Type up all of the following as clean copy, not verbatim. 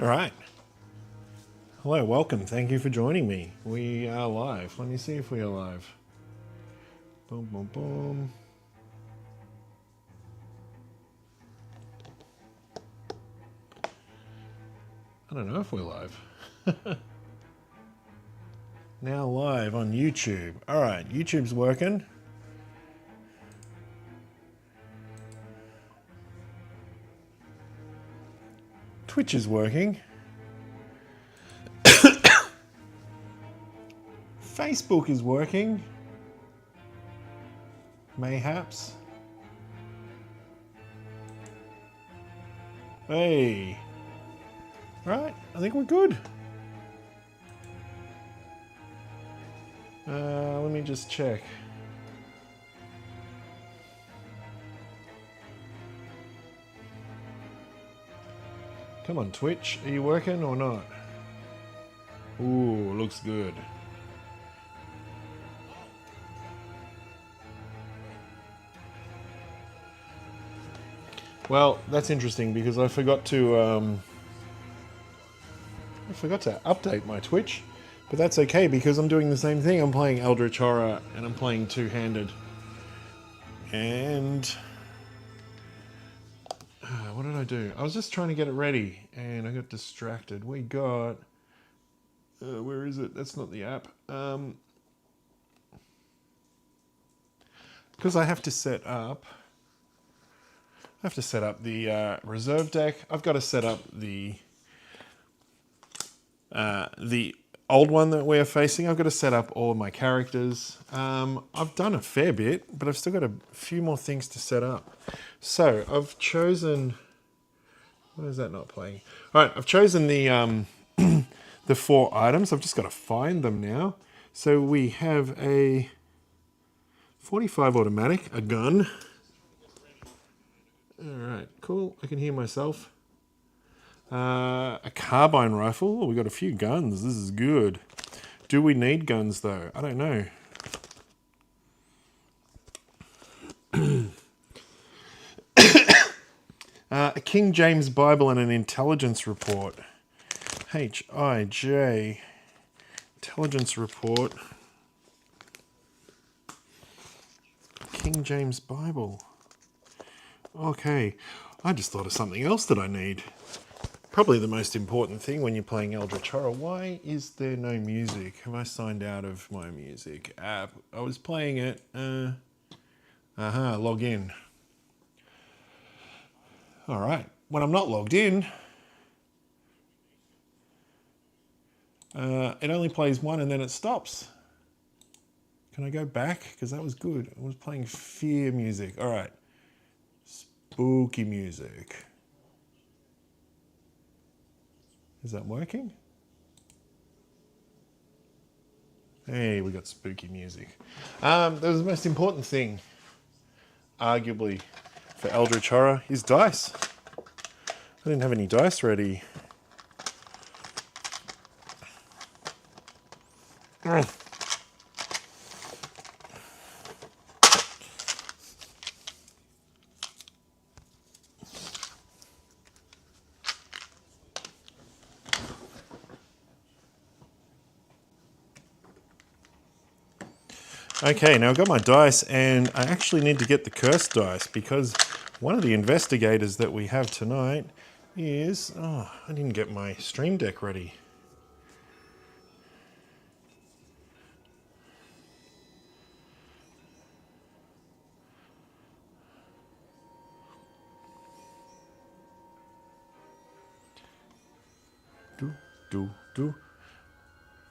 All right. Hello, welcome. Thank you for joining me. We are live. Let me see if we are live. Boom, boom, boom. I don't know if we're live. Now live on YouTube. All right, YouTube's working. Twitch is working. Facebook is working. Mayhaps. Hey. Right, I think we're good. Let me just check. Come on, Twitch. Are you working or not? Ooh, looks good. Well, that's interesting because I forgot to update my Twitch, but that's okay because I'm doing the same thing. I'm playing Eldritch Horror and I'm playing two-handed. And what did I do? I was just trying to get it ready and I got distracted. We got where is it? That's not the app. Because I have to set up the reserve deck. I've got to set up the old one that we're facing. I've got to set up all of my characters. I've done a fair bit, but I've still got a few more things to set up. So I've chosen... Why is that not playing? All right, I've chosen the the 4 items. I've just got to find them now. So we have a 45 automatic, a gun. All right, cool. I can hear myself. A carbine rifle. Oh, we got a few guns. This is good. Do we need guns though? I don't know. A King James Bible and an intelligence report. H-I-J. Intelligence report. King James Bible. Okay. I just thought of something else that I need. Probably the most important thing when you're playing Eldritch Horror. Why is there no music? Have I signed out of my music app? I was playing it. Log in. All right. When I'm not logged in, it only plays one and then it stops. Can I go back? Because that was good. I was playing fear music. All right. Spooky music. Is that working? Hey, we got spooky music. That was the most important thing, arguably, for Eldritch Horror is dice. I didn't have any dice ready. Okay, now I've got my dice and I actually need to get the cursed dice because one of the investigators that we have tonight is... Oh, I didn't get my stream deck ready. Do.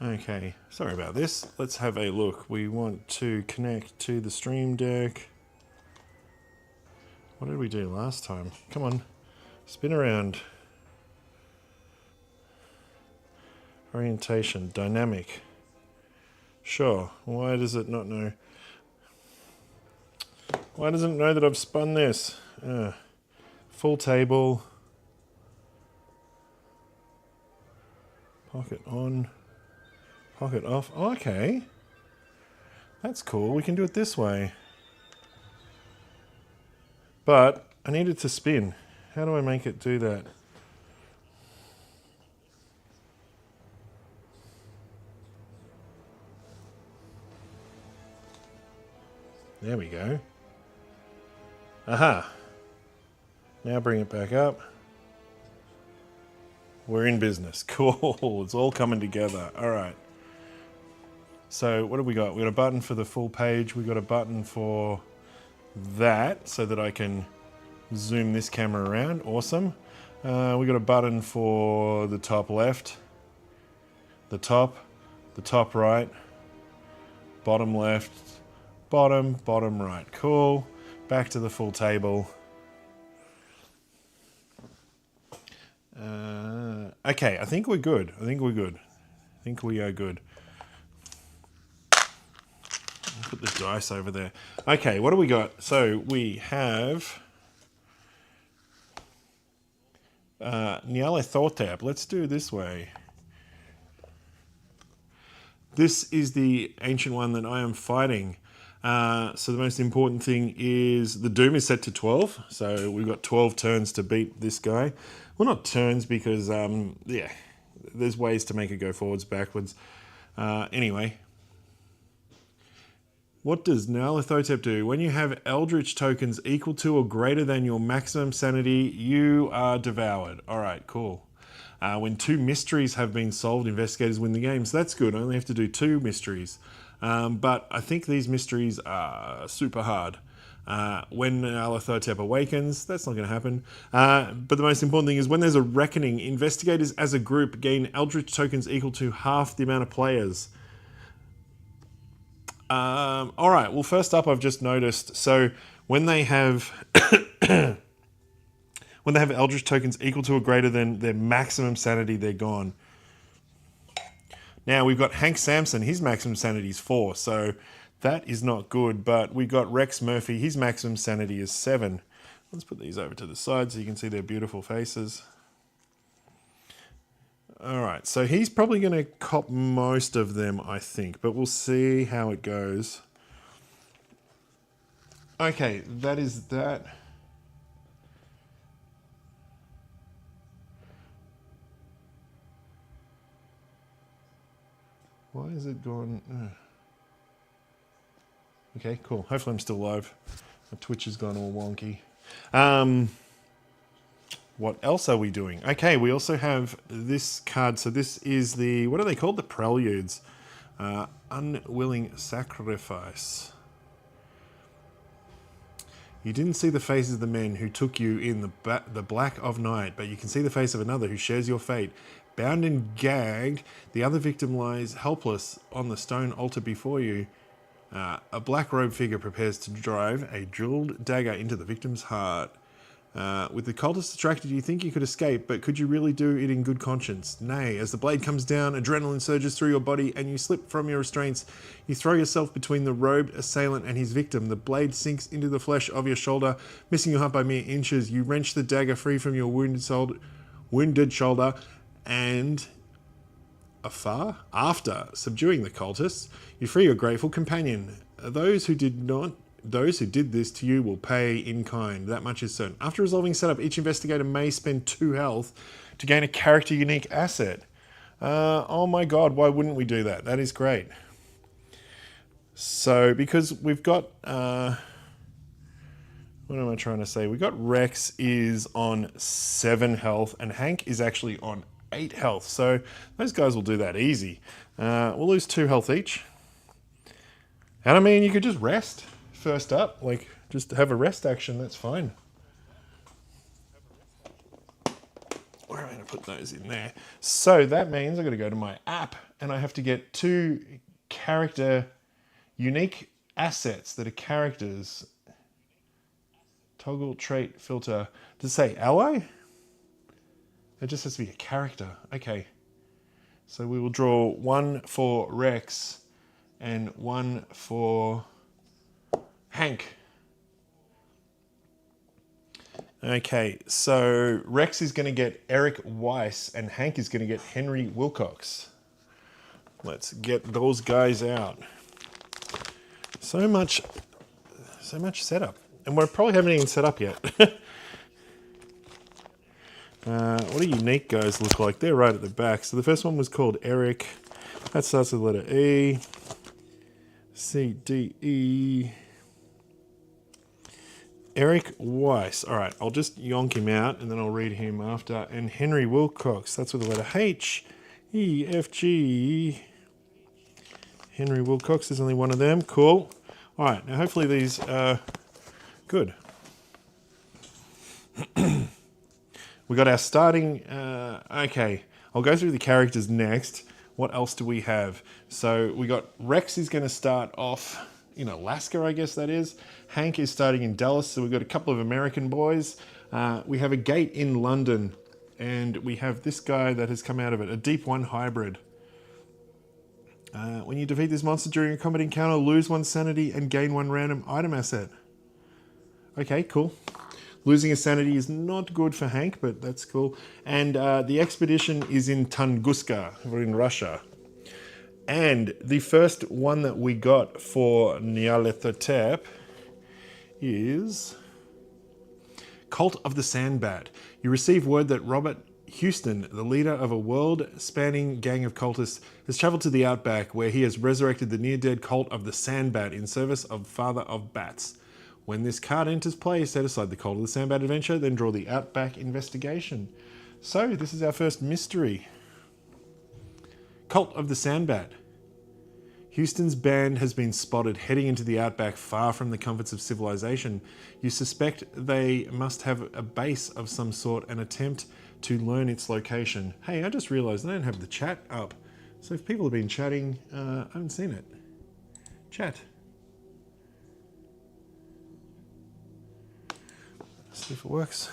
Okay, sorry about this. Let's have a look. We want to connect to the stream deck. What did we do last time? Come on, spin around. Orientation, dynamic. Sure, why does it not know? Why doesn't it know that I've spun this? Full table. Pocket on. Pocket off. Oh, okay. That's cool. We can do it this way. But I need it to spin. How do I make it do that? There we go. Aha. Now bring it back up. We're in business. Cool. It's all coming together. All right. So what have we got? We got a button for the full page. We got a button for that so that I can zoom this camera around. Awesome. We got a button for the top left, the top right, bottom left, bottom right. Cool. Back to the full table. Okay, I think we're good. I think we are good. Put the dice over there. Okay, what do we got? So we have Nyarlathotep. Let's do it this way. This is the ancient one that I am fighting. So the most important thing is the doom is set to 12. So we've got 12 turns to beat this guy. Well, not turns because, yeah, there's ways to make it go forwards, backwards. Anyway. What does Nyarlathotep do? When you have Eldritch tokens equal to or greater than your maximum sanity, you are devoured. All right, cool. When 2 mysteries have been solved, investigators win the game. So that's good. I only have to do 2 mysteries. But I think these mysteries are super hard. When Nyarlathotep awakens, that's not going to happen. But the most important thing is when there's a reckoning, investigators as a group gain Eldritch tokens equal to half the amount of players. All right, well, first up, I've just noticed, so when they have Eldritch tokens equal to or greater than their maximum sanity, they're gone. Now, we've got Hank Sampson, his maximum sanity is 4, so that is not good, but we've got Rex Murphy, his maximum sanity is 7. Let's put these over to the side so you can see their beautiful faces. All right, so he's probably going to cop most of them, I think, but we'll see how it goes. Okay, that is that. Why is it gone? Okay, cool. Hopefully I'm still live. My Twitch has gone all wonky. What else are we doing? Okay, we also have this card. So this is the, what are they called? The Preludes. Unwilling Sacrifice. You didn't see the faces of the men who took you in the black of night, but you can see the face of another who shares your fate. Bound and gagged, the other victim lies helpless on the stone altar before you. A black-robed figure prepares to drive a jeweled dagger into the victim's heart. With the cultist distracted, you think you could escape, but could you really do it in good conscience? Nay, as the blade comes down, adrenaline surges through your body and you slip from your restraints. You throw yourself between the robed assailant and his victim. The blade sinks into the flesh of your shoulder, missing your heart by mere inches. You wrench the dagger free from your wounded shoulder, and after subduing the cultists, you free your grateful companion. Those who did this to you will pay in kind. That much is certain. After resolving setup, each investigator may spend 2 health to gain a character unique asset. Oh my god, why wouldn't we do that? That is great. So, because we've got... what am I trying to say? We've got Rex is on 7 health and Hank is actually on 8 health. So, those guys will do that easy. We'll lose 2 health each. And I mean, you could just rest. First up, like, just have a rest action, that's fine. Where am I going to put those in there? So that means I've got to go to my app and I have to get 2 character unique assets that are characters. Toggle trait filter. Does it say ally? It just has to be a character. Okay. So we will draw 1 for Rex and 1 for Hank. Okay, so Rex is going to get Eric Weiss and Hank is going to get Henry Wilcox. Let's get those guys out. So much setup. And we probably haven't even set up yet. What do unique guys look like? They're right at the back. So the first one was called Eric. That starts with the letter E. C, D, E. Eric Weiss. All right, I'll just yonk him out and then I'll read him after. And Henry Wilcox. That's with the letter H, E, F, G. Henry Wilcox. There's only one of them. Cool. All right, now hopefully these are good. We got our starting... okay, I'll go through the characters next. What else do we have? So we got Rex is going to start off in Alaska, I guess that is. Hank is starting in Dallas, so we've got a couple of American boys. We have a gate in London, and we have this guy that has come out of it, a Deep One hybrid. When you defeat this monster during a combat encounter, lose 1 sanity and gain 1 random item asset. Okay, cool. Losing a sanity is not good for Hank, but that's cool. And the expedition is in Tunguska, or in Russia. And the first one that we got for Nyarlathotep is Cult of the Sandbat. You receive word that Robert Houston, the leader of a world-spanning gang of cultists, has travelled to the Outback, where he has resurrected the near-dead Cult of the Sandbat in service of Father of Bats. When this card enters play, set aside the Cult of the Sandbat adventure, then draw the Outback investigation. So, this is our first mystery. Cult of the Sandbat. Houston's band has been spotted heading into the Outback far from the comforts of civilization. You suspect they must have a base of some sort and attempt to learn its location. Hey, I just realised I don't have the chat up. So if people have been chatting, I haven't seen it. Chat. See if it works.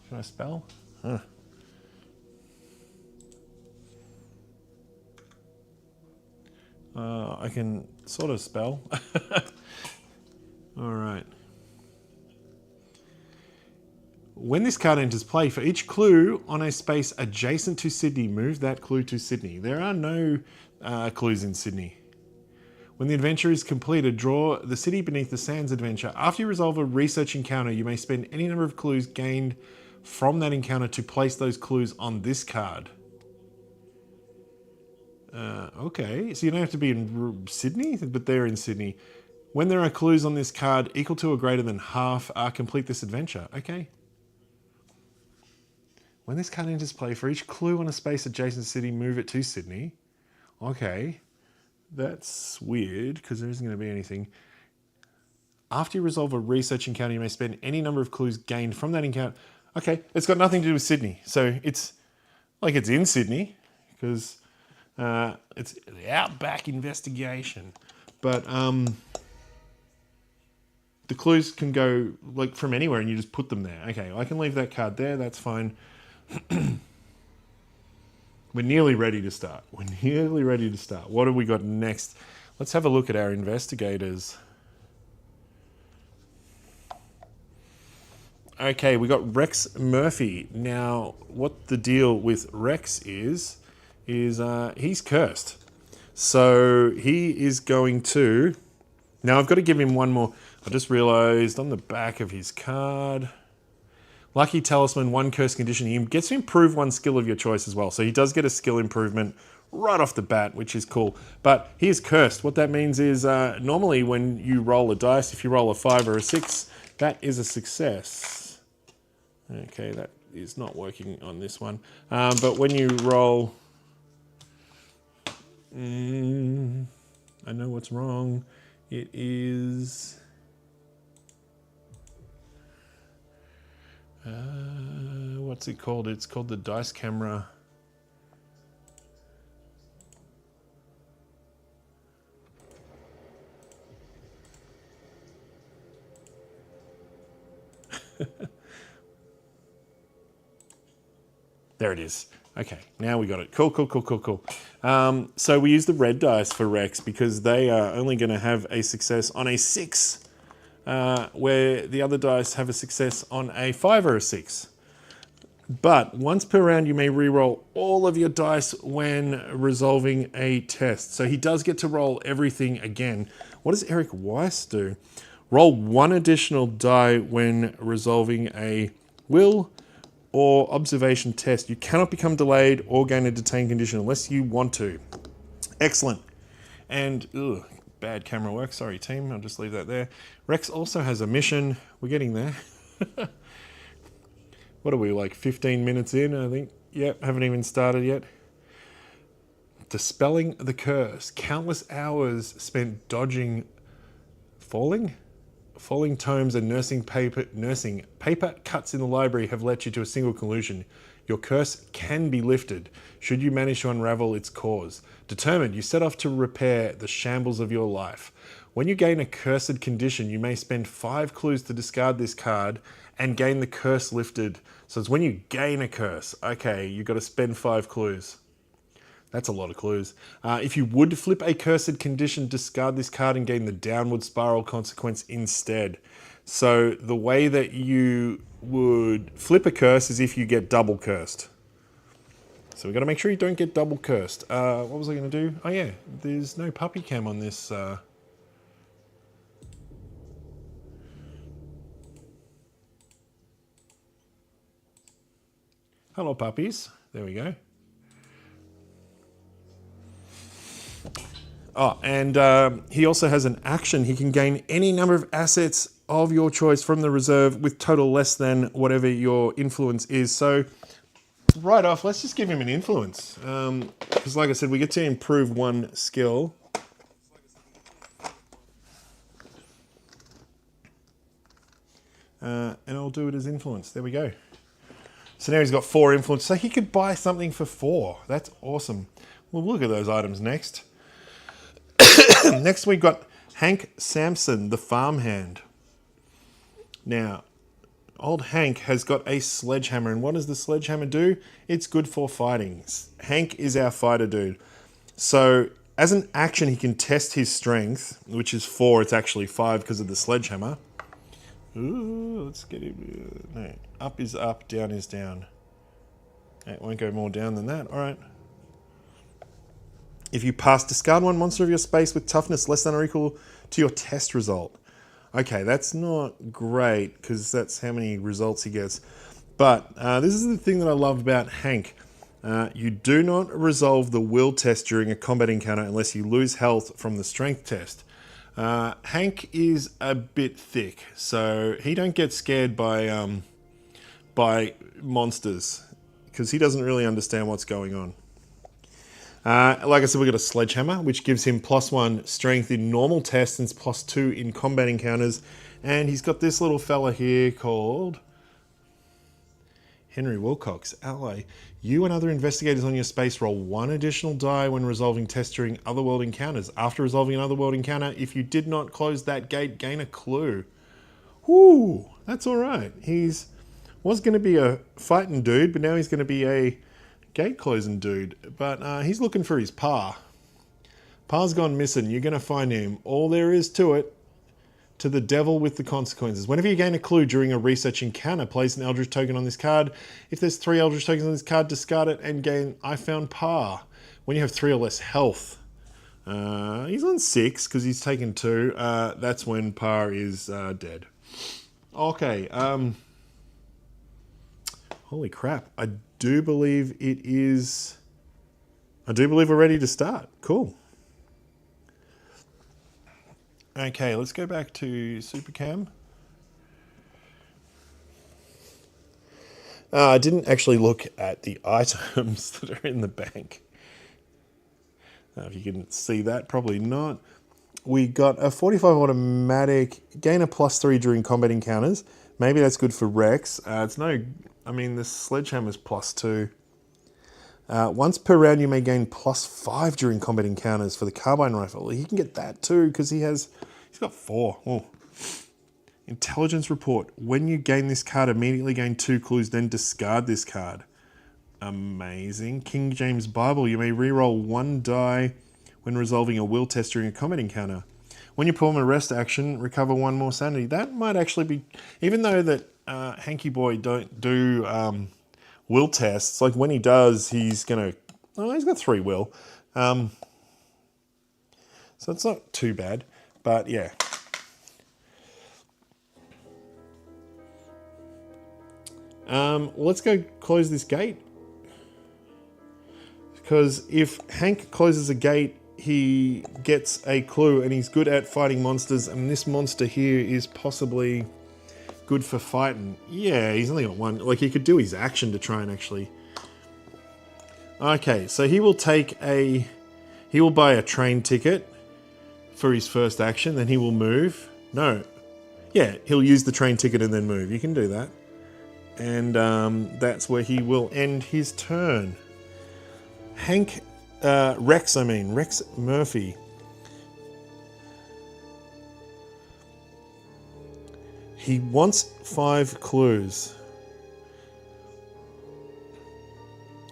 Should I spell? Huh. I can sort of spell. All right. When this card enters play, for each clue on a space adjacent to Sydney, move that clue to Sydney. There are no clues in Sydney. When the adventure is completed, draw the City Beneath the Sands adventure. After you resolve a research encounter, you may spend any number of clues gained from that encounter to place those clues on this card. Okay, so you don't have to be in Sydney, but they're in Sydney. When there are clues on this card equal to or greater than half, complete this adventure. Okay. When this card enters play, for each clue on a space adjacent to Sydney, move it to Sydney. Okay. That's weird, because there isn't going to be anything. After you resolve a research encounter, you may spend any number of clues gained from that encounter. Okay, it's got nothing to do with Sydney. So it's like it's in Sydney, because it's the Outback investigation. But the clues can go like from anywhere and you just put them there. Okay, I can leave that card there, that's fine. We're nearly ready to start. We're nearly ready to start. What have we got next? Let's have a look at our investigators. Okay, we got Rex Murphy. Now, what the deal with Rex is he's cursed. So he is going to... Now, I've got to give him one more. I just realised on the back of his card... Lucky Talisman, 1 curse condition. He gets to improve 1 skill of your choice as well. So he does get a skill improvement right off the bat, which is cool. But he is cursed. What that means is normally when you roll a dice, if you roll a 5 or a 6, that is a success. Okay, that is not working on this one. But when you roll... I know what's wrong. It is... what's it called? It's called the dice camera. There it is. Okay, now we got it. Cool, cool, cool, cool, cool. So we use the red dice for Rex because they are only going to have a success on a 6. Where the other dice have a success on a 5 or a 6. But once per round, you may re-roll all of your dice when resolving a test. So he does get to roll everything again. What does Eric Weiss do? Roll 1 additional die when resolving a will or observation test. You cannot become delayed or gain a detained condition unless you want to. Excellent. And bad camera work. Sorry, team. I'll just leave that there. Rex also has a mission. We're getting there. What are we, like 15 minutes in, I think? Yep, haven't even started yet. Dispelling the curse. Countless hours spent dodging falling tomes and nursing paper cuts in the library have led you to a single conclusion. Your curse can be lifted should you manage to unravel its cause. Determined, you set off to repair the shambles of your life. When you gain a cursed condition, you may spend 5 clues to discard this card and gain the curse lifted. So it's when you gain a curse. Okay, you've got to spend 5 clues. That's a lot of clues. If you would flip a cursed condition, discard this card and gain the downward spiral consequence instead. So the way that you would flip a curse is if you get double cursed. So we've got to make sure you don't get double cursed. What was I going to do? Oh yeah, there's no puppy cam on this. Hello puppies. There we go. Oh, and he also has an action. He can gain any number of assets of your choice from the reserve with total less than whatever your influence is. So right off, let's just give him an influence. Because like I said, we get to improve 1 skill. And I'll do it as influence. There we go. So now he's got 4 influence. So he could buy something for 4. That's awesome. We'll look at those items next. Next we've got Hank Sampson, the farmhand. Now, old Hank has got a sledgehammer, and what does the sledgehammer do? It's good for fighting. Hank is our fighter dude. So as an action, he can test his strength, which is 4. It's actually 5 because of the sledgehammer. Ooh, let's get him. No, up is up, down is down. It won't go more down than that. All right. If you pass, discard 1 monster of your space with toughness less than or equal to your test result. Okay, that's not great because that's how many results he gets. But this is the thing that I love about Hank. You do not resolve the will test during a combat encounter unless you lose health from the strength test. Hank is a bit thick, so he don't get scared by monsters because he doesn't really understand what's going on. Like I said, we've got a sledgehammer, which gives him +1 strength in normal tests and +2 in combat encounters. And he's got this little fella here called Henry Wilcox, ally. You and other investigators on your space roll 1 additional die when resolving tests during otherworld encounters. After resolving an otherworld encounter, if you did not close that gate, gain a clue. Whoo, that's all right. Was going to be a fighting dude, but now he's going to be a gate closing dude. But he's looking for his pa. Pa's gone missing. You're going to find him. All there is to it. To the devil with the consequences. Whenever you gain a clue during a research encounter, place an Eldritch token on this card. If there's 3 Eldritch tokens on this card, discard it and gain I found Pa. When you have 3 or less health. He's on 6 because he's taken 2. That's when Pa is dead. Okay. Holy crap. I do believe we're ready to start. Cool. Okay, let's go back to Supercam. I didn't actually look at the items that are in the bank. If you can see that, probably not. We got a 45 automatic, gain a +3 during combat encounters. Maybe that's good for Rex. The sledgehammer's +2. Once per round, you may gain +5 during combat encounters for the carbine rifle. He can get that too because he's got 4. Oh. Intelligence report. When you gain this card, immediately gain 2 clues, then discard this card. Amazing. King James Bible. You may reroll 1 die when resolving a will test during a combat encounter. When you perform a rest action, recover 1 more sanity. That might actually be, even though that Hanky Boy don't do will tests, like when he does, he's got 3 will. So it's not too bad, but yeah. Let's go close this gate. Because if Hank closes a gate he gets a clue, and he's good at fighting monsters, and this monster here is possibly good for fighting. Yeah, he's only got one. Like, he could do his action to try and actually... Okay, so he will buy a train ticket for his first action, then he will move. No. Yeah, he'll use the train ticket and then move. You can do that. And that's where he will end his turn. Rex Murphy. He wants 5 clues.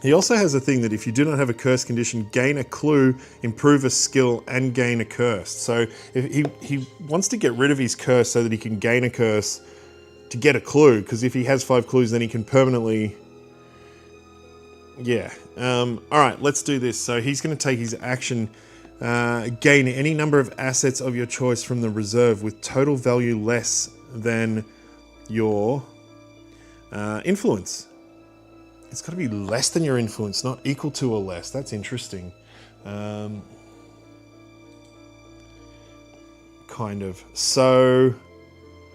He also has a thing that if you do not have a curse condition, gain a clue, improve a skill, and gain a curse. So if he wants to get rid of his curse so that he can gain a curse to get a clue, because if he has 5 clues, then he can permanently... Yeah. All right, let's do this. So he's going to take his action, gain any number of assets of your choice from the reserve with total value less than your influence. It's got to be less than your influence, not equal to or less. That's interesting. Kind of. So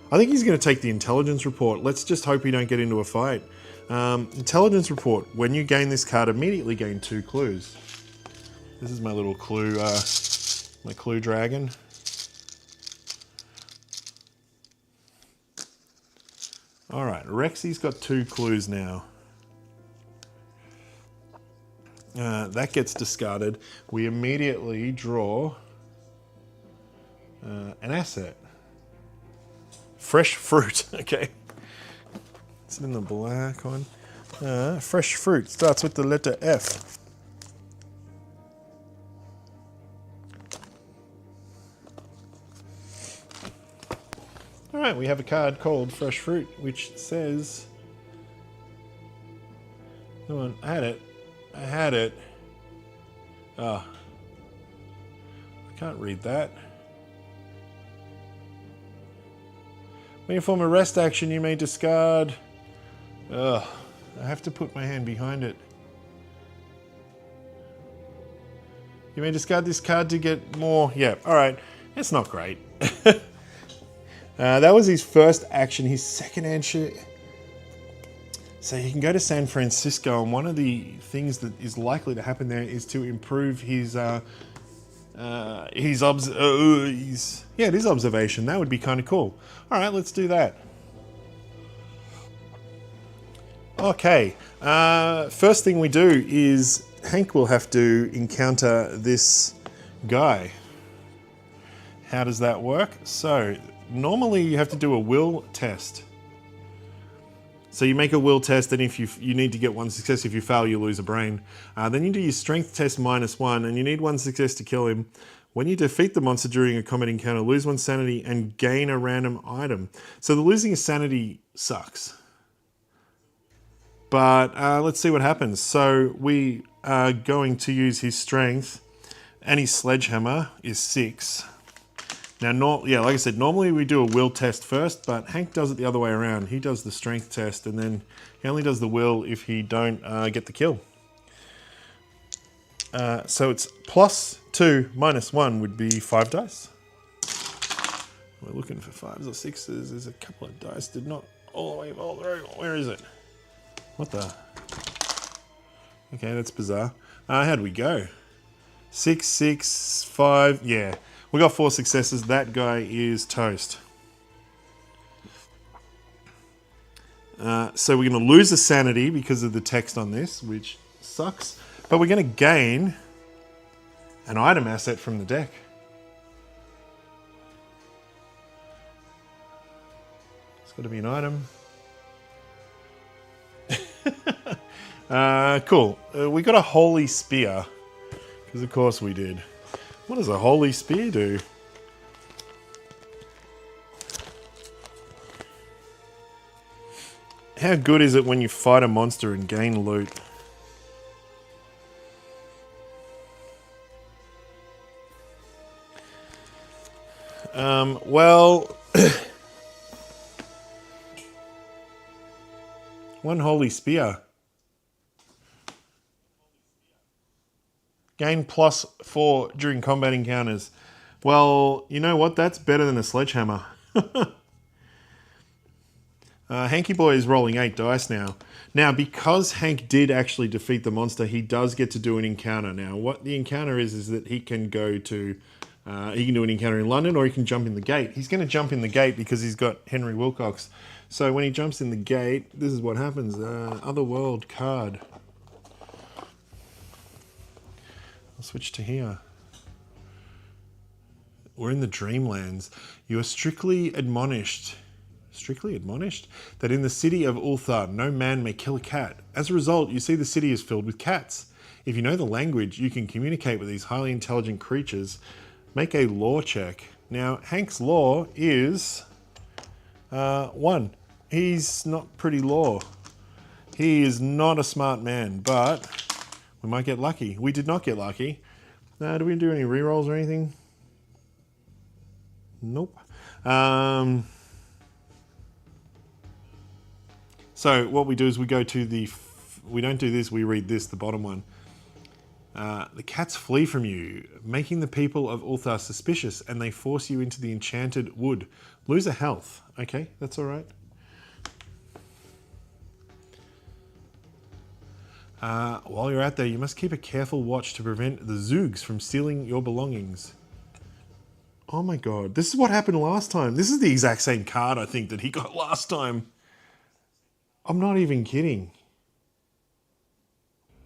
I think he's going to take the intelligence report. Let's just hope we don't get into a fight. Intelligence report. When you gain this card, immediately gain 2 clues. This is my little clue, my clue dragon. All right, Rexy's got 2 clues now. That gets discarded. We immediately draw an asset. Fresh fruit, okay. It's in the black one. Fresh fruit starts with the letter F. All right, we have a card called Fresh Fruit, which says... Come on, I had it. Oh. I can't read that. When you perform a rest action, you may discard... Ugh. I have to put my hand behind it. You may discard this card to get more... Yeah, alright. It's not great. That was his first action. His second action... So he can go to San Francisco, and one of the things that is likely to happen there is to improve his observation. That would be kind of cool. All right, let's do that. Okay, first thing we do is Hank will have to encounter this guy. How does that work? So normally you have to do a will test. So you make a will test, and if you need to get 1 success. If you fail, you lose a brain. Then you do your strength test -1, and you need 1 success to kill him. When you defeat the monster during a combat encounter, lose 1 sanity and gain a random item. So the losing of sanity sucks. But let's see what happens. So we are going to use his strength, and his sledgehammer is 6. Now, like I said, normally we do a will test first, but Hank does it the other way around. He does the strength test, and then he only does the will if he don't get the kill. So it's +2 -1 would be 5 dice. We're looking for 5s or 6s. There's a couple of dice. Did not all the way fall through. Where is it? What the? Okay, that's bizarre. How'd we go? 6, 6, 5. Yeah. We got 4 successes. That guy is toast. So we're going to lose a sanity because of the text on this, which sucks. But we're going to gain an item asset from the deck. It's got to be an item. Cool. We got a holy spear. Because of course we did. What does a holy spear do? How good is it when you fight a monster and gain loot? Well... 1 holy spear. Gain +4 during combat encounters. Well, you know what? That's better than a sledgehammer. Hanky Boy is rolling 8 dice now. Now, because Hank did actually defeat the monster, he does get to do an encounter. Now, what the encounter is that he can go to... he can do an encounter in London, or he can jump in the gate. He's going to jump in the gate because he's got Henry Wilcox. So when he jumps in the gate, this is what happens. Otherworld card. I'll switch to here. We're in the Dreamlands. You are strictly admonished that in the city of Ulthar, no man may kill a cat. As a result, you see the city is filled with cats. If you know the language, you can communicate with these highly intelligent creatures. Make a law check. Now, Hank's law is 1. He's not pretty law. He is not a smart man, but we might get lucky. We did not get lucky. Do we do any rerolls or anything? Nope. So what we do is we go to the... We don't do this, we read this, the bottom one. The cats flee from you, making the people of Ulthar suspicious, and they force you into the enchanted wood. Lose a health. Okay, that's all right. While you're out there, you must keep a careful watch to prevent the Zoogs from stealing your belongings. Oh my god, this is what happened last time. This is the exact same card, I think, that he got last time. I'm not even kidding.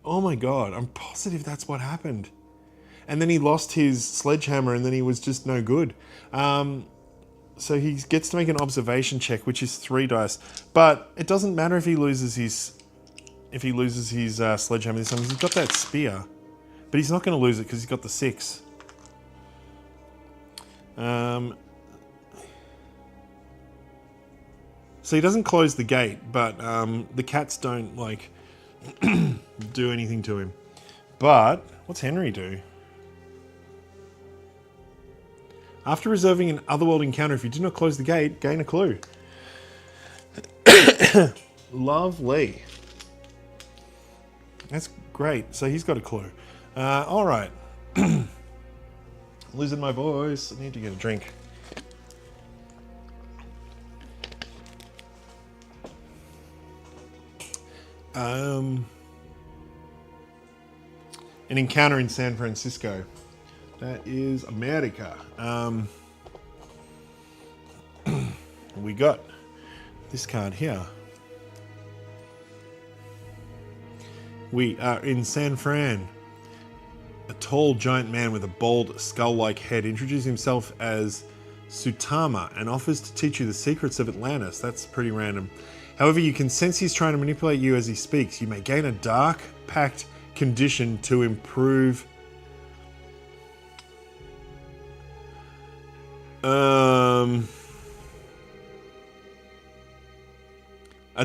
Oh my god, I'm positive that's what happened. And then he lost his sledgehammer and then he was just no good. So he gets to make an observation check, which is 3 dice. But it doesn't matter if he loses his sledgehammer this time. He's got that spear. But he's not going to lose it because he's got the 6. So he doesn't close the gate, but the cats don't, like, do anything to him. But what's Henry do? After reserving an otherworld encounter, if you do not close the gate, gain a clue. Lovely. That's great. So he's got a clue. All right. Losing my voice. I need to get a drink. An encounter in San Francisco. That is America. We got this card here. We are in San Fran. A tall giant man with a bold skull-like head introduces himself as Sutama and offers to teach you the secrets of Atlantis. That's pretty random. However, you can sense he's trying to manipulate you as he speaks. You may gain a dark pact condition to improve a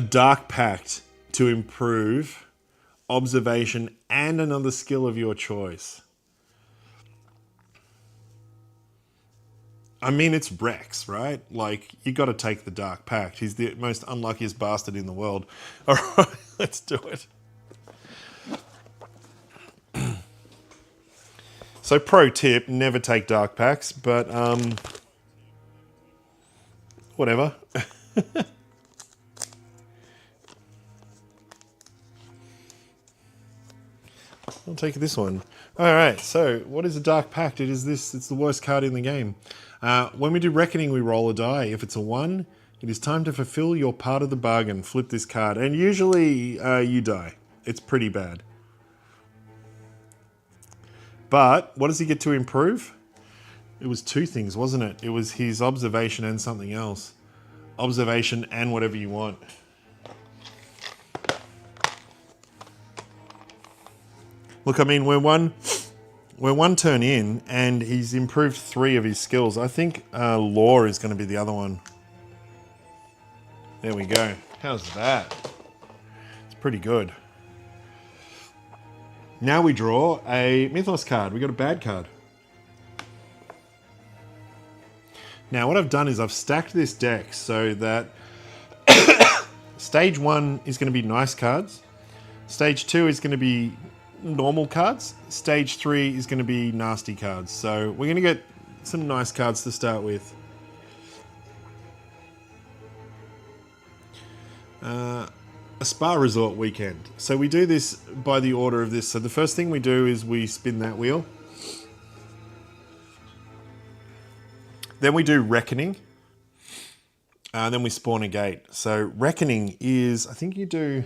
dark pact to improve observation and another skill of your choice. I mean, it's Rex, right? Like, you got to take the dark pact. He's the most unluckiest bastard in the world. All right, let's do it. So, pro tip, never take dark pacts, but whatever. I'll take this one. All right, so what is a dark pact? It is this. It's the worst card in the game. When we do reckoning, we roll a die. If it's a 1, it is time to fulfill your part of the bargain. Flip this card, and usually you die. It's pretty bad. But what does he get to improve? It was 2 things, wasn't it? It was his observation and something else. Observation and whatever you want. Look, I mean, we're one turn in, and he's improved 3 of his skills. I think law is going to be the other one. There we go. How's that? It's pretty good. Now we draw a Mythos card. We got a bad card. Now what I've done is I've stacked this deck so that stage 1 is going to be nice cards. Stage 2 is going to be normal cards. Stage 3 is going to be nasty cards. So we're going to get some nice cards to start with. A spa resort weekend. So we do this by the order of this. So the first thing we do is we spin that wheel. Then we do reckoning. Then we spawn a gate. So reckoning is, I think you do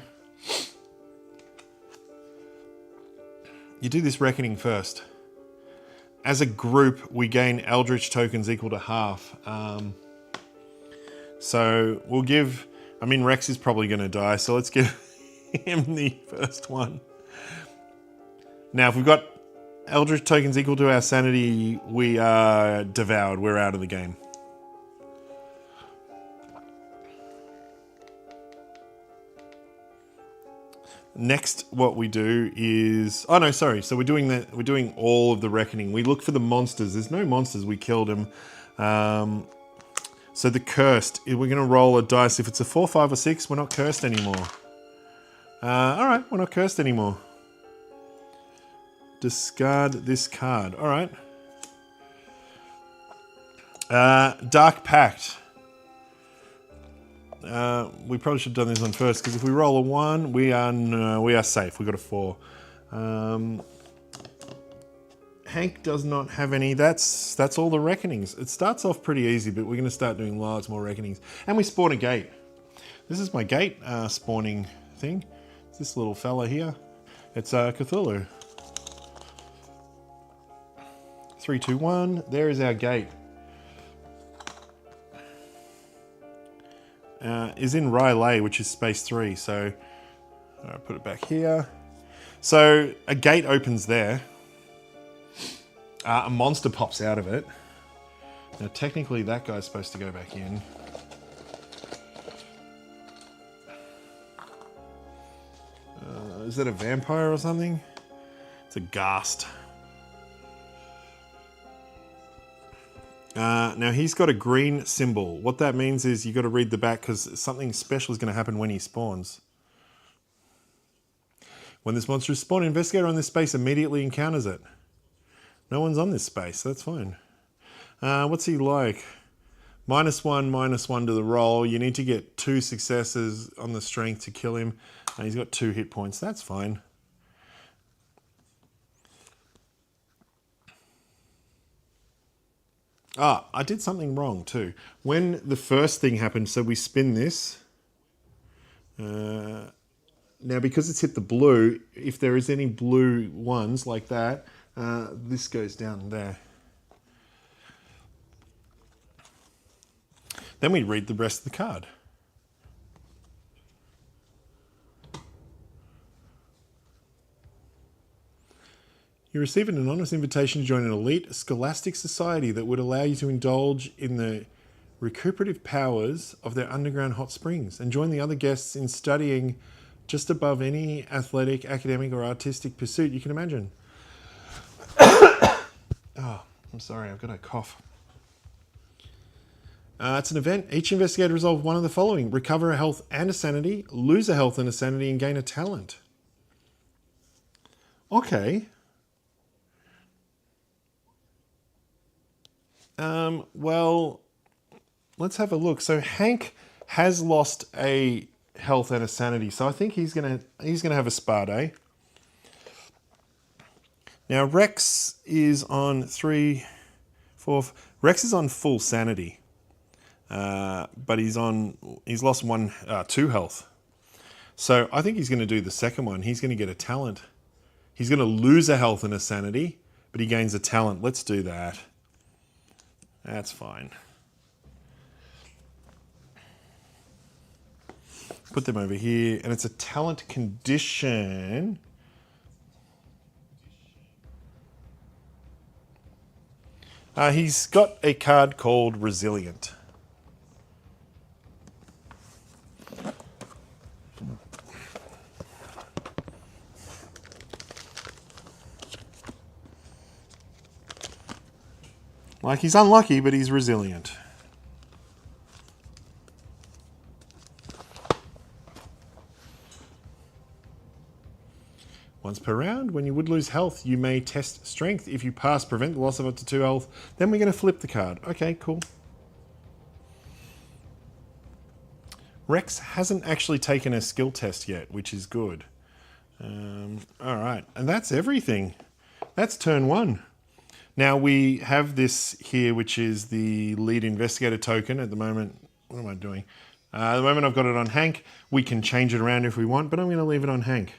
this reckoning first. As a group, we gain Eldritch tokens equal to half. So we'll give, I mean, Rex is probably going to die, so let's give him the first one. Now, if we've got Eldritch tokens equal to our sanity, we are devoured. We're out of the game. Next, what we do is... Oh, no, sorry. So we're doing all of the reckoning. We look for the monsters. There's no monsters. We killed them. So the cursed, we're going to roll a dice. If it's a 4, 5, or 6, we're not cursed anymore. All right, we're not cursed anymore. Discard this card. All right. Dark Pact. We probably should have done this one first, because if we roll a 1, we are safe. We got a 4. Hank does not have any. That's all the reckonings. It starts off pretty easy, but we're going to start doing lots more reckonings. And we spawn a gate. This is my gate spawning thing. It's this little fella here. It's Cthulhu. 3, 2, 1. There is our gate. Is in Rylay, which is space 3. So I'll put it back here. So a gate opens there. A monster pops out of it. Now technically that guy's supposed to go back in. Is that a vampire or something? It's a ghast. Now he's got a green symbol. What that means is you got to read the back, because something special is going to happen when he spawns. When this monster is spawned, investigator on this space immediately encounters it. No one's on this space, so that's fine. What's he like? -1 to the roll. You need to get 2 successes on the strength to kill him. He's got 2 hit points. That's fine. Ah, I did something wrong too. When the first thing happened, so we spin this. Now, because it's hit the blue, if there is any blue ones like that, this goes down there. Then we read the rest of the card. You receive an anonymous invitation to join an elite scholastic society that would allow you to indulge in the recuperative powers of their underground hot springs and join the other guests in studying just above any athletic, academic, or artistic pursuit you can imagine. Oh, I'm sorry, I've got a cough. It's an event. Each investigator resolve one of the following: recover a health and a sanity, lose a health and a sanity, and gain a talent. Okay. Well, let's have a look. So Hank has lost a health and a sanity, so I think he's gonna have a spa day. Now Rex is on 3, 4. Rex is on full sanity, but he's lost 2 health. So I think he's going to do the second one. He's going to get a talent. He's going to lose a health and a sanity, but he gains a talent. Let's do that. That's fine. Put them over here, and it's a talent condition. He's got a card called Resilient. Like, he's unlucky, but he's resilient. Once per round, when you would lose health, you may test strength. If you pass, prevent the loss of up to 2 health. Then we're going to flip the card. Okay, cool. Rex hasn't actually taken a skill test yet, which is good. All right, and that's everything. That's turn 1. Now we have this here, which is the lead investigator token at the moment. What am I doing? At the moment I've got it on Hank. We can change it around if we want, but I'm going to leave it on Hank.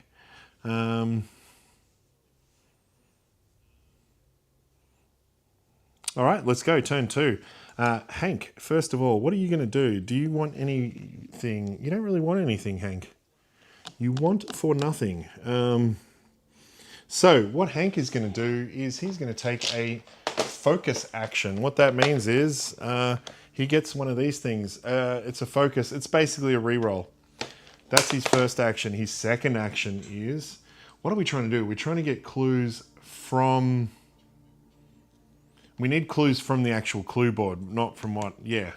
All right, let's go, turn 2. Hank, first of all, what are you going to do? Do you want anything? You don't really want anything, Hank. You want for nothing. So what Hank is going to do is he's going to take a focus action. What that means is he gets one of these things. It's a focus. It's basically a reroll. That's his first action. His second action is, what are we trying to do? We're trying to get clues from... We need clues from the actual clue board, not from what... Yeah.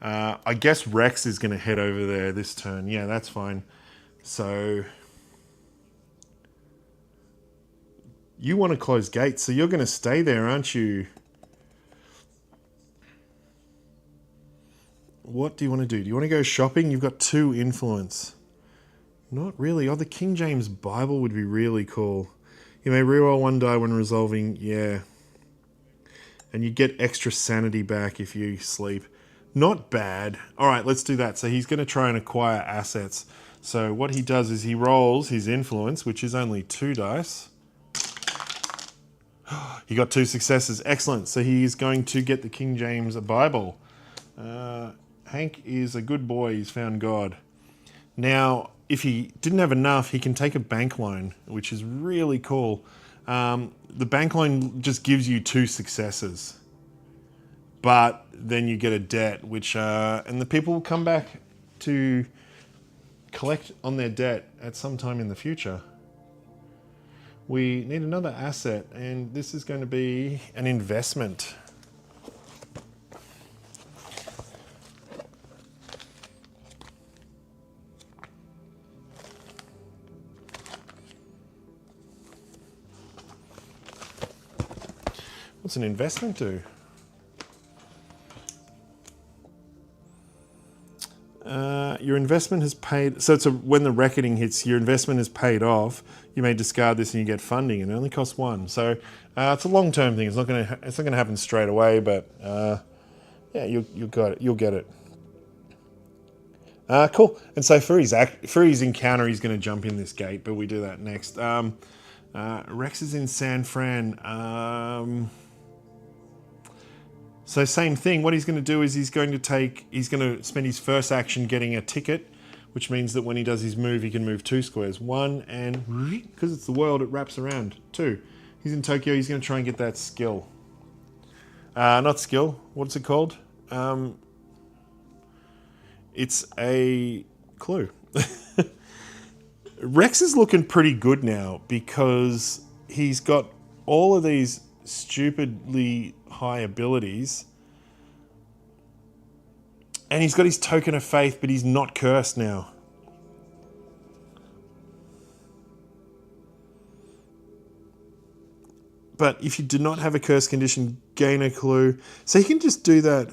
I guess Rex is going to head over there this turn. Yeah, that's fine. So... You want to close gates, so you're going to stay there, aren't you? What do you want to do? Do you want to go shopping? You've got 2 influence. Not really. Oh, the King James Bible would be really cool. You may reroll 1 die when resolving. Yeah. And you get extra sanity back if you sleep. Not bad. All right, let's do that. So he's going to try and acquire assets. So what he does is he rolls his influence, which is only 2 dice. He got 2 successes. Excellent. So he's going to get the King James Bible. Hank is a good boy. He's found God. Now, if he didn't have enough, he can take a bank loan, which is really cool. The bank loan just gives you 2 successes. But then you get a debt, which... and the people will come back to collect on their debt at some time in the future. We need another asset, and this is going to be an investment. What's an investment do? Your investment has paid... So it's when the reckoning hits, your investment is paid off. You may discard this and you get funding, and it only costs 1. So it's a long-term thing. It's not going to happen straight away, but yeah, you'll get it. Cool. And so for his encounter, he's going to jump in this gate, but we do that next. Rex is in San Fran. So same thing. What he's going to do is he's going to spend his first action getting a ticket, which means that when he does his move, he can move 2 squares. 1 and, because it's the world, it wraps around. 2. He's in Tokyo. He's going to try and get that skill. Not skill. What's it called? It's a clue. Rex is looking pretty good now because he's got all of these stupidly high abilities, and he's got his token of faith, but he's not cursed now. But if you do not have a curse condition, gain a clue. So he can just do that.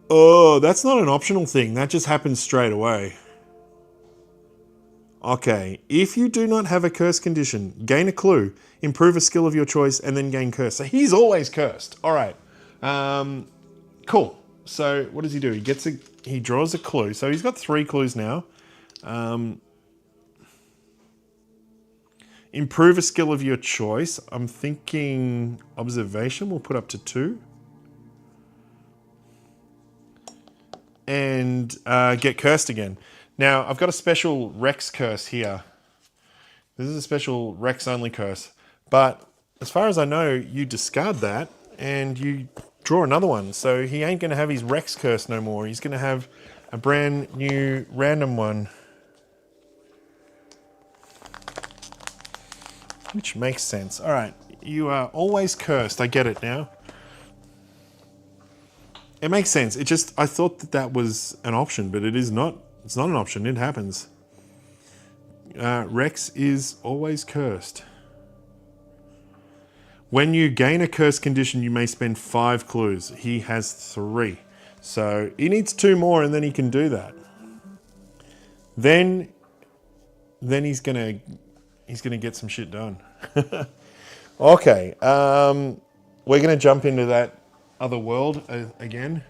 Oh, that's not an optional thing. That just happens straight away. Okay, if you do not have a curse condition, gain a clue, improve a skill of your choice, and then gain curse. So he's always cursed. All right. Cool. So what does he do? He draws a clue. So he's got 3 clues now. Improve a skill of your choice. I'm thinking observation we'll put up to 2. And get cursed again. Now, I've got a special Rex curse here. This is a special Rex only curse. But as far as I know, you discard that and you draw another one. So he ain't going to have his Rex curse no more. He's going to have a brand new random one. Which makes sense. All right, you are always cursed. I get it now. It makes sense. I thought that was an option, but it is not. It's not an option. It happens. Rex is always cursed. When you gain a cursed condition, you may spend 5 clues. He has 3. So he needs 2 more and then he can do that. Then he's gonna get some shit done. Okay, we're gonna jump into that other world again.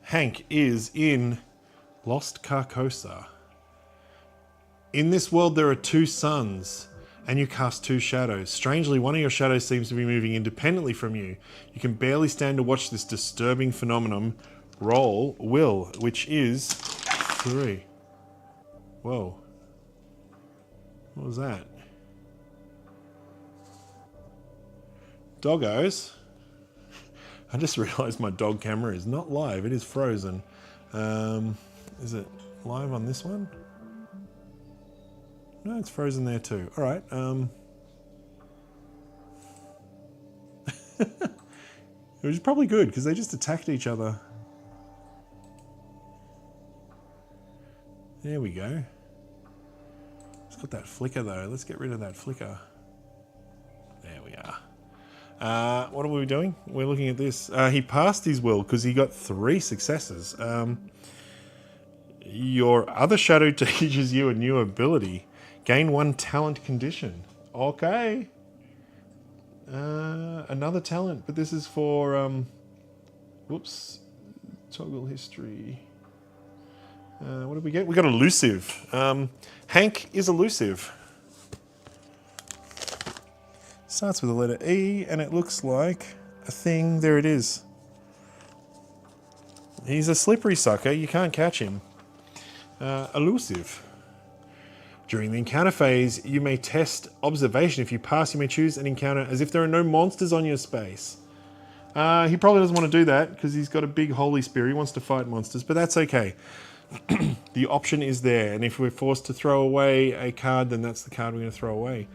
Hank is in Lost Carcosa. In this world, there are 2 suns, and you cast 2 shadows. Strangely, one of your shadows seems to be moving independently from you. You can barely stand to watch this disturbing phenomenon. Roll will, which is 3. Whoa. What was that? Doggos. I just realised my dog camera is not live. It is frozen. Is it live on this one? No, it's frozen there too. All right. It was probably good because they just attacked each other. There we go. It's got that flicker though. Let's get rid of that flicker. There we are. What are we doing? We're looking at this. He passed his will because he got 3 successes. Your other shadow teaches you a new ability. Gain 1 talent condition. Okay. Another talent, but this is for... whoops. Toggle history. What did we get? We got elusive. Hank is elusive. Starts with the letter E, and it looks like a thing. There it is. He's a slippery sucker. You can't catch him. Elusive. During the encounter phase, you may test observation. If you pass, you may choose an encounter as if there are no monsters on your space. He probably doesn't want to do that because he's got a big holy spear. He wants to fight monsters, but that's okay. The option is there, and if we're forced to throw away a card, then that's the card we're going to throw away.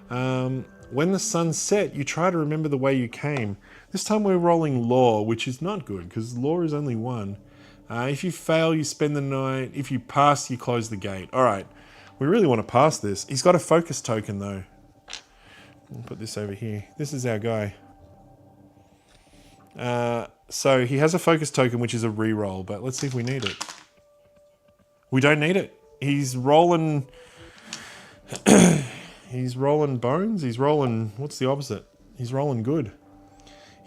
When the sun's set, you try to remember the way you came. This time we're rolling law, which is not good because law is only 1. If you fail, you spend the night. If you pass, you close the gate. All right, we really want to pass this. He's got a focus token though. I'll put this over here. This is our guy. So he has a focus token, which is a reroll, but let's see if we need it. We don't need it. He's rolling... He's rolling bones. He's rolling... What's the opposite? He's rolling good.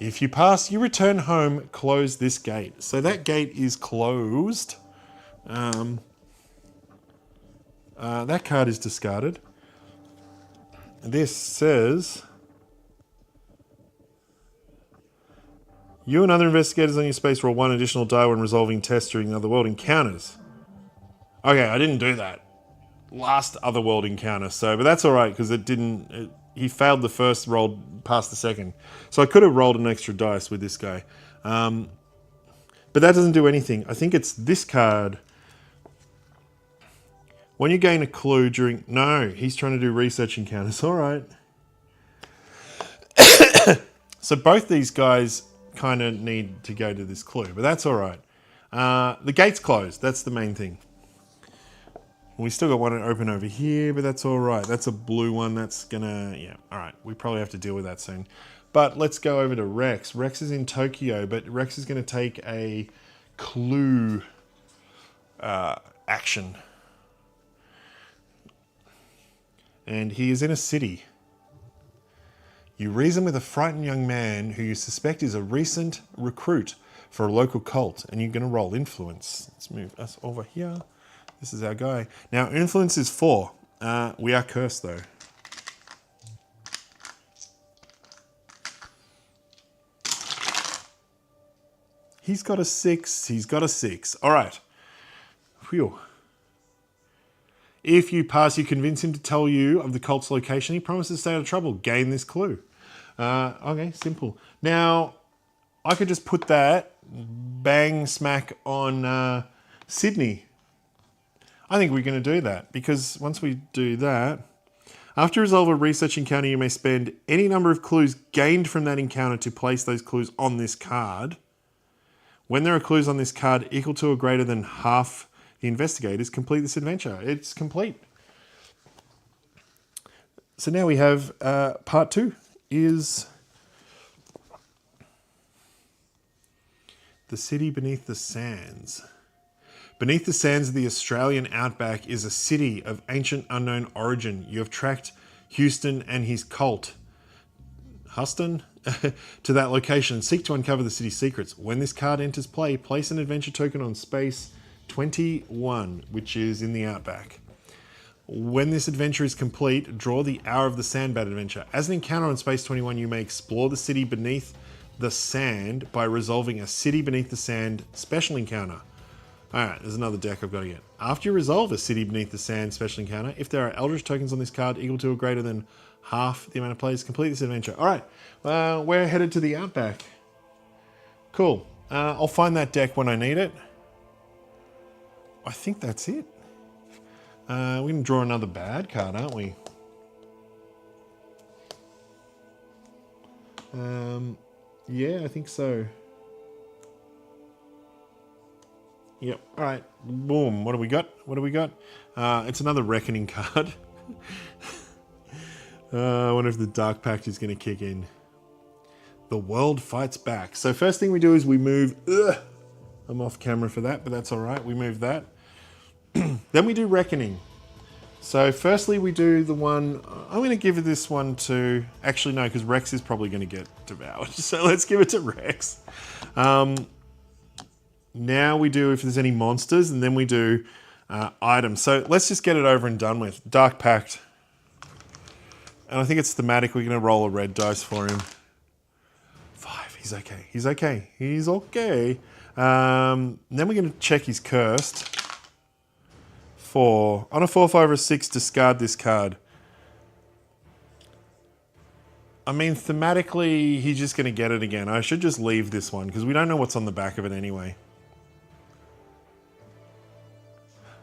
If you pass, you return home, close this gate. So that gate is closed. That card is discarded. This says... You and other investigators on your space roll 1 additional die when resolving tests during otherworld encounters. Okay, I didn't do that. Last otherworld encounter, so, but that's all right because it didn't. He failed the first roll, passed the second, so I could have rolled an extra dice with this guy, but that doesn't do anything. I think it's this card. When you gain a clue during... No, he's trying to do research encounters. All right. So both these guys kind of need to go to this clue, but that's all right. The gate's closed. That's the main thing. We still got one open over here, but that's all right. That's a blue one. That's gonna... Yeah, all right. We probably have to deal with that soon. But let's go over to Rex. Rex is in Tokyo, but Rex is going to take a clue action. And he is in a city. You reason with a frightened young man who you suspect is a recent recruit for a local cult, and you're going to roll influence. Let's move us over here. This is our guy. Now, influence is 4. We are cursed, though. He's got a 6. He's got a 6. All right. Phew. If you pass, you convince him to tell you of the cult's location. He promises to stay out of trouble. Gain this clue. Okay, simple. Now, I could just put that bang smack on Sydney. I think we're going to do that because once we do that, after you resolve a research encounter, you may spend any number of clues gained from that encounter to place those clues on this card. When there are clues on this card equal to or greater than half the investigators, complete this adventure. It's complete. So now we have part 2 is the city beneath the sands. Beneath the sands of the Australian outback is a city of ancient unknown origin. You have tracked Houston and his cult, Huston, to that location and seek to uncover the city's secrets. When this card enters play, place an adventure token on space 21, which is in the outback. When this adventure is complete, draw the Hour of the Sandbat adventure. As an encounter on space 21, you may explore the city beneath the sand by resolving a city beneath the sand special encounter. Alright, there's another deck I've got to get. After you resolve a city beneath the sand special encounter, if there are Eldritch tokens on this card equal to or greater than half the amount of players, complete this adventure. Alright, we're headed to the outback. Cool. I'll find that deck when I need it. I think that's it. We're going to draw another bad card, aren't we? Yeah, I think so. Yep. All right. Boom. What do we got? What do we got? It's another Reckoning card. I wonder if the Dark Pact is going to kick in. The world fights back. So first thing we do is we move... I'm off camera for that, but that's all right. We move that. Then we do Reckoning. So firstly we do the one... I'm going to give this one to... Actually, no, because Rex is probably going to get devoured. So let's give it to Rex. Now we do if there's any monsters, and then we do items. So let's just get it over and done with. Dark Pact. And I think it's thematic. We're going to roll a red dice for him. 5. He's okay. He's okay. He's okay. Then we're going to check he's cursed. 4. On a 4, 5, or 6, discard this card. I mean, thematically, he's just going to get it again. I should just leave this one, because we don't know what's on the back of it anyway.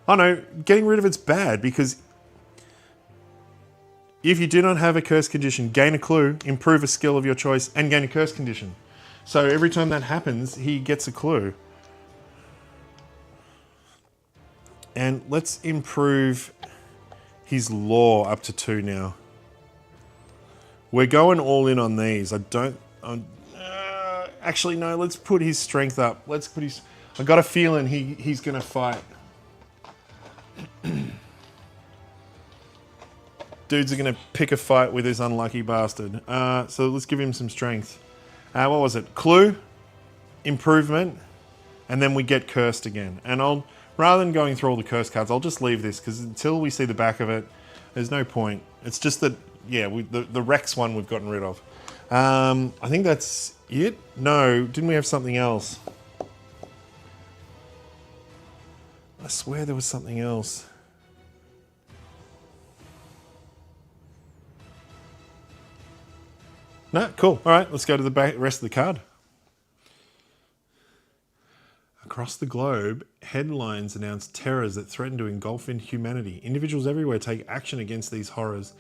Oh no, getting rid of it's bad, because if you do not have a curse condition, gain a clue, improve a skill of your choice, and gain a curse condition. So every time that happens, he gets a clue. And let's improve his lore up to 2 now. We're going all in on these. Actually, no, let's put his strength up. Let's put his... I got a feeling he's going to fight. Dudes are going to pick a fight with this unlucky bastard. So let's give him some strength. What was it? Clue, improvement, and then we get cursed again. And rather than going through all the curse cards, I'll just leave this, because until we see the back of it, there's no point. It's just that, yeah, the Rex one we've gotten rid of. I think that's it. No, didn't we have something else? I swear there was something else. No, cool. All right, let's go to the rest of the card. Across the globe, headlines announce terrors that threaten to engulf humanity. Individuals everywhere take action against these horrors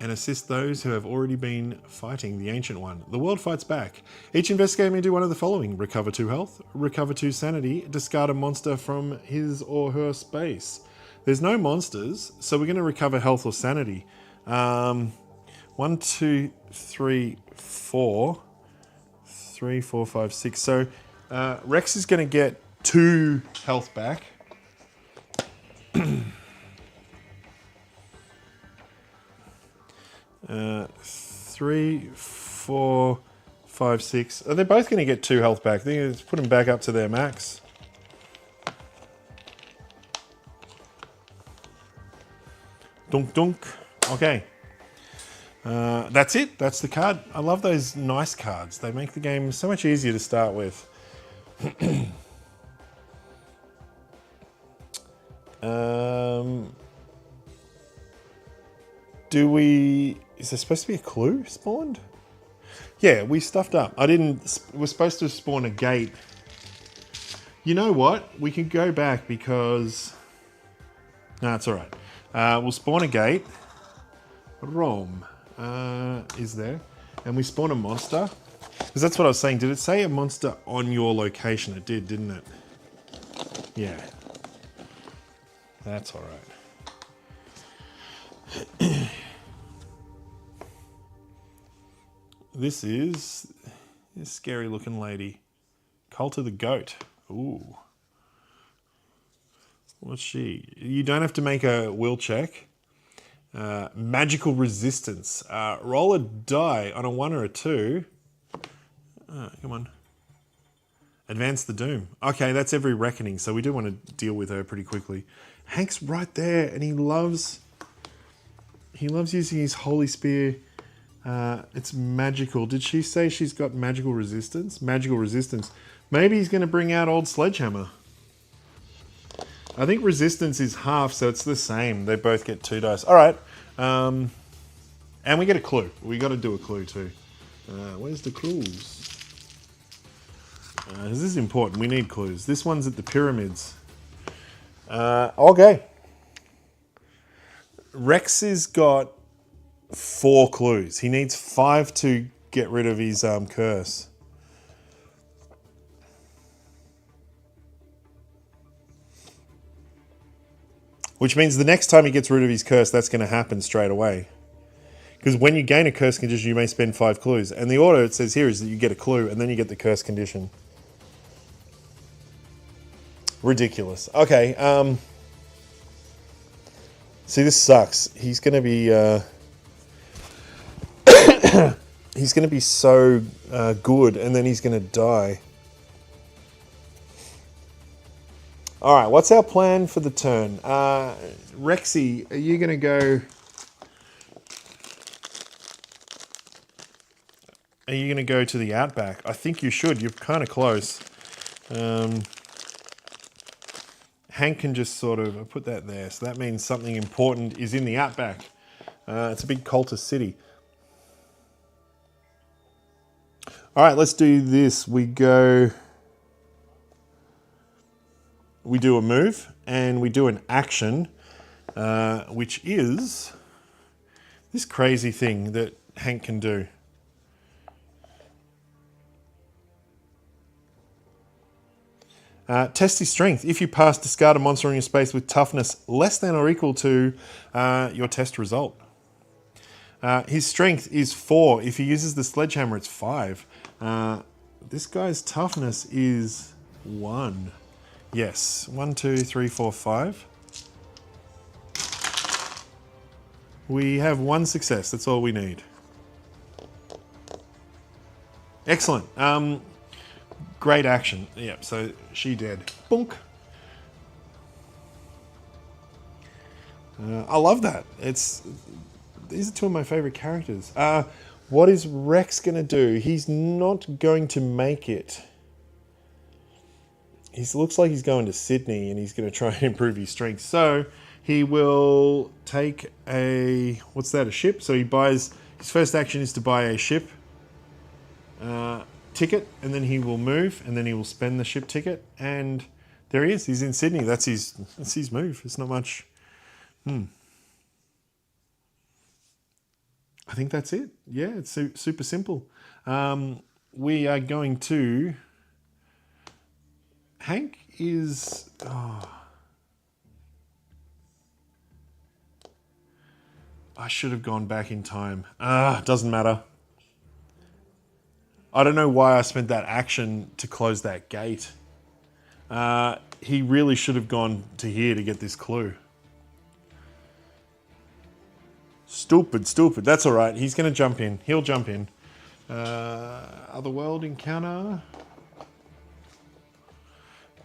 and assist those who have already been fighting the Ancient One. The world fights back. Each investigator may do one of the following: recover 2 health, recover 2 sanity, discard a monster from his or her space. There's no monsters, so we're going to recover health or sanity. 1, 2, 3, 4. 3, 4, 5, 6. So Rex is going to get 2 health back. 3, 4, 5, 6. They're both going to get 2 health back. Let's put them back up to their max. Dunk dunk. Okay. That's it. That's the card. I love those nice cards. They make the game so much easier to start with. Is there supposed to be a clue spawned? Yeah, we stuffed up. We're supposed to spawn a gate. You know what? We can go back because... No, it's all right. We'll spawn a gate. Rome is there. And we spawn a monster. Because that's what I was saying. Did it say a monster on your location? It did, didn't it? Yeah. That's all right. This is this scary looking lady. Cult of the Goat. Ooh. What's she? You don't have to make a will check. Magical resistance. Roll a die on a 1 or a 2. Come on. Advance the doom. Okay, that's every reckoning, so we do want to deal with her pretty quickly. Hank's right there, and he loves using his holy spear. It's magical. Did she say she's got magical resistance? Magical resistance. Maybe he's going to bring out old Sledgehammer. I think resistance is half, so it's the same. They both get 2 dice. All right. And we get a clue. We got to do a clue too. Where's the clues? This is important. We need clues. This one's at the pyramids. Okay. Rex has got 4 clues. He needs 5 to get rid of his curse. Which means the next time he gets rid of his curse, that's going to happen straight away. Because when you gain a curse condition, you may spend 5 clues. And the order it says here is that you get a clue and then you get the curse condition. Ridiculous. Okay. See, this sucks. He's going to be... he's going to be so good, and then he's going to die. All right, what's our plan for the turn? Rexy, are you going to go... Are you going to go to the outback? I think you should. You're kind of close. Hank can just sort of... I'll put that there. So that means something important is in the outback. It's a big cultist city. All right, let's do this. We do a move and we do an action, which is this crazy thing that Hank can do. Test his strength. If you pass, discard a monster in your space with toughness less than or equal to your test result. His strength is 4. If he uses the sledgehammer, it's 5. This guy's toughness is 1. Yes, 1, 2, 3, 4, 5. We have 1 success. That's all we need. Excellent. Great action. Yep, so she dead. Bonk. I love that. These are 2 of my favorite characters. What is Rex going to do? He's not going to make it. He looks like he's going to Sydney and he's going to try and improve his strength. So he will take a... What's that? A ship? So he buys... His first action is to buy a ship ticket, and then he will move, and then he will spend the ship ticket, and there he is. He's in Sydney. That's his move. It's not much. I think that's it. Yeah, it's super simple. We are going to... Hank is... I should have gone back in time. Doesn't matter. I don't know why I spent that action to close that gate. He really should have gone to here to get this clue. Stupid. That's all right. He's going to jump in. He'll jump in. Otherworld encounter.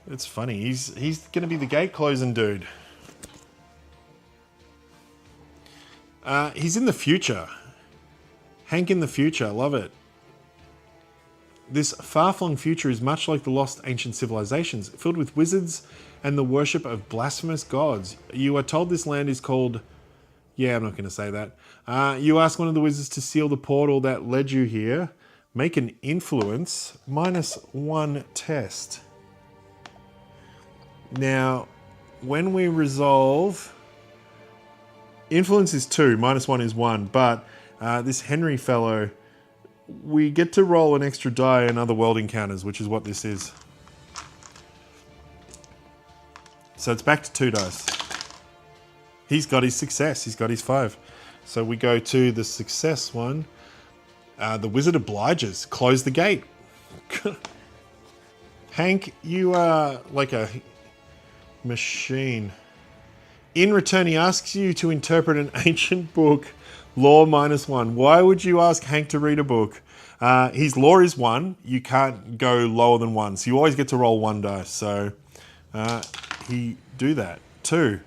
It's funny. He's going to be the gate closing dude. He's in the future. Hank in the future. Love it. This far-flung future is much like the lost ancient civilizations, filled with wizards and the worship of blasphemous gods. You are told this land is called... Yeah, I'm not going to say that. You ask one of the wizards to seal the portal that led you here. Make an influence, -1 test. Now, when we resolve... Influence is 2, -1 is 1, but this Henry fellow we get to roll an extra die in other world encounters, which is what this is. So it's back to 2 dice. He's got his success. He's got his 5. So we go to the success one. The wizard obliges. Close the gate. Hank, you are like a machine. In return, he asks you to interpret an ancient book. Law -1. Why would you ask Hank to read a book? His law is 1. You can't go lower than 1. So you always get to roll 1 dice. So he do that. 2.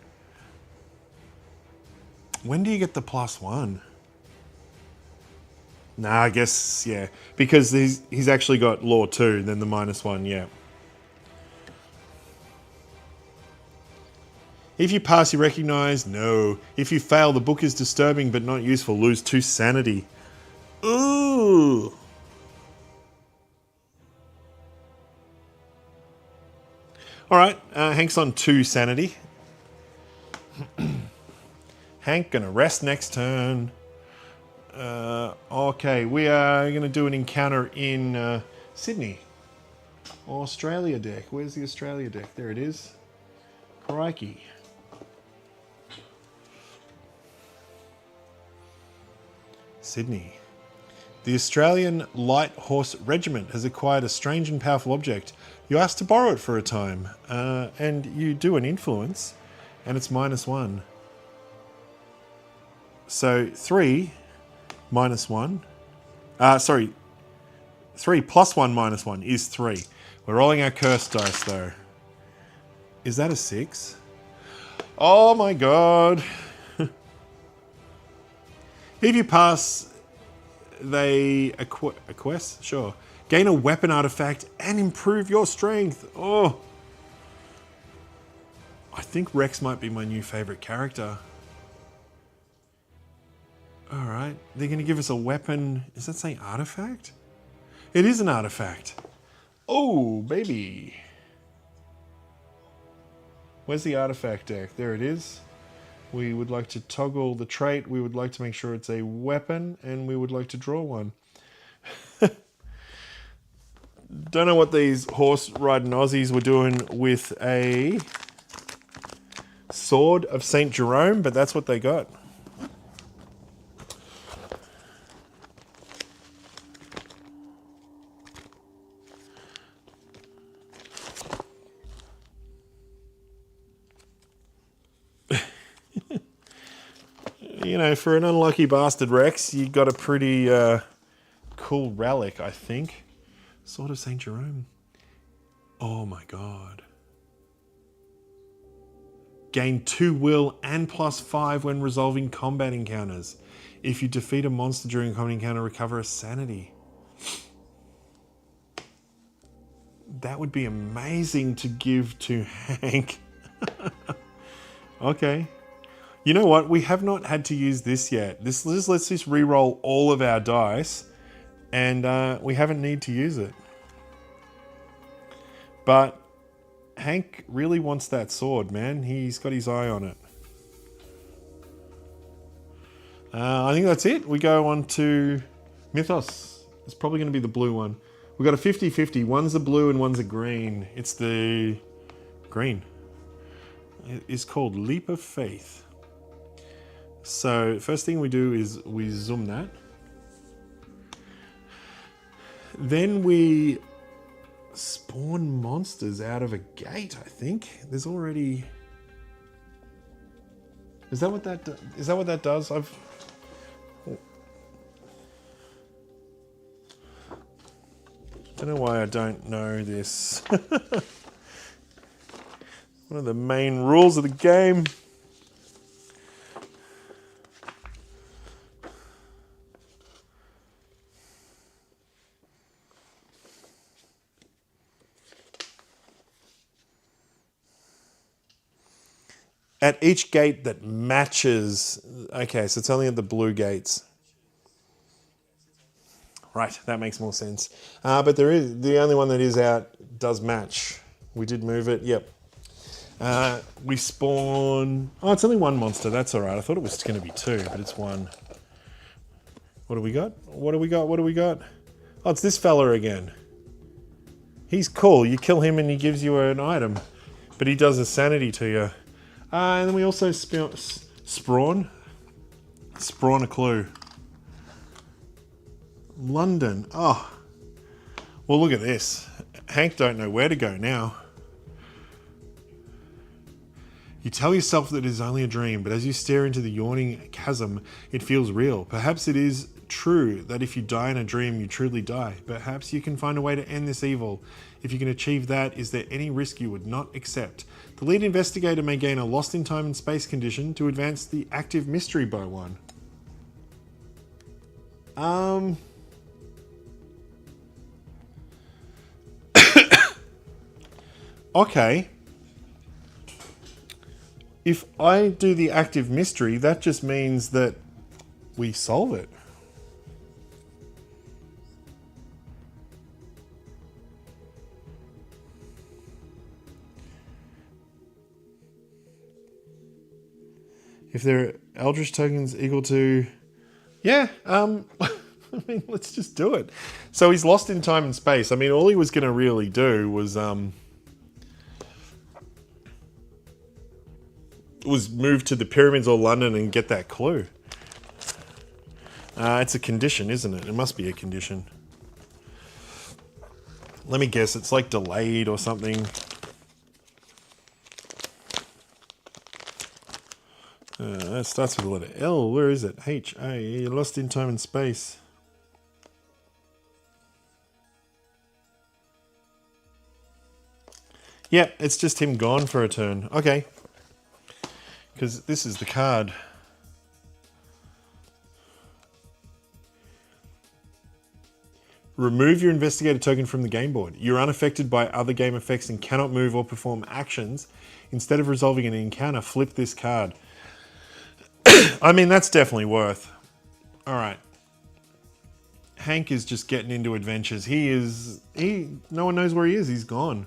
When do you get the +1? Nah, I guess, yeah. Because he's actually got law 2, then the -1, yeah. If you pass, you recognize. No. If you fail, the book is disturbing but not useful. Lose 2 sanity. Ooh. Alright, Hank's on 2 sanity. Hank gonna rest next turn. Okay, we are gonna do an encounter in Sydney. Australia deck. Where's the Australia deck? There it is. Crikey. Sydney. The Australian Light Horse Regiment has acquired a strange and powerful object. You ask to borrow it for a time, and you do an influence, and it's -1. So 3 -1. 3 + 1 -1 is 3. We're rolling our curse dice though. Is that a 6? Oh my god. If you pass, they quest? Sure. Gain a weapon artifact and improve your strength. Oh. I think Rex might be my new favorite character. Alright. They're going to give us a weapon. Does that say artifact? It is an artifact. Oh, baby. Where's the artifact deck? There it is. We would like to toggle the trait. We would like to make sure it's a weapon, and we would like to draw one. Don't know what these horse riding Aussies were doing with a sword of St. Jerome, but that's what they got. You know, for an unlucky bastard Rex, you got a pretty cool relic, I think. Sword of St. Jerome. Oh my god. Gain 2 will and +5 when resolving combat encounters. If you defeat a monster during a combat encounter, recover a sanity. That would be amazing to give to Hank. Okay. You know what? We have not had to use this yet. Let's just re-roll all of our dice, and we haven't need to use it. But Hank really wants that sword, man. He's got his eye on it. I think that's it. We go on to Mythos. It's probably going to be the blue one. We've got a 50-50. One's a blue and one's a green. It's the green. It's called Leap of Faith. So first thing we do is we zoom that. Then we spawn monsters out of a gate, I think. There's already... Is that what that does? Don't know why I don't know this. One of the main rules of the game. At each gate that matches... Okay, so it's only at the blue gates. Right, that makes more sense. But there is the only one that is out does match. We did move it, yep. We spawn... Oh, it's only one monster, that's all right. I thought it was going to be 2, but it's 1. What do we got? What do we got? What do we got? Oh, it's this fella again. He's cool. You kill him and he gives you an item. But he does a sanity to you. And then we also spawn a clue. London. Oh. Well, look at this. Hank don't know where to go now. You tell yourself that it is only a dream, but as you stare into the yawning chasm, it feels real. Perhaps it is true that if you die in a dream, you truly die. Perhaps you can find a way to end this evil. If you can achieve that, is there any risk you would not accept? The lead investigator may gain a lost in time and space condition to advance the active mystery by one. Okay. If I do the active mystery, that just means that we solve it. If there are Eldritch tokens equal to... Yeah, I mean, let's just do it. So he's lost in time and space. I mean, all he was going to really do was move to the pyramids or London and get that clue. It's a condition, isn't it? It must be a condition. Let me guess, it's like delayed or something. That starts with the letter L. Where is it? H. A. You're lost in time and space. Yep, it's just him gone for a turn. Okay. Because this is the card. Remove your investigator token from the game board. You're unaffected by other game effects and cannot move or perform actions. Instead of resolving an encounter, flip this card. I mean, that's definitely worth. All right. Hank is just getting into adventures. No one knows where he is. He's gone.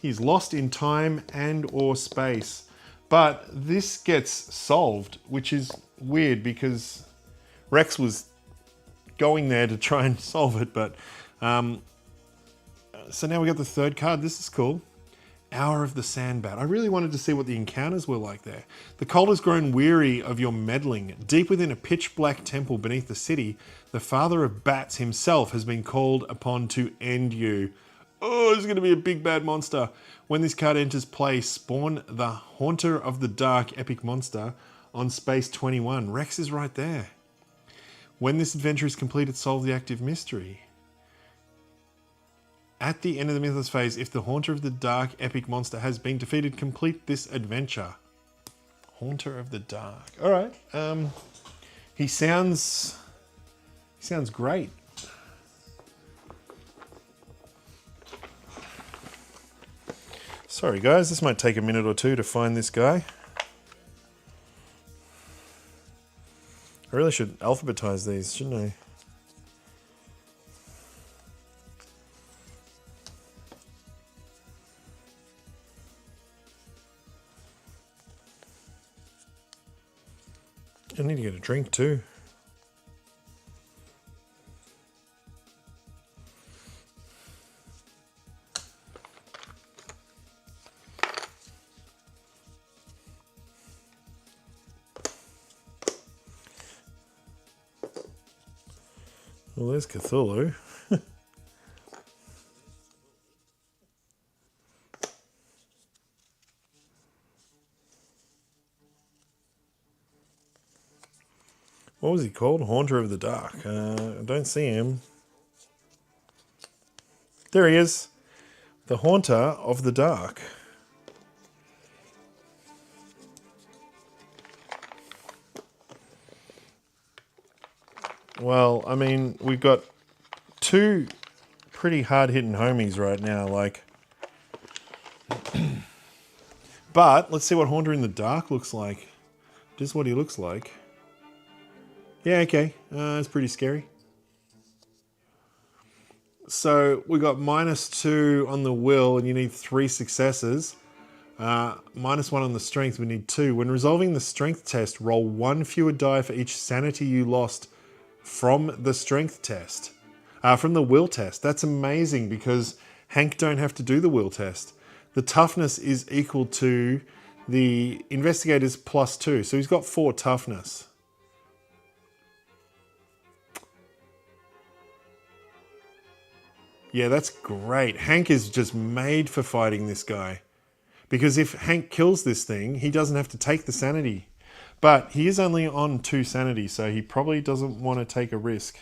He's lost in time and or space. But this gets solved, which is weird because Rex was going there to try and solve it. But so now we got the third card. This is cool. Hour of the Sandbat. I really wanted to see what the encounters were like there. The cult has grown weary of your meddling. Deep within a pitch black temple beneath the city, the father of bats himself has been called upon to end you. Oh, it's going to be a big bad monster. When this card enters play, spawn the Haunter of the Dark epic monster on space 21. Rex is right there. When this adventure is completed, solve the active mystery. At the end of the Mythos phase, if the Haunter of the Dark epic monster has been defeated, complete this adventure. Haunter of the Dark. All right. He sounds great. Sorry guys, this might take a minute or two to find this guy. I really should alphabetize these, shouldn't I? I need to get a drink too. Well, there's Cthulhu. What was he called? Haunter of the Dark. I don't see him. There he is. The Haunter of the Dark. Well, I mean, we've got two pretty hard-hitting homies right now, like... But, let's see what Haunter in the Dark looks like. Just what he looks like. Yeah, okay. It's pretty scary. So, we got -2 on the will, and you need 3 successes. -1 on the strength, we need 2. When resolving the strength test, roll 1 fewer die for each sanity you lost from the strength test, from the will test. That's amazing because Hank don't have to do the will test. The toughness is equal to the investigator's +2. So he's got 4 toughness. Yeah, that's great. Hank is just made for fighting this guy. Because if Hank kills this thing, he doesn't have to take the sanity. But he is only on 2 sanity, so he probably doesn't want to take a risk.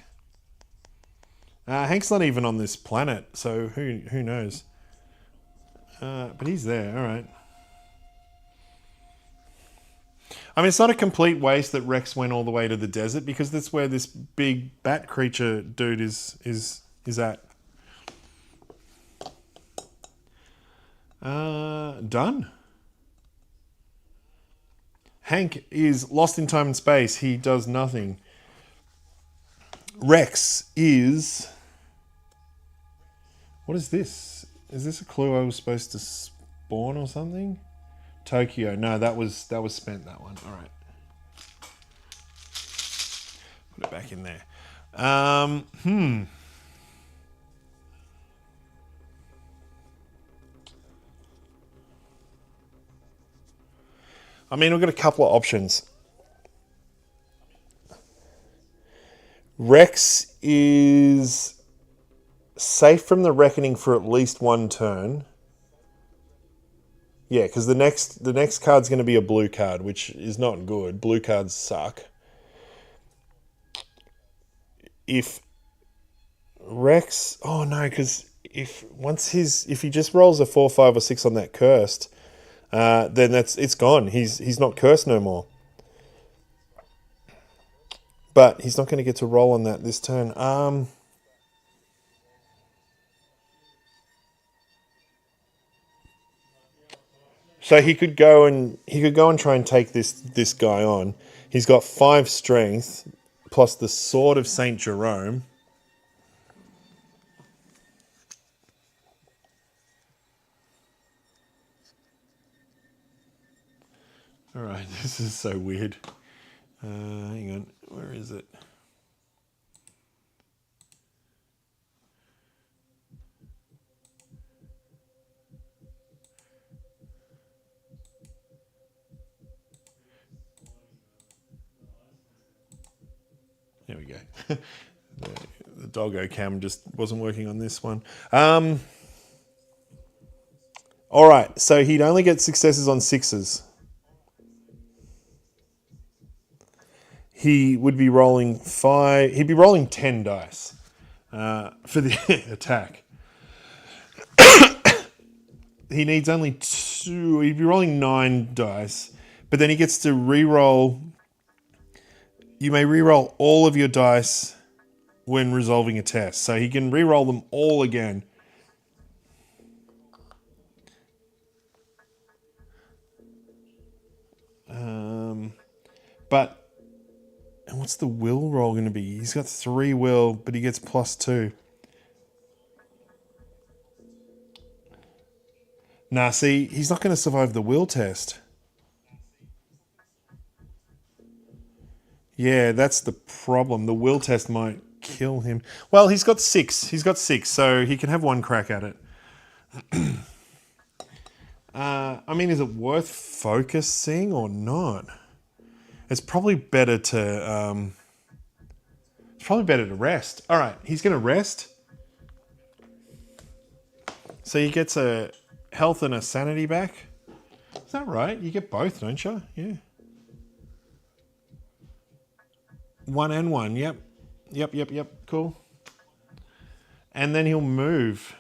Hank's not even on this planet, so who knows? But he's there, all right. I mean, it's not a complete waste that Rex went all the way to the desert because that's where this big bat creature dude is at. Done. Hank is lost in time and space. He does nothing. Rex is... What is this? Is this a clue I was supposed to spawn or something? Tokyo. No, that was spent, that one. All right. Put it back in there. I mean, we've got a couple of options. Rex is safe from the reckoning for at least 1 turn. Yeah, because the next card's going to be a blue card, which is not good. Blue cards suck. If Rex... Oh, no, because if he just rolls a 4, 5, or 6 on that cursed... then it's gone. He's not cursed no more. But he's not going to get to roll on that this turn. So he could go and try and take this guy on. He's got 5 strength plus the Sword of Saint Jerome. All right, this is so weird. Hang on, where is it? There we go. The doggo cam just wasn't working on this one. All right, so he'd only get successes on 6s. He would be rolling 5. He'd be rolling 10 dice for the attack. He needs only 2. He'd be rolling 9 dice, but then he gets to re-roll. You may re-roll all of your dice when resolving a test, so he can re-roll them all again. But and what's the will roll going to be? He's got 3 will, but he gets +2. Nah, see, he's not going to survive the will test. Yeah, that's the problem. The will test might kill him. Well, he's got 6. He's got 6, so he can have 1 crack at it. I mean, is it worth focusing or not? It's probably better to rest. All right, he's going to rest. So he gets a health and a sanity back. Is that right? You get both, don't you? Yeah. 1 and 1. Yep. Cool. And then he'll move.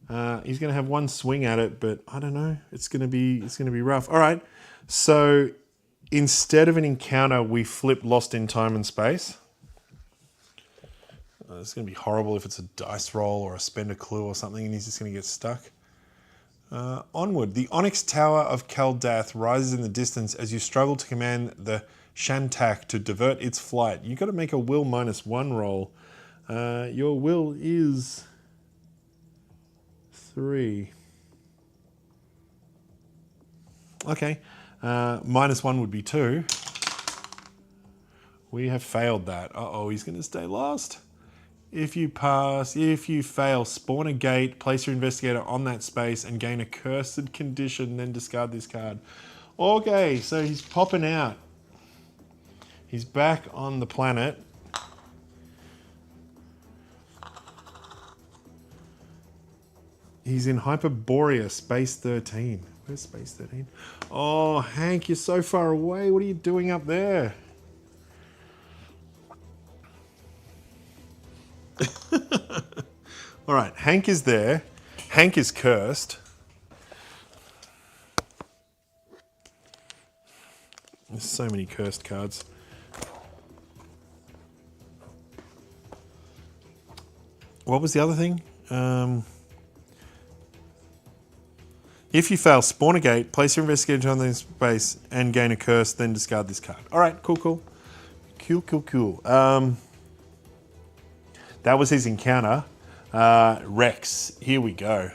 He's going to have 1 swing at it, but I don't know. It's going to be rough. All right. So instead of an encounter, we flip Lost in Time and Space. It's going to be horrible if it's a dice roll or a spend a clue or something, and he's just going to get stuck. Onward. The Onyx Tower of Kaldath rises in the distance as you struggle to command the Shantak to divert its flight. You've got to make a will -1 roll. Your will is 3. Okay. -1 would be 2. We have failed that. Uh-oh, he's going to stay lost. If you pass, if you fail, spawn a gate, place your investigator on that space and gain a cursed condition, then discard this card. Okay, so he's popping out. He's back on the planet. He's in Hyperborea, Space 13. Where's Space 13? Oh, Hank, you're so far away. What are you doing up there? All right, Hank is there. Hank is cursed. There's so many cursed cards. What was the other thing? If you fail, spawn a gate, place your investigator on this space, and gain a curse, then discard this card. All right, cool, cool. Cool. That was his encounter. Rex, here we go.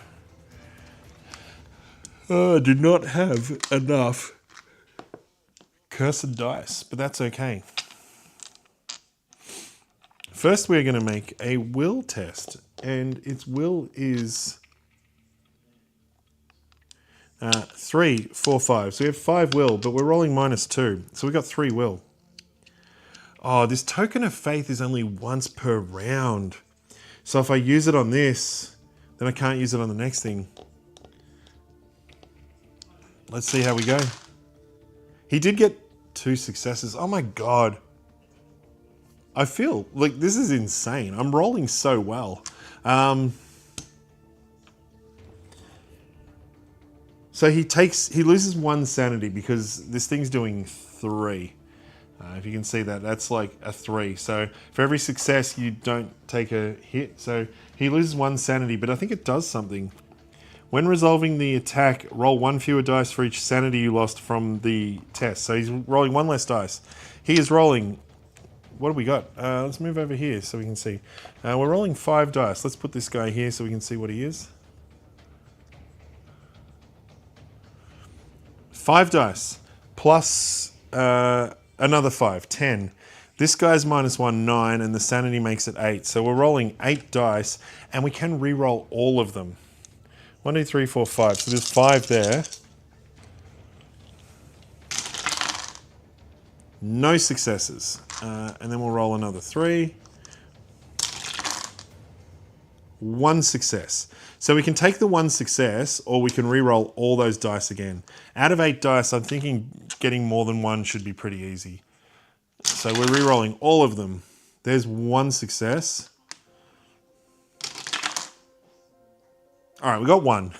I did not have enough cursed dice, but that's okay. First, we're going to make a will test, and its will is 3, 4, 5. So we have 5 will, but we're rolling -2. So we got 3 will. Oh, this token of faith is only once per round. So if I use it on this, then I can't use it on the next thing. Let's see how we go. He did get 2 successes. Oh my God. I feel like this is insane. I'm rolling so well. So he loses 1 sanity because this thing's doing 3. If you can see that, that's like a 3. So for every success, you don't take a hit. So he loses 1 sanity, but I think it does something. When resolving the attack, roll 1 fewer dice for each sanity you lost from the test. So he's rolling 1 less dice. He is rolling, what do we got? Let's move over here so we can see. We're rolling 5 dice. Let's put this guy here so we can see what he is. 5 dice plus another 5, 10. This guy's -1, 9, and the sanity makes it 8. So we're rolling 8 dice, and we can re-roll all of them. 1, 2, 3, 4, 5. So there's 5 there. No successes. And then we'll roll another 3. 1 success. So we can take the 1 success, or we can re-roll all those dice again. Out of 8 dice, I'm thinking getting more than 1 should be pretty easy. So we're re-rolling all of them. There's 1 success. All right, we got 1.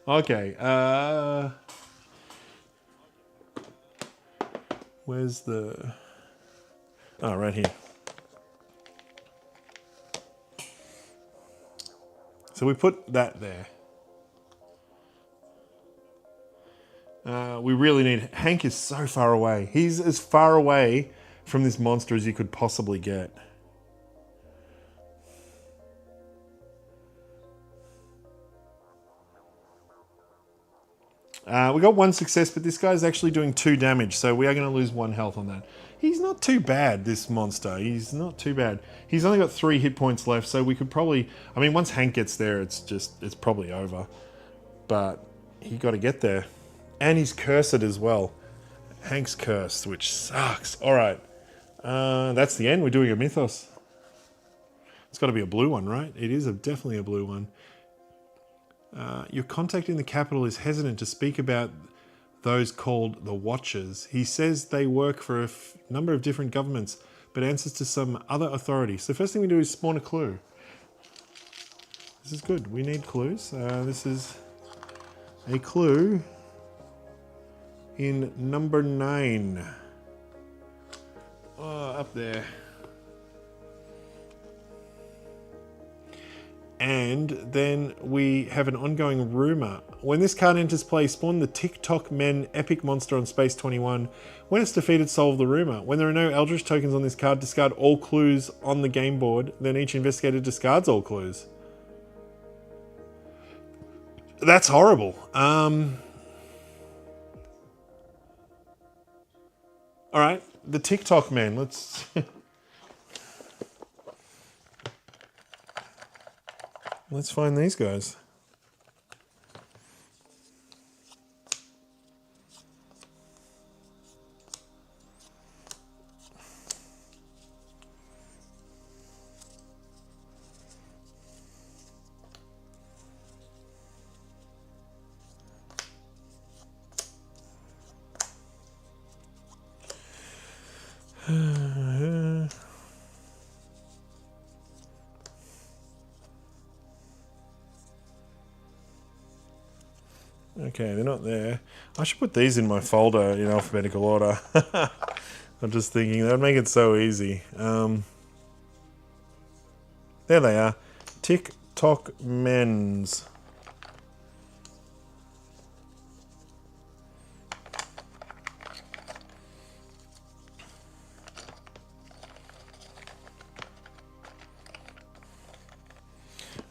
Okay. Where's the... Oh, right here. So we put that there. We really need... Hank is so far away. He's as far away from this monster as you could possibly get. We got 1 success, but this guy's actually doing 2 damage, so we are going to lose 1 health on that. He's not too bad, this monster. He's not too bad. He's only got 3 hit points left, so we could probably... I mean, once Hank gets there, it's probably over. But he got to get there. And he's cursed as well. Hank's cursed, which sucks. All right. That's the end. We're doing a mythos. It's got to be a blue one, right? It is definitely a blue one. Your contact in the capital is hesitant to speak about those called the Watchers. He says they work for a number of different governments, but answers to some other authority. So the first thing we do is spawn a clue. This is good. We need clues. This is a clue in number 9. Up there. And then we have an ongoing rumor. When this card enters play, spawn the TikTok Men epic monster on space 21. When it's defeated, solve the rumor. When there are no Eldritch tokens on this card, discard all clues on the game board. Then each investigator discards all clues. That's horrible. All right. the TikTok men. Let's... Let's find these guys. Okay, they're not there. I should put these in my folder in alphabetical order. I'm just thinking that would make it so easy. There they are. TikTok men's.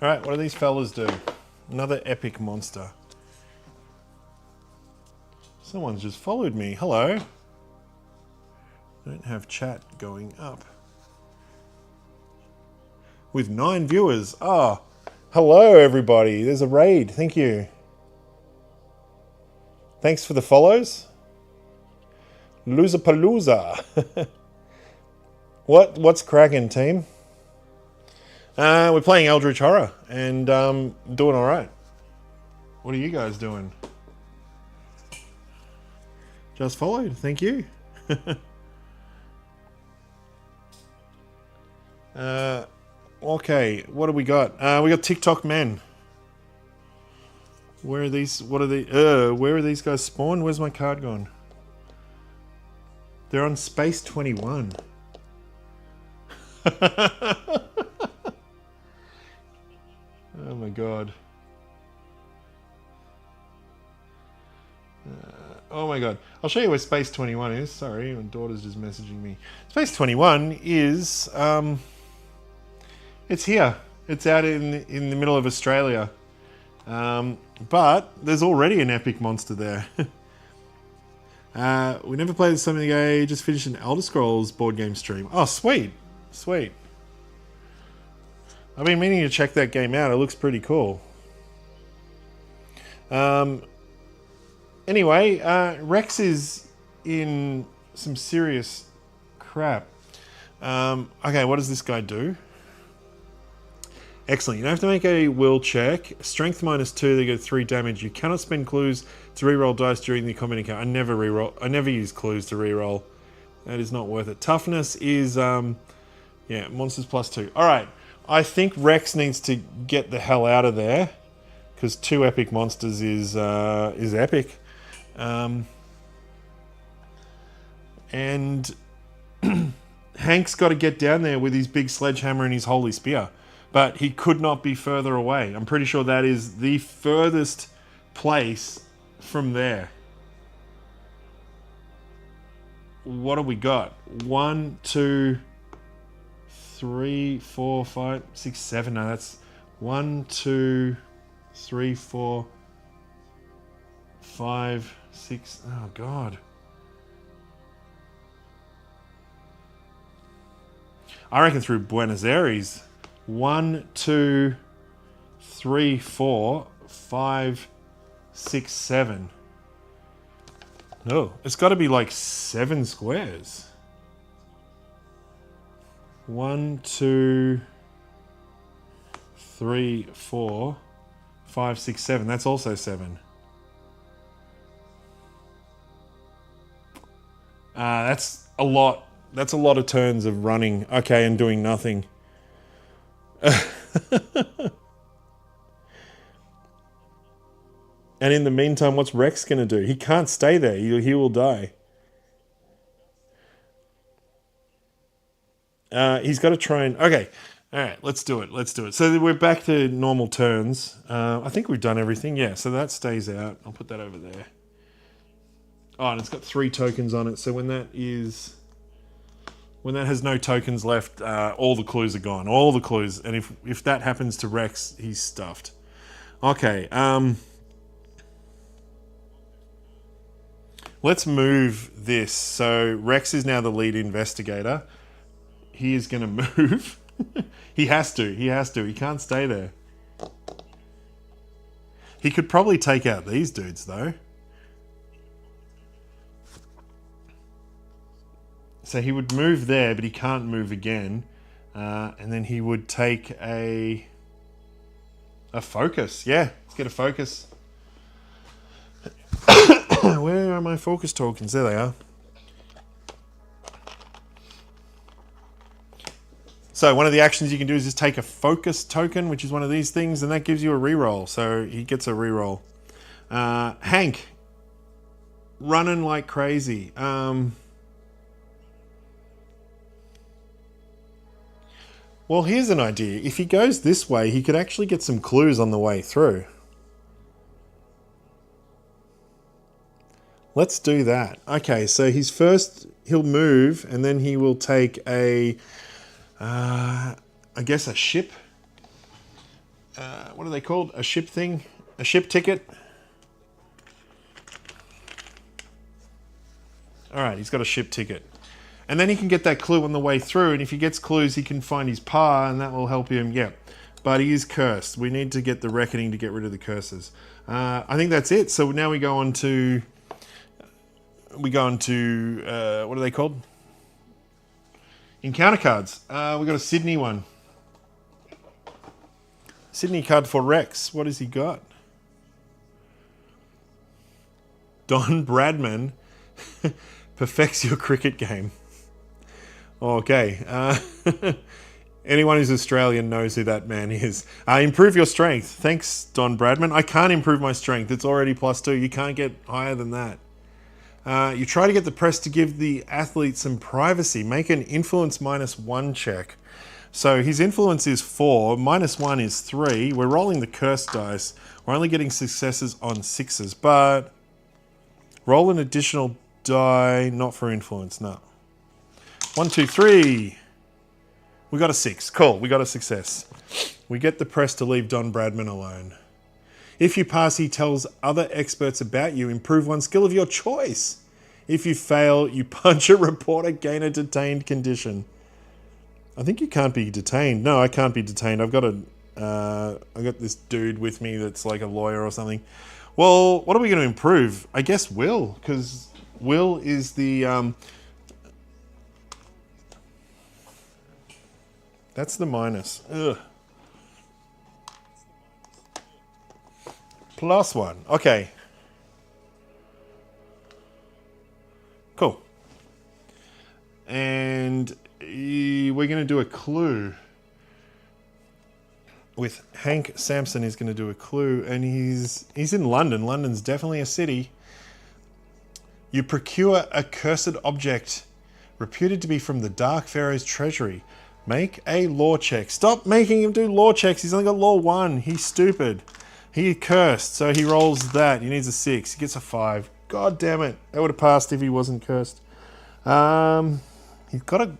Alright, what do these fellas do? Another epic monster. Someone's just followed me. Hello. Don't have chat going up. With 9 viewers. Ah, hello everybody. There's a raid. Thank you. Thanks for the follows. Loserpalooza. What's cracking, team? We're playing Eldritch Horror and doing all right. What are you guys doing? Just followed. Thank you. Okay, what do we got? We got TikTok men. Where are these? What are they? Where are these guys spawned? Where's my card gone? They're on Space 21. Oh my god. Oh my god. I'll show you where Space 21 is. Sorry, my daughter's just messaging me. Space 21 is... it's here. It's out in the middle of Australia. But there's already an epic monster there. We never played this something ago. Just finished an Elder Scrolls board game stream. Oh, sweet. Sweet. I've been meaning to check that game out. It looks pretty cool. Anyway, Rex is in some serious crap. Okay, what does this guy do? Excellent. You don't have to make a will check. Strength -2, they get 3 damage. You cannot spend clues to reroll dice during the combat encounter. I never use clues to reroll. That is not worth it. Toughness is, yeah, monsters +2. Alright, I think Rex needs to get the hell out of there. Because 2 epic monsters is epic. And Hank's got to get down there with his big sledgehammer and his holy spear. But he could not be further away. I'm pretty sure that is the furthest place from there. What have we got? 1, 2, 3, 4, 5, 6, 7. No, that's 1, 2, 3, 4, 5, 6. Oh, God. I reckon through Buenos Aires. 1, 2, 3, 4, 5, 6, 7. No, it's got to be like 7 squares. 1, 2, 3, 4, 5, 6, 7. That's also 7. That's a lot. That's a lot of turns of running. Okay, and doing nothing. And in the meantime, what's Rex going to do? He can't stay there. He will die. He's got to try and... Okay. All right, let's do it. Let's do it. So we're back to normal turns. I think we've done everything. Yeah, so that stays out. I'll put that over there. Oh, and it's got 3 tokens on it. So when that has no tokens left, all the clues are gone. All the clues. And if that happens to Rex, he's stuffed. Okay. Let's move this. So Rex is now the lead investigator. He is going to move. He has to. He has to. He can't stay there. He could probably take out these dudes, though. So he would move there, but he can't move again. And then he would take a focus. Yeah, let's get a focus. Where are my focus tokens? There they are. So one of the actions you can do is just take a focus token, which is one of these things, and that gives you a reroll. So he gets a reroll. Hank, running like crazy. Well, here's an idea. If he goes this way, he could actually get some clues on the way through. Let's do that. Okay, so he'll move, and then he will take a... I guess a ship. What are they called? A ship thing? A ship ticket? Alright, he's got a ship ticket. And then he can get that clue on the way through, and if he gets clues, he can find his pa, and that will help him, yeah. But he is cursed. We need to get the reckoning to get rid of the curses. I think that's it. So now we go on to... what are they called? Encounter cards. We got a Sydney one. Sydney card for Rex. What has he got? Don Bradman perfects your cricket game. Okay. Anyone who's Australian knows who that man is. Improve your strength. Thanks, Don Bradman. I can't improve my strength. It's already +2. You can't get higher than that. You try to get the press to give the athlete some privacy. Make an influence -1 check. So his influence is 4, -1 is 3. We're rolling the curse dice. We're only getting successes on 6s, but roll an additional die, not for influence, no. 1, 2, 3. We got a 6. Cool, we got a success. We get the press to leave Don Bradman alone. If you pass, he tells other experts about you. Improve one skill of your choice. If you fail, you punch a reporter, gain a detained condition. I think you can't be detained. No, I can't be detained. I've got this dude with me that's like a lawyer or something. Well, what are we going to improve? I guess will, because will is the... that's the minus. Ugh. +1. Okay. Cool. And we're going to do a clue. With Hank Sampson is going to do a clue, and he's in London. London's definitely a city. You procure a cursed object reputed to be from the Dark Pharaoh's treasury. Make a law check. Stop making him do law checks. He's only got law 1. He's stupid. He cursed, so he rolls that. He needs a 6. He gets a 5. God damn it! That would have passed if he wasn't cursed. He's got a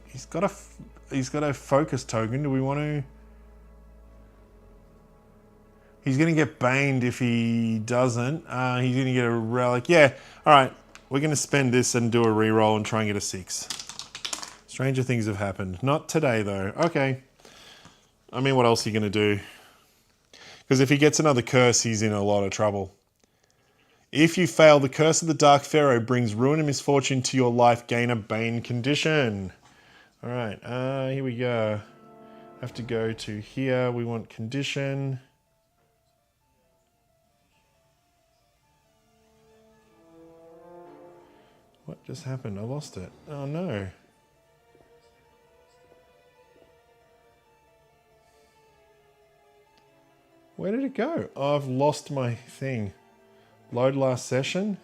focus token. Do we want to? He's going to get baned if he doesn't. He's going to get a relic. Yeah. All right. We're going to spend this and do a reroll and try and get a 6. Stranger things have happened. Not today though. Okay. I mean, what else are you going to do? Because if he gets another curse, he's in a lot of trouble. If you fail, the curse of the Dark Pharaoh brings ruin and misfortune to your life. Gain a bane condition. All right, here we go. Have to go to here. We want condition. What just happened? I lost it. Oh no. Where did it go? Oh, I've lost my thing. Load last session.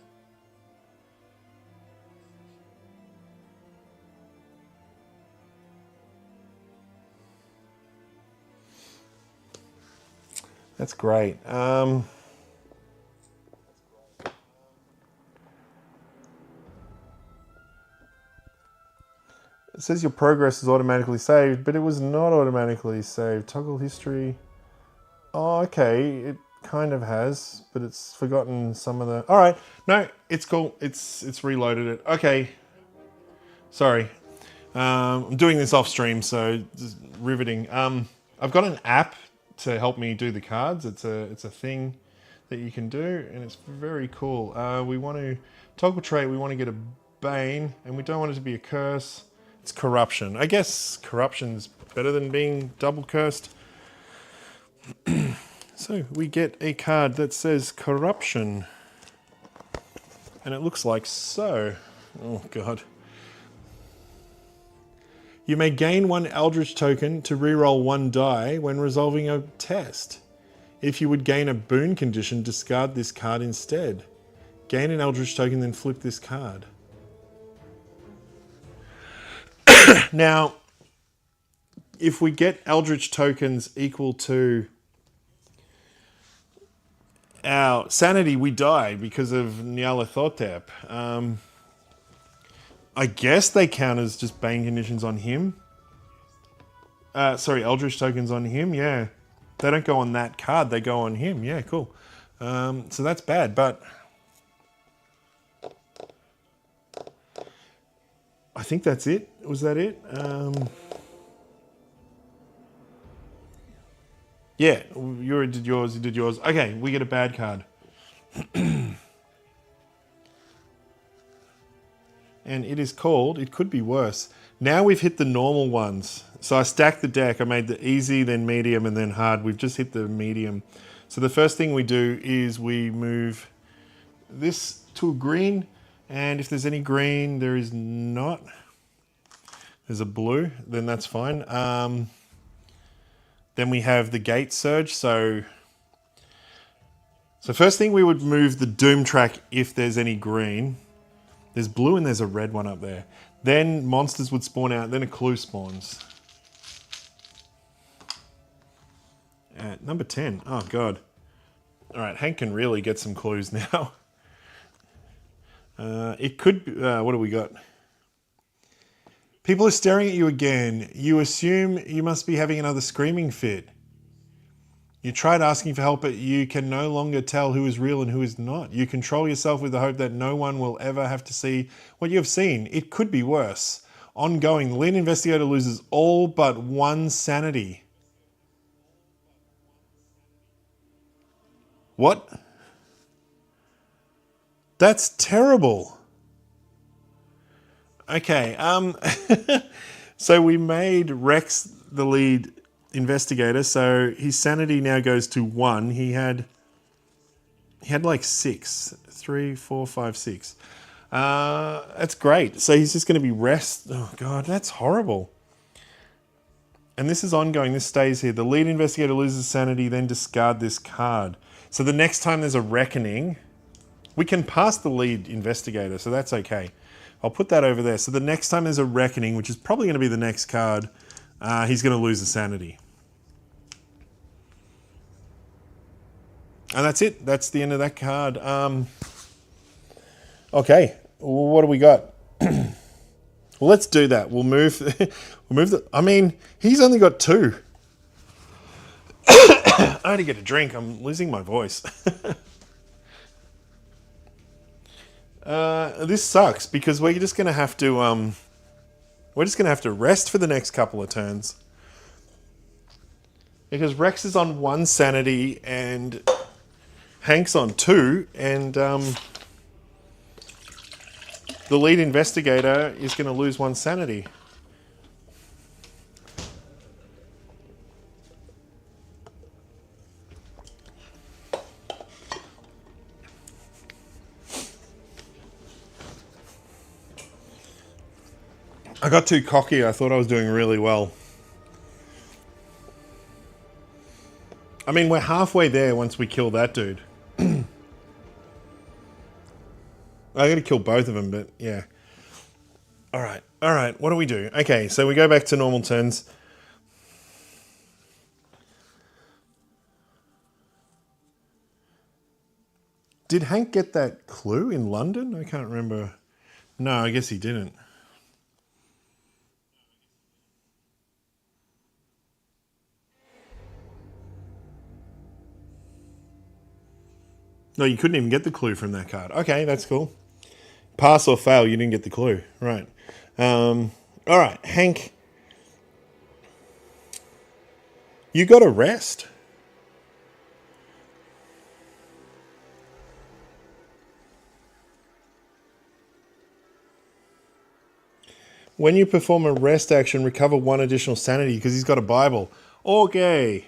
That's great. It says your progress is automatically saved, but it was not automatically saved. Toggle history. Oh, okay. It kind of has, but it's forgotten some of the... All right, no, it's cool. It's reloaded it. Okay, sorry. I'm doing this off stream, so just riveting. I've got an app to help me do the cards. It's a thing that you can do, and it's very cool. We want to toggle trait. We want to get a Bane, and we don't want it to be a curse. It's corruption. I guess corruption's better than being double cursed. So we get a card that says corruption, and it looks like so. Oh god. You may gain 1 Eldritch token to reroll 1 die when resolving a test. If you would gain a boon condition, discard this card instead. Gain an Eldritch token, then flip this card. Now, if we get Eldritch tokens equal to our sanity, we die because of Nyarlathotep. I guess they count as just Bane conditions on him. Sorry, Eldritch tokens on him, yeah. They don't go on that card, they go on him. Yeah, cool. So that's bad, but... I think that's it. Was that it? Yeah, you did yours, you did yours. Okay, we get a bad card. And it is called, it could be worse. Now we've hit the normal ones. So I stacked the deck. I made the easy, then medium, and then hard. We've just hit the medium. So the first thing we do is we move this to a green. And if there's any green, there is not. There's a blue, then that's fine. Then we have the gate surge. So first thing we would move the doom track if there's any green. There's blue and there's a red one up there. Then monsters would spawn out, then a clue spawns. At number 10, oh god. All right, Hank can really get some clues now. It could be, what do we got? People are staring at you again. You assume you must be having another screaming fit. You tried asking for help, but you can no longer tell who is real and who is not. You control yourself with the hope that no one will ever have to see what you have seen. It could be worse. Ongoing, the lead investigator loses all but 1 sanity. What? That's terrible. Okay, so we made Rex the lead investigator, so his sanity now goes to 1. He had like 6. 3, 4, 5, 6. That's great. So he's just going to be rest. Oh god, that's horrible. And this is ongoing. This stays here. The lead investigator loses sanity, then discard this card. So the next time there's a reckoning, we can pass the lead investigator, so that's okay. I'll put that over there. So the next time there's a reckoning, which is probably going to be the next card, he's going to lose the sanity. And that's it. That's the end of that card. Okay, what do we got? Well, let's do that. We'll move. We'll move the. I mean, he's only got 2. I had to get a drink. I'm losing my voice. This sucks because we're just gonna have to. We're just gonna have to rest for the next couple of turns because Rex is on 1 sanity and Hank's on 2, and the lead investigator is going to lose 1 sanity. I got too cocky. I thought I was doing really well. I mean, we're halfway there once we kill that dude. I gotta kill both of them, but yeah. Alright, what do we do? Okay, so we go back to normal turns. Did Hank get that clue in London? I can't remember. No, I guess he didn't. No, you couldn't even get the clue from that card. Okay, that's cool. Pass or fail, you didn't get the clue. Right. All right, Hank. You got to rest. When you perform a rest action, recover 1 additional sanity because he's got a Bible. Okay.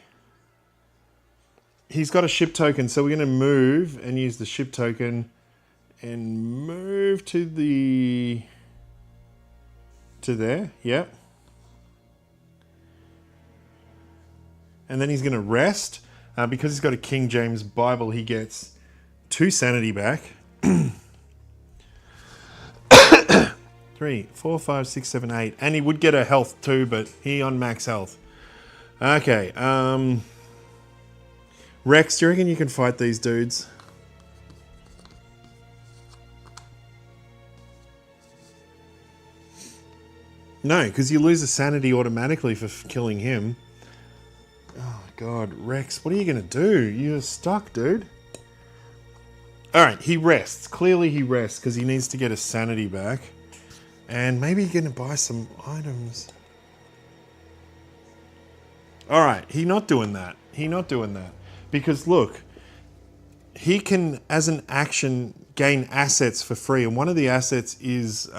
He's got a ship token, so we're going to move and use the ship token and move to there. Yep. And then he's going to rest. Because he's got a King James Bible, he gets 2 sanity back. 3, 4, 5, 6, 7, 8. And he would get a health too, but he on max health. Okay. Rex, do you reckon you can fight these dudes? No, because you lose a sanity automatically for killing him. Oh, God. Rex, what are you going to do? You're stuck, dude. All right, he rests. Clearly he rests because he needs to get his sanity back. And maybe he's going to buy some items. All right, he's not doing that. He's not doing that. Because, look, he can, as an action, gain assets for free. And one of the assets is...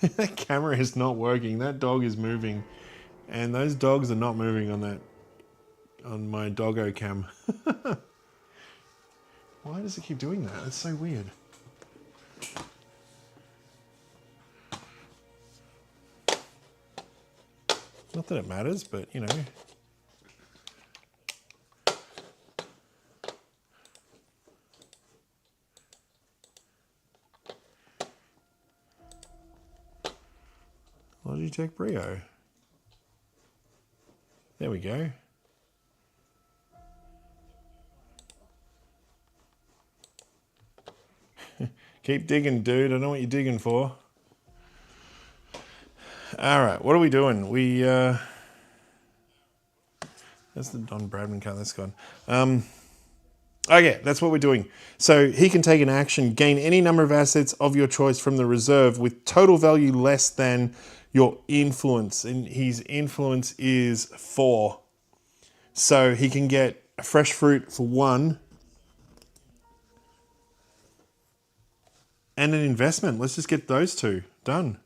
that camera is not working. That dog is moving. And those dogs are not moving on my doggo cam. Why does it keep doing that? It's so weird. Not that it matters, but you know. Logitech Brio. There we go. Keep digging, dude. I know what you're digging for. All right, what are we doing? That's the Don Bradman card. That's gone. Okay, that's what we're doing. So he can take an action, gain any number of assets of your choice from the reserve with total value less than your influence. And his influence is 4. So he can get a fresh fruit for 1. And an investment. Let's just get those 2 done.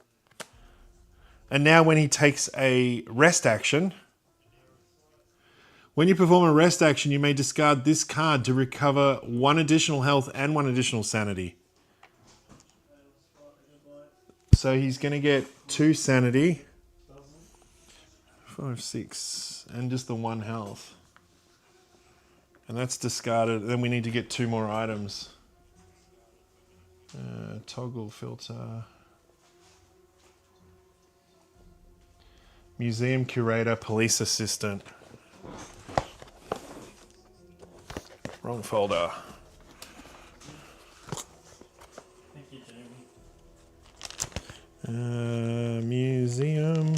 And now when he takes a rest action, when you perform a rest action, you may discard this card to recover 1 additional health and 1 additional sanity. So he's going to get 2 sanity, 5, 6, and just the 1 health. And that's discarded. Then we need to get 2 more items. Toggle filter. Museum curator, police assistant. Wrong folder. Thank you, Jamie.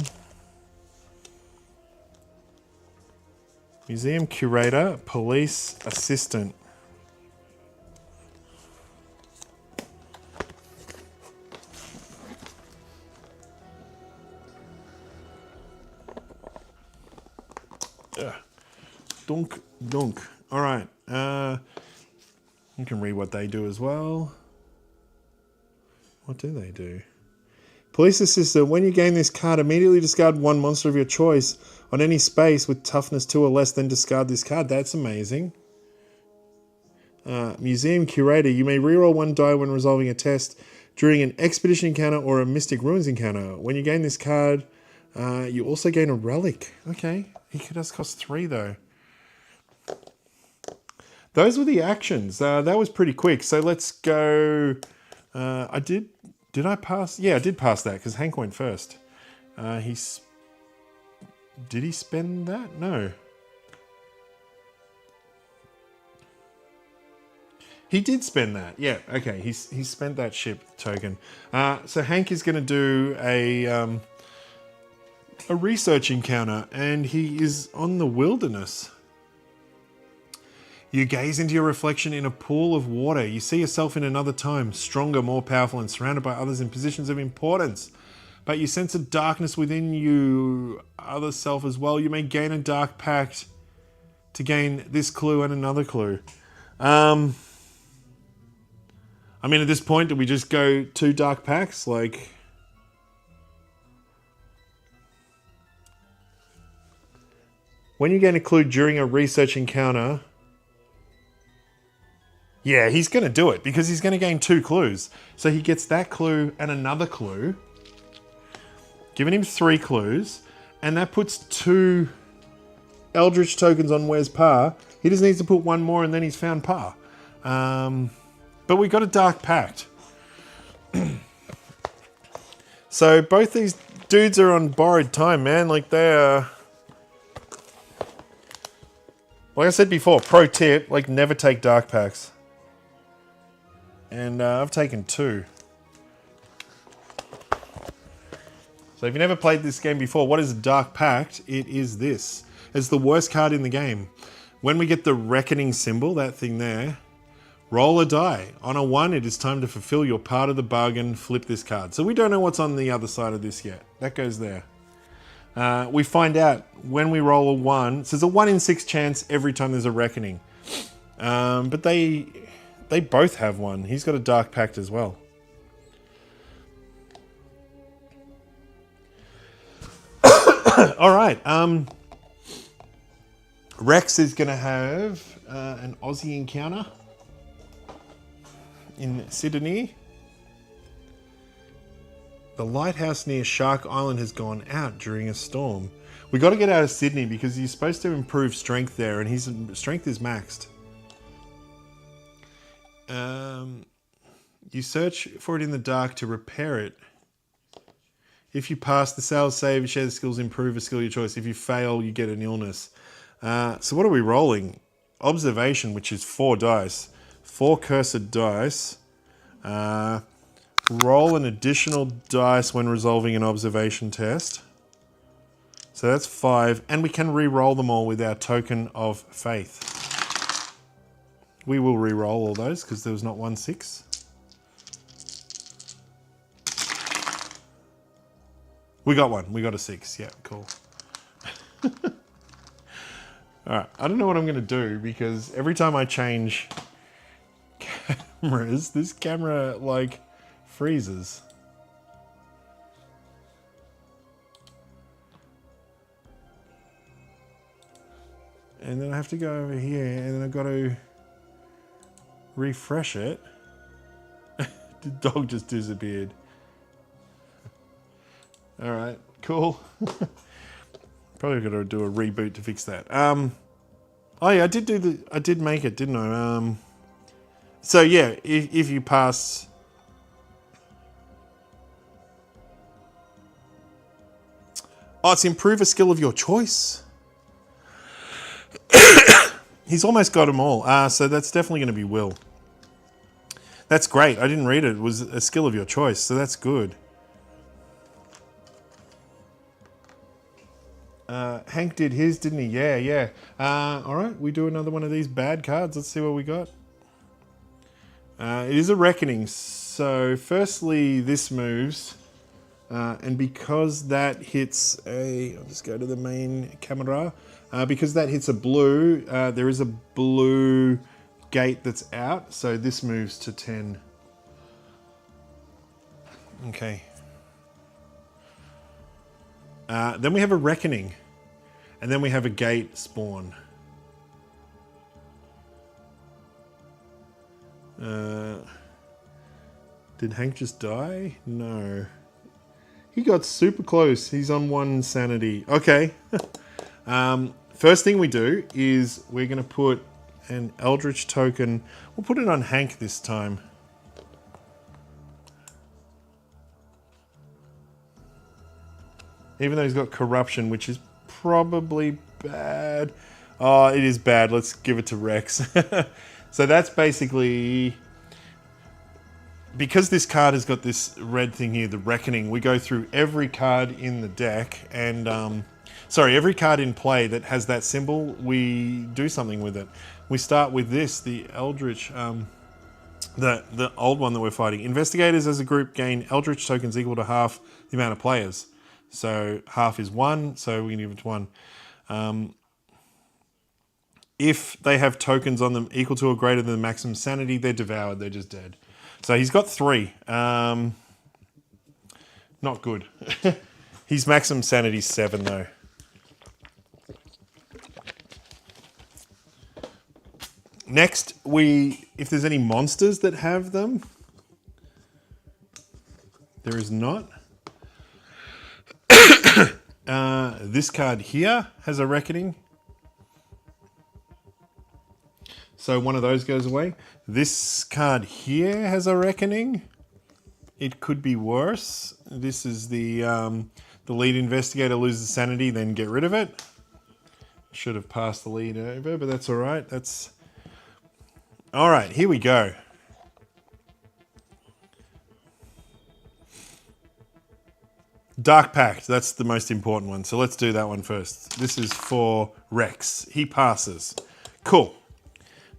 Museum curator, police assistant. Dunk, dunk. All right. You can read what they do as well. What do they do? Police assistant. When you gain this card, immediately discard 1 monster of your choice on any space with toughness 2 or less, then discard this card. That's amazing. Museum curator. You may reroll 1 die when resolving a test during an expedition encounter or a Mystic Ruins encounter. When you gain this card, you also gain a relic. Okay. He does cost 3 though. Those were the actions. That was pretty quick. So let's go. Did I pass? Yeah, I did pass that because Hank went first. Did he spend that? No. He did spend that. Yeah. Okay. He spent that ship token. So Hank is going to do a research encounter, and he is on the wilderness. You gaze into your reflection in a pool of water. You see yourself in another time, stronger, more powerful, and surrounded by others in positions of importance. But you sense a darkness within you, other self as well. You may gain a dark pact to gain this clue and another clue. I mean, at this point, do we just go 2 dark pacts? Like, when you gain a clue during a research encounter, yeah, he's going to do it because he's going to gain 2 clues. So he gets that clue and another clue, giving him 3 clues, and that puts 2 Eldritch tokens on Where's Pa. He just needs to put 1 more and then he's found Pa. But we got a Dark Pact. So both these dudes are on borrowed time, man. Like they are... Like I said before, pro tip, like never take Dark Pacts. And I've taken 2. So if you never played this game before, what is a Dark Pact? It is this. It's the worst card in the game. When we get the Reckoning symbol, that thing there, roll a die. On a 1, it is time to fulfill your part of the bargain. Flip this card. So we don't know what's on the other side of this yet. That goes there. We find out when we roll a 1. So there's a 1 in 6 chance every time there's a Reckoning. But they both have one. He's got a Dark Pact as well. All right. Rex is going to have an Aussie encounter in Sydney. The lighthouse near Shark Island has gone out during a storm. We got to get out of Sydney because he's supposed to improve strength there, and his strength is maxed. You search for it in the dark to repair it. If you pass the sales save, share the skills, improve a skill of your choice. If you fail, you get an illness. So what are we rolling? Observation, which is 4 dice. 4 cursed dice. Roll an additional dice when resolving an observation test. So that's 5. And we can re-roll them all with our token of faith. We will re-roll all those because there was not 1 6. We got 1. We got a 6. Yeah, cool. Alright, I don't know what I'm going to do because every time I change cameras, this camera, like, freezes. And then I have to go over here and then I've got to refresh it. The dog just disappeared. Alright, cool. Probably got to do a reboot to fix that. Oh yeah, I did make it, didn't I? So yeah, if you pass... Oh, it's improve a skill of your choice. He's almost got them all. So that's definitely going to be Will. That's great. I didn't read it. It was a skill of your choice, so that's good. Hank did his, didn't he? Yeah, yeah. All right, we do another one of these bad cards. Let's see what we got. It is a Reckoning. So firstly, this moves. And because that hits a... I'll just go to the main camera. Because that hits a blue, there is a blue gate that's out. So this moves to 10. Okay. Then we have a Reckoning. And then we have a gate spawn. Did Hank just die? No. He got super close. He's on 1 sanity. Okay. First thing we do is we're going to put an Eldritch token. We'll put it on Hank this time. Even though he's got corruption, which is probably bad. Oh, it is bad. Let's give it to Rex. So that's basically... Because this card has got this red thing here, the Reckoning, we go through every card in the deck, and Sorry, every card in play that has that symbol, we do something with it. We start with this, the Eldritch, the old one that we're fighting. Investigators as a group gain Eldritch tokens equal to half the amount of players. So half is 1, so we can give it to 1. If they have tokens on them equal to or greater than the maximum sanity, they're devoured, they're just dead. So he's got 3. Not good. His maximum sanity is 7 though. Next, if there's any monsters that have them, there is not. This card here has a reckoning. So one of those goes away. This card here has a reckoning. It could be worse. This is the lead investigator loses sanity, then get rid of it. Should have passed the lead over, but that's all right. All right, here we go. Dark Pact, that's the most important one. So let's do that one first. This is for Rex. He passes. Cool.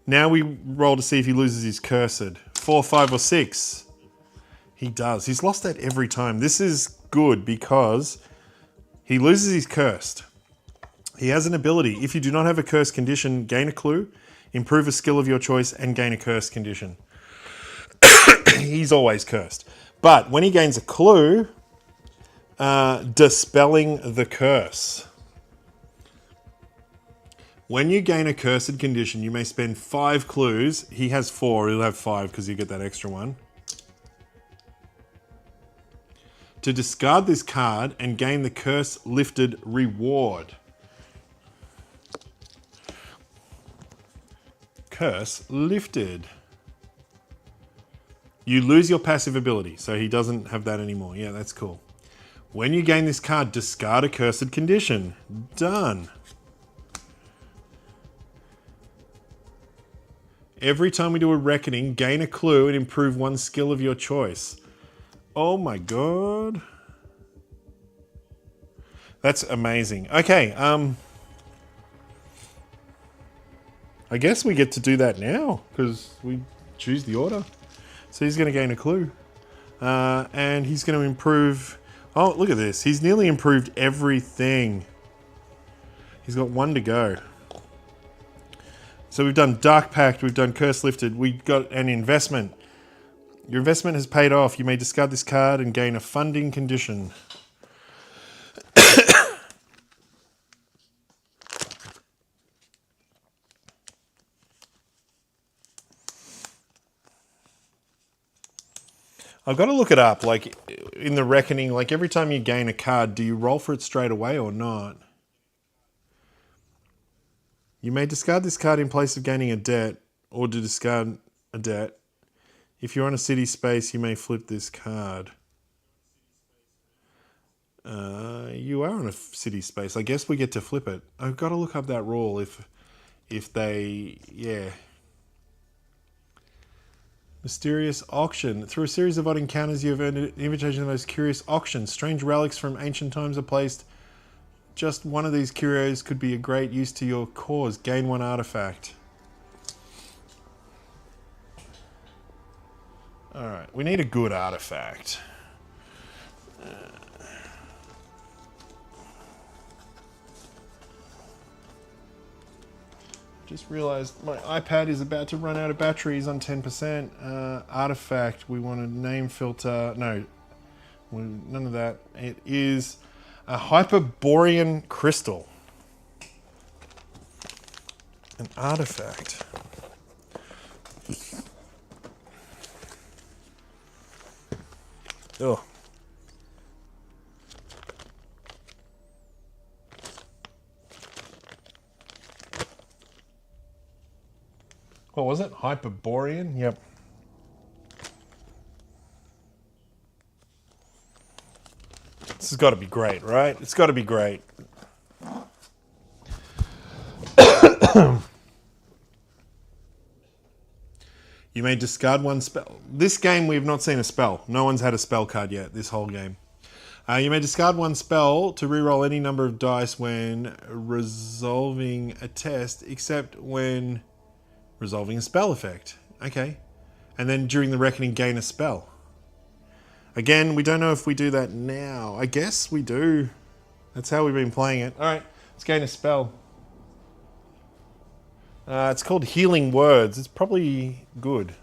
Now we roll to see if he loses his cursed. 4, 5, or 6. He does. He's lost that every time. This is good because he loses his cursed. He has an ability. If you do not have a cursed condition, gain a clue, improve a skill of your choice, and gain a cursed condition. He's always cursed. But when he gains a clue, dispelling the curse. When you gain a cursed condition, you may spend 5 clues. He has 4. He'll have 5 because you get that extra one. To discard this card and gain the curse lifted reward. Curse lifted. You lose your passive ability, so he doesn't have that anymore. Yeah, that's cool. When you gain this card, discard a cursed condition. Done. Every time we do a reckoning, gain a clue and improve 1 skill of your choice. Oh my god. That's amazing. Okay, I guess we get to do that now, because we choose the order. So he's going to gain a clue. And he's going to improve... Oh, look at this. He's nearly improved everything. He's got 1 to go. So we've done Dark Pact, we've done Curse Lifted, we've got an investment. Your investment has paid off. You may discard this card and gain a funding condition. I've got to look it up, like in the reckoning, like every time you gain a card, do you roll for it straight away or not? You may discard this card in place of gaining a debt or to discard a debt. If you're on a city space, you may flip this card. You are on a city space. I guess we get to flip it. I've got to look up that rule if they, yeah. Mysterious auction. Through a series of odd encounters, you have earned an invitation to the most curious auction. Strange relics from ancient times are placed. Just one of these curios could be a great use to your cause. Gain 1 artifact. Alright, we need a good artifact. Just realized my iPad is about to run out of batteries on 10%. Artifact, we want a name filter. No, none of that. It is a Hyperborean crystal. An artifact. Oh. What was it? Hyperborean? Yep. This has got to be great, right? It's got to be great. You may discard 1 spell. This game we have not seen a spell. No one's had a spell card yet, this whole game. You may discard one spell to reroll any number of dice when resolving a test, except when resolving a spell effect. Okay. And then during the reckoning, gain a spell. Again, we don't know if we do that now. I guess we do. That's how we've been playing it. All right, let's gain a spell. It's called Healing Words. It's probably good.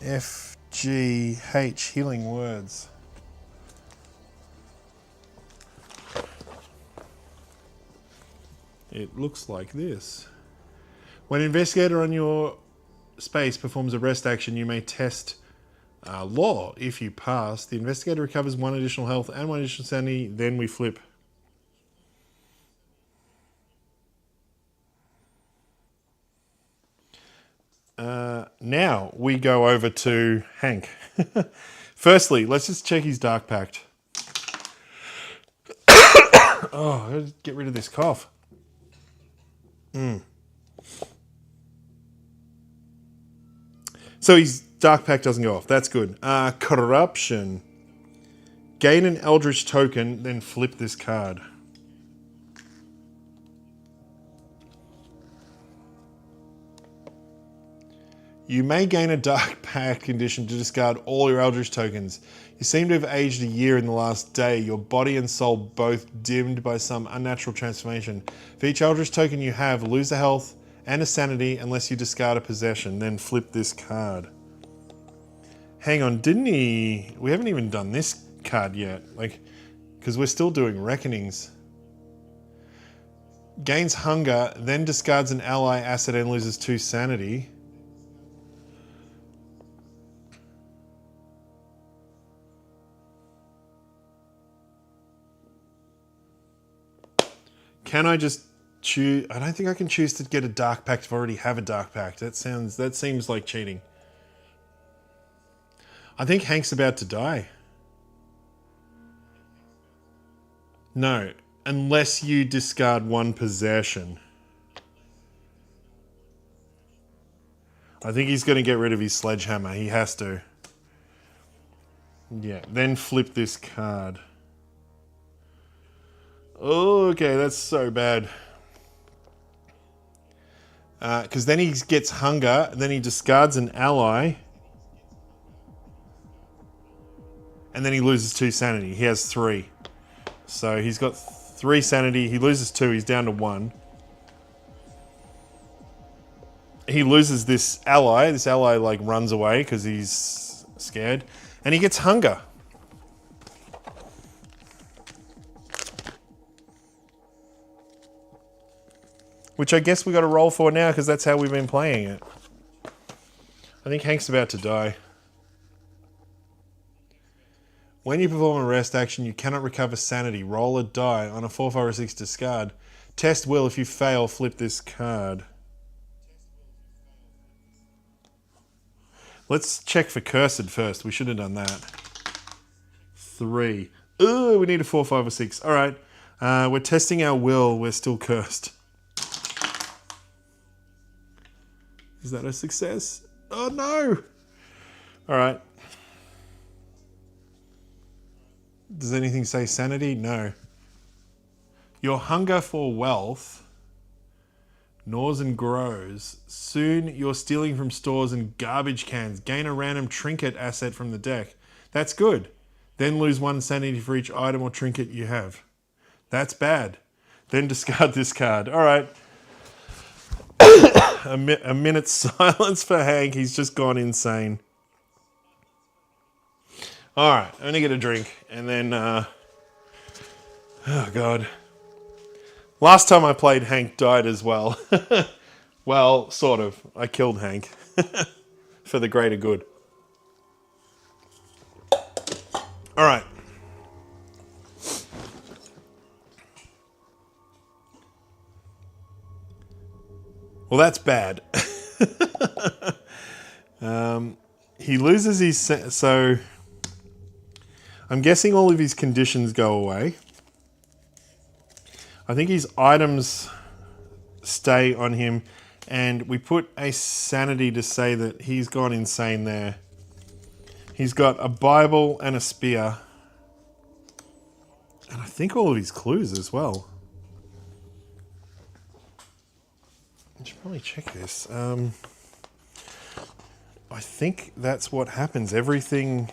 FGH, Healing Words. It looks like this. When an investigator on your space performs a rest action, you may test law. If you pass, the investigator recovers 1 additional health and 1 additional sanity. Then we flip. Now we go over to Hank. Firstly, let's just check his Dark Pact. Oh, I gotta get rid of this cough. So his Dark Pact doesn't go off. That's good. Corruption. Gain an Eldritch token, then flip this card. You may gain a Dark Pact condition to discard all your Eldritch tokens. You seem to have aged a year in the last day. Your body and soul both dimmed by some unnatural transformation. For each Eldritch token you have, lose a health and a sanity unless you discard a possession. Then flip this card. Hang on, didn't he... We haven't even done this card yet. Because we're still doing Reckonings. Gains hunger, then discards an ally asset and loses 2 sanity. Can I just choose? I don't think I can choose to get a Dark Pact if I already have a Dark Pact. That seems like cheating. I think Hank's about to die. No, unless you discard 1 possession. I think he's going to get rid of his sledgehammer. He has to. Yeah, then flip this card. Okay, that's so bad. Because then he gets hunger, and then he discards an ally, and then he loses 2 sanity. He has 3. So he's got 3 sanity. He loses 2. He's down to 1. He loses this ally. This ally runs away because he's scared, and he gets hunger. Which I guess we got to roll for now because that's how we've been playing it. I think Hank's about to die. When you perform a rest action, you cannot recover sanity. Roll a die on a 4, 5, or 6 discard. Test will. If you fail, flip this card. Let's check for cursed first. We should have done that. 3. Ooh, we need a 4, 5, or 6. All right. We're testing our will. We're still cursed. Is that a success? Oh no! All right. Does anything say sanity? No. Your hunger for wealth gnaws and grows. Soon you're stealing from stores and garbage cans. Gain a random trinket asset from the deck. That's good. Then lose 1 sanity for each item or trinket you have. That's bad. Then discard this card. All right. A minute's silence for Hank. He's just gone insane. All right, I'm gonna get a drink, and then, oh God. Last time I played, Hank died as well. Well, sort of. I killed Hank for the greater good. All right. Well, that's bad. He loses his... So, I'm guessing all of his conditions go away. I think his items stay on him, And we put a sanity to say that he's gone insane there. He's got a Bible and a spear. And I think all of his clues as well. I should probably check this. I think that's what happens. Everything...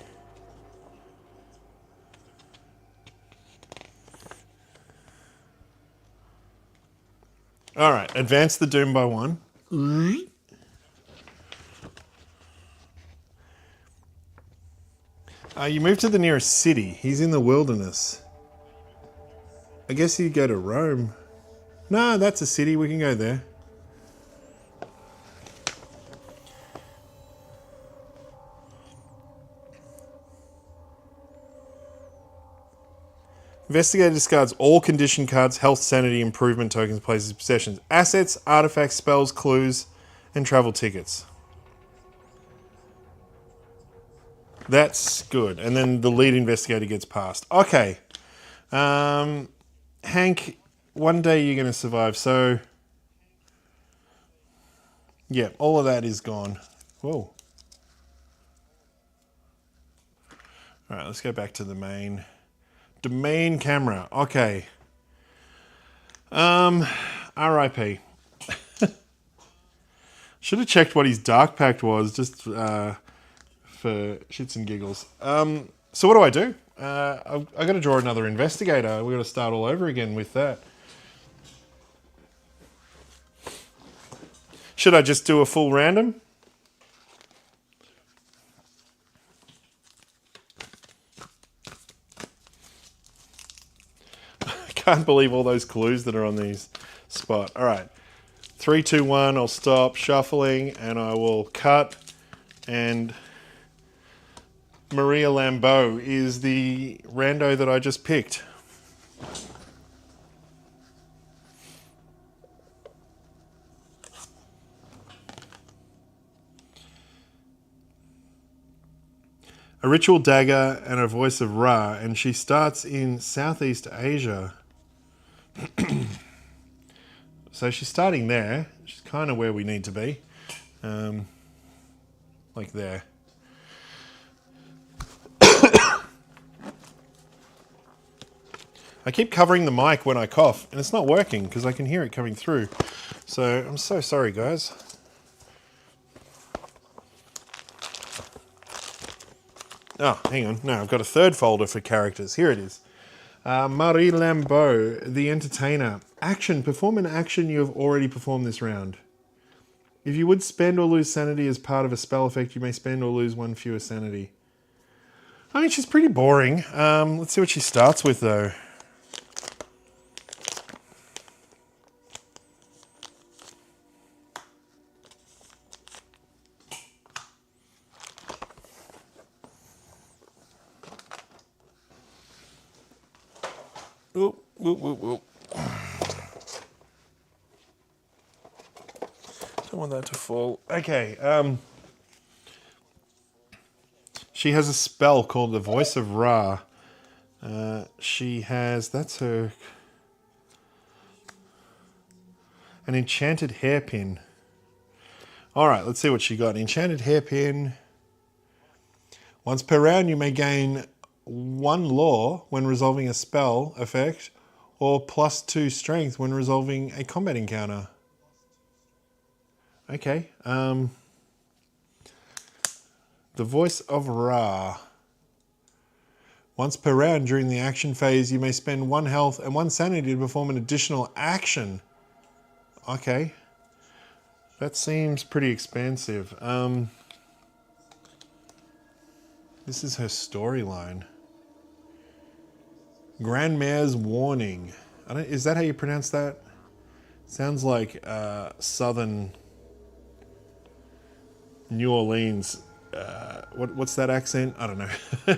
All right, advance the doom by 1. You move to the nearest city. He's in the wilderness. I guess you go to Rome. No, that's a city. We can go there. Investigator discards all condition cards, health, sanity, improvement tokens, places, possessions, assets, artifacts, spells, clues, and travel tickets. That's good. And then the lead investigator gets passed. Okay. Hank, one day you're going to survive. So, yeah, all of that is gone. Whoa. All right, let's go back to the main camera. Okay. R.I.P. Should have checked what his dark pact was, just for shits and giggles. So what do? I've got to draw another investigator. We've got to start all over again with that. Should I just do a full random? Can't believe all those clues that are on these spot. All right, 3, 2, 1. I'll stop shuffling and I will cut. And Maria Lambeau is the rando that I just picked. A ritual dagger and a voice of Ra, and she starts in Southeast Asia. So she's starting there. She's kind of where we need to be. Like there. I keep covering the mic when I cough, and it's not working because I can hear it coming through. So I'm so sorry, guys. Oh, hang on. No, I've got a third folder for characters. Here it is. Marie Lambeau, the entertainer. Action. Perform an action you have already performed this round. If you would spend or lose sanity as part of a spell effect, you may spend or lose 1 fewer sanity. I mean, she's pretty boring. Let's see what she starts with, though. Oop, oop, oop, oop. Don't want that to fall. Okay. She has a spell called the Voice of Ra. She has... That's her... An enchanted hairpin. All right, let's see what she got. Enchanted hairpin. Once per round, you may gain 1 law when resolving a spell effect, or +2 strength when resolving a combat encounter. Okay. The Voice of Ra. Once per round during the action phase, you may spend 1 health and 1 sanity to perform an additional action. Okay. That seems pretty expansive. This is her storyline. Grandmare's Warning. Is that how you pronounce that? Sounds like southern New Orleans. What's that accent? I don't know.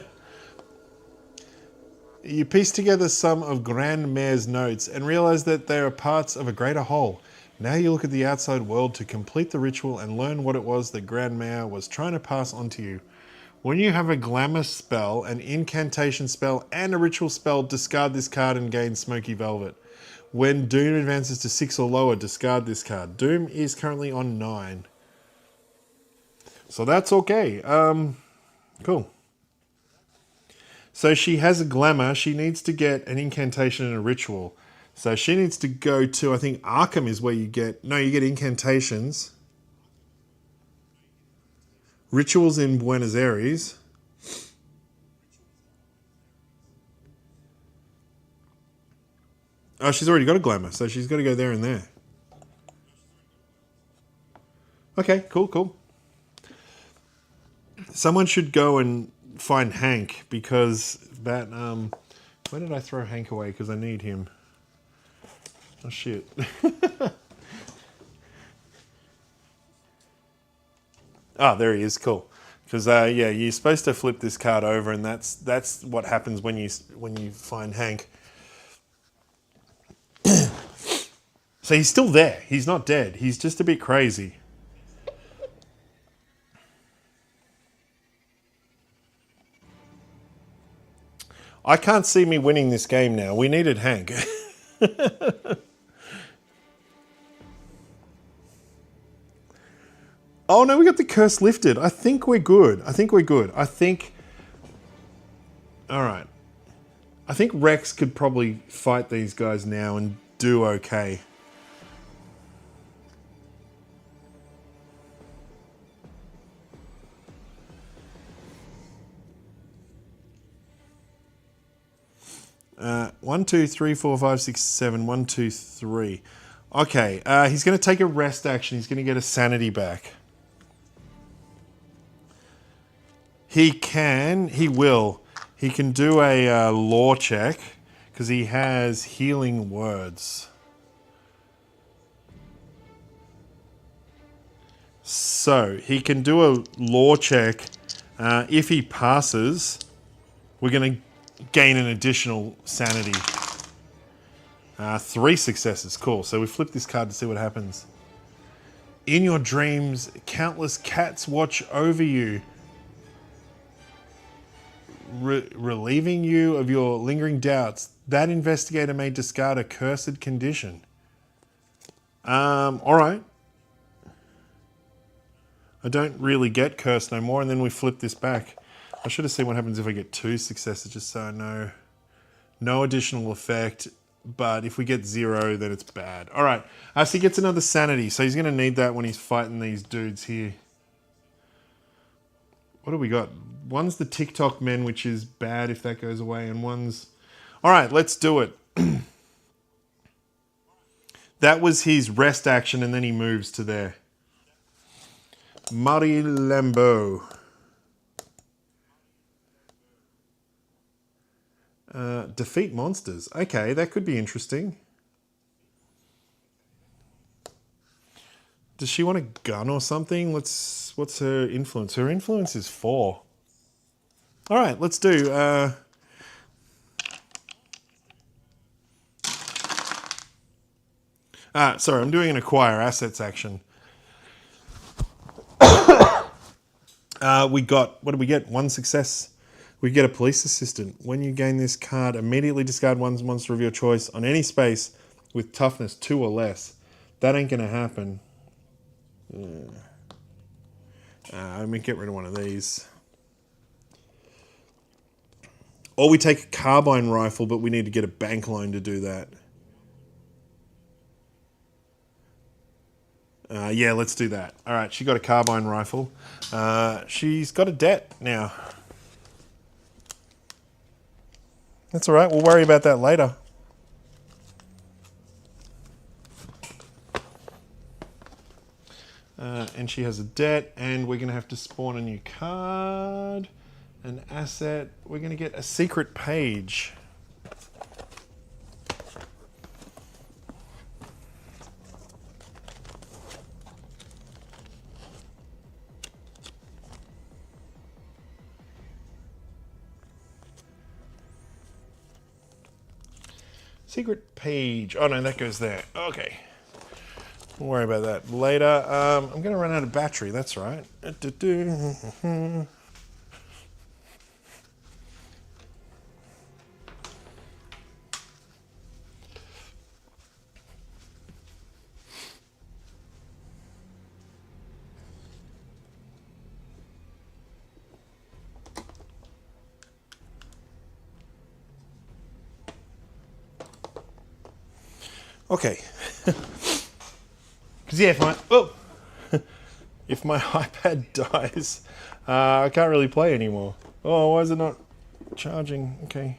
You piece together some of Grandmare's notes and realize that they are parts of a greater whole. Now you look at the outside world to complete the ritual and learn what it was that Grandmare was trying to pass on to you. When you have a glamour spell, an incantation spell, and a ritual spell, discard this card and gain Smoky Velvet. When Doom advances to 6 or lower, discard this card. Doom is currently on 9. So that's okay. Cool. So she has a glamour. She needs to get an incantation and a ritual. So she needs to go to, I think Arkham is where you get... No, you get incantations. Rituals in Buenos Aires. Oh, she's already got a glamour, so she's got to go there and there. Okay, cool. Someone should go and find Hank, because that... where did I throw Hank away? Because I need him. Oh, shit. Oh, there he is. Cool. Because yeah, you're supposed to flip this card over, and that's what happens when you find Hank. So he's still there. He's not dead. He's just a bit crazy. I can't see me winning this game now. We needed Hank. Oh no, we got the curse lifted. I think we're good. I think... All right. I think Rex could probably fight these guys now and do okay. One, two, three, four, five, six, seven. 1, 2, 3. Okay, he's going to take a rest action. He's going to get a sanity back. He will. He can do a law check because he has healing words. So he can do a law check. If he passes, we're going to gain an additional sanity. 3 successes. Cool. So we flip this card to see what happens. In your dreams, countless cats watch over you, relieving you of your lingering doubts. That investigator may discard a cursed condition. All right. I don't really get cursed no more, and then we flip this back. I should have seen what happens if I get 2 successes, just so I know. No additional effect, but if we get 0, then it's bad. All right, so he gets another sanity, so he's going to need that when he's fighting these dudes here. What do we got? One's the TikTok men, which is bad if that goes away, and one's... All right, let's do it. That was his rest action, and then he moves to there. Mari Lambeau. Defeat monsters. Okay, that could be interesting. Does she want a gun or something? What's her influence? Her influence is 4. All right, let's do... sorry, I'm doing an acquire assets action. We got... What did we get? 1 success. We get a police assistant. When you gain this card, immediately discard one monster of your choice on any space with toughness 2 or less. That ain't going to happen. Let me get rid of one of these. Or we take a carbine rifle, but we need to get a bank loan to do that. Yeah, let's do that. All right, she got a carbine rifle. She's got a debt now. That's all right. We'll worry about that later. And she has a debt, and we're going to have to spawn a new card, an asset. We're going to get a secret page. Secret page. Oh, no, that goes there. Okay. We'll worry about that later. I'm going to run out of battery. That's right. Okay. Because yeah, if my iPad dies, I can't really play anymore. Oh, why is it not charging? Okay.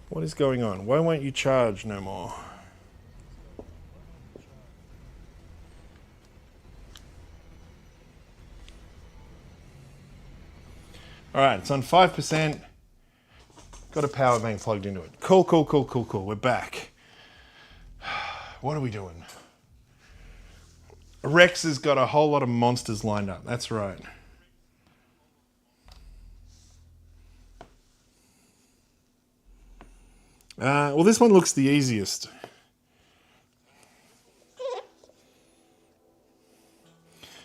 What is going on? Why won't you charge no more? All right, it's on 5%. Got a power bank plugged into it. Cool. We're back. What are we doing? Rex has got a whole lot of monsters lined up. That's right. Well, this one looks the easiest.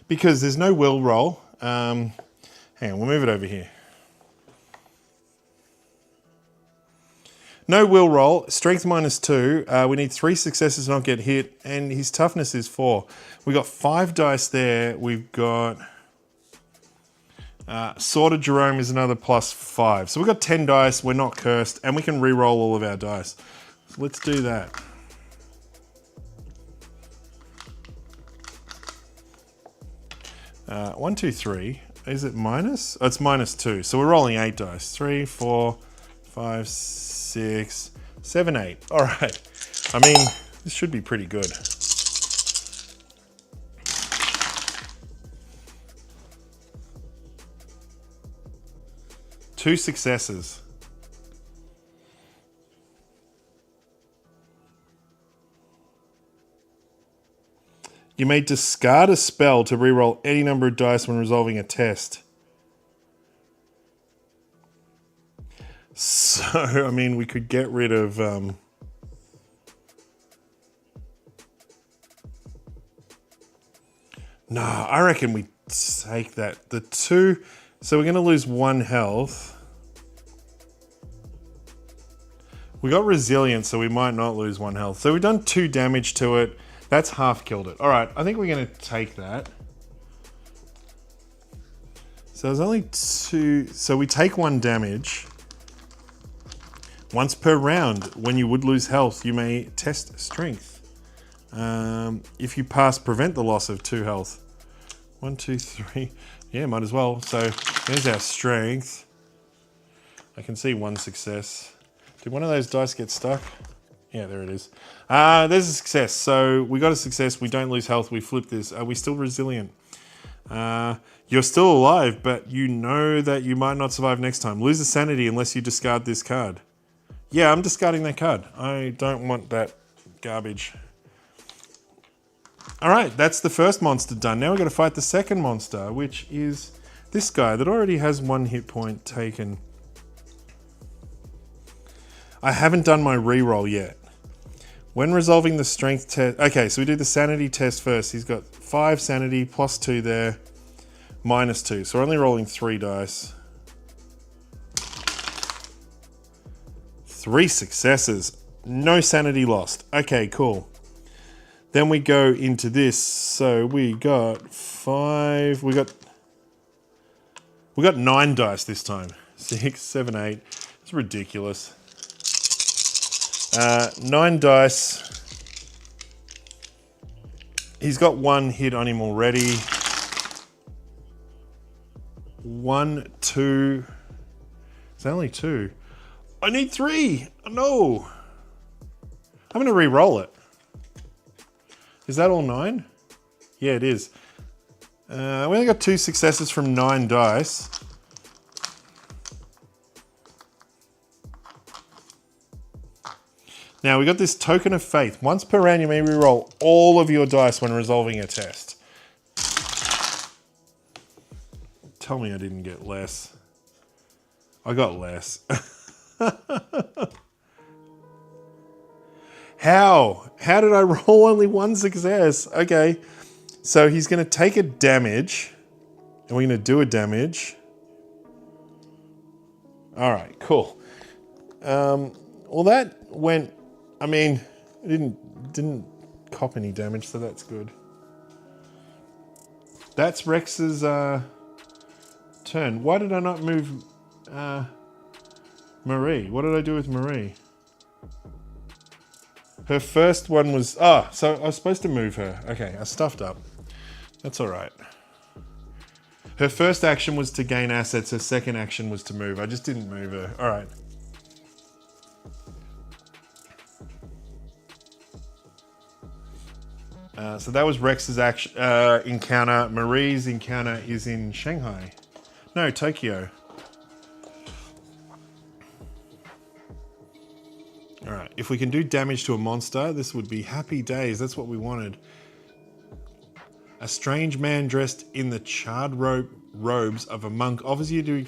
Because there's no will roll. Hang on, we'll move it over here. No will roll, strength -2. We need 3 successes to not get hit, and his toughness is 4. We got 5 dice there. We've got Sword of Jerome is another +5. So we've got 10 dice. We're not cursed, and we can re-roll all of our dice. So let's do that. One, two, three. Is it minus? Oh, it's -2. So we're rolling 8 dice. 3, 4, 5, 6, 7, 8. All right. I mean, this should be pretty good. Two successes. You may discard a spell to reroll any number of dice when resolving a test. So, I mean, we could get rid of... Nah, I reckon we take that. The 2... So we're going to lose 1 health. We got resilience, so we might not lose 1 health. So we've done 2 damage to it. That's half killed it. All right, I think we're going to take that. So there's only 2... So we take 1 damage. Once per round, when you would lose health, you may test strength. If you pass, prevent the loss of 2 health. 1, 2, 3. Yeah, might as well. So there's our strength. I can see 1 success. Did one of those dice get stuck? Yeah, there it is. There's a success. So we got a success. We don't lose health. We flip this. Are we still resilient? You're still alive, but you know that you might not survive next time. Lose a sanity unless you discard this card. Yeah, I'm discarding that card. I don't want that garbage. All right, that's the first monster done. Now we've got to fight the second monster, which is this guy that already has 1 hit point taken. I haven't done my reroll yet. When resolving the strength test... Okay, so we do the sanity test first. He's got 5 sanity, +2 there, -2. So we're only rolling 3 dice. 3 successes. No sanity lost. Okay, cool. Then we go into this. So we got 5... We got 9 dice this time. 6, 7, 8. It's ridiculous. 9 dice. He's got 1 hit on him already. 1, 2. It's only 2. I need 3. Oh, no. I'm going to re-roll it. Is that all 9? Yeah, it is. We only got 2 successes from 9 dice. Now, we got this token of faith. Once per round, you may re-roll all of your dice when resolving a test. Tell me I didn't get less. I got less. How? How did I roll only 1 success? Okay, so he's going to take a damage, and we're going to do a damage. All right, cool. Well, that went... I mean, it didn't cop any damage, so that's good. That's Rex's turn. Why did I not move Marie. What did I do with Marie? Her first one was... Oh, so I was supposed to move her. Okay, I stuffed up. That's all right. Her first action was to gain assets. Her second action was to move. I just didn't move her. All right. So that was Rex's action, encounter. Marie's encounter is in Shanghai. No, Tokyo. All right. If we can do damage to a monster, this would be happy days. That's what we wanted. A strange man dressed in the charred robes of a monk offers you to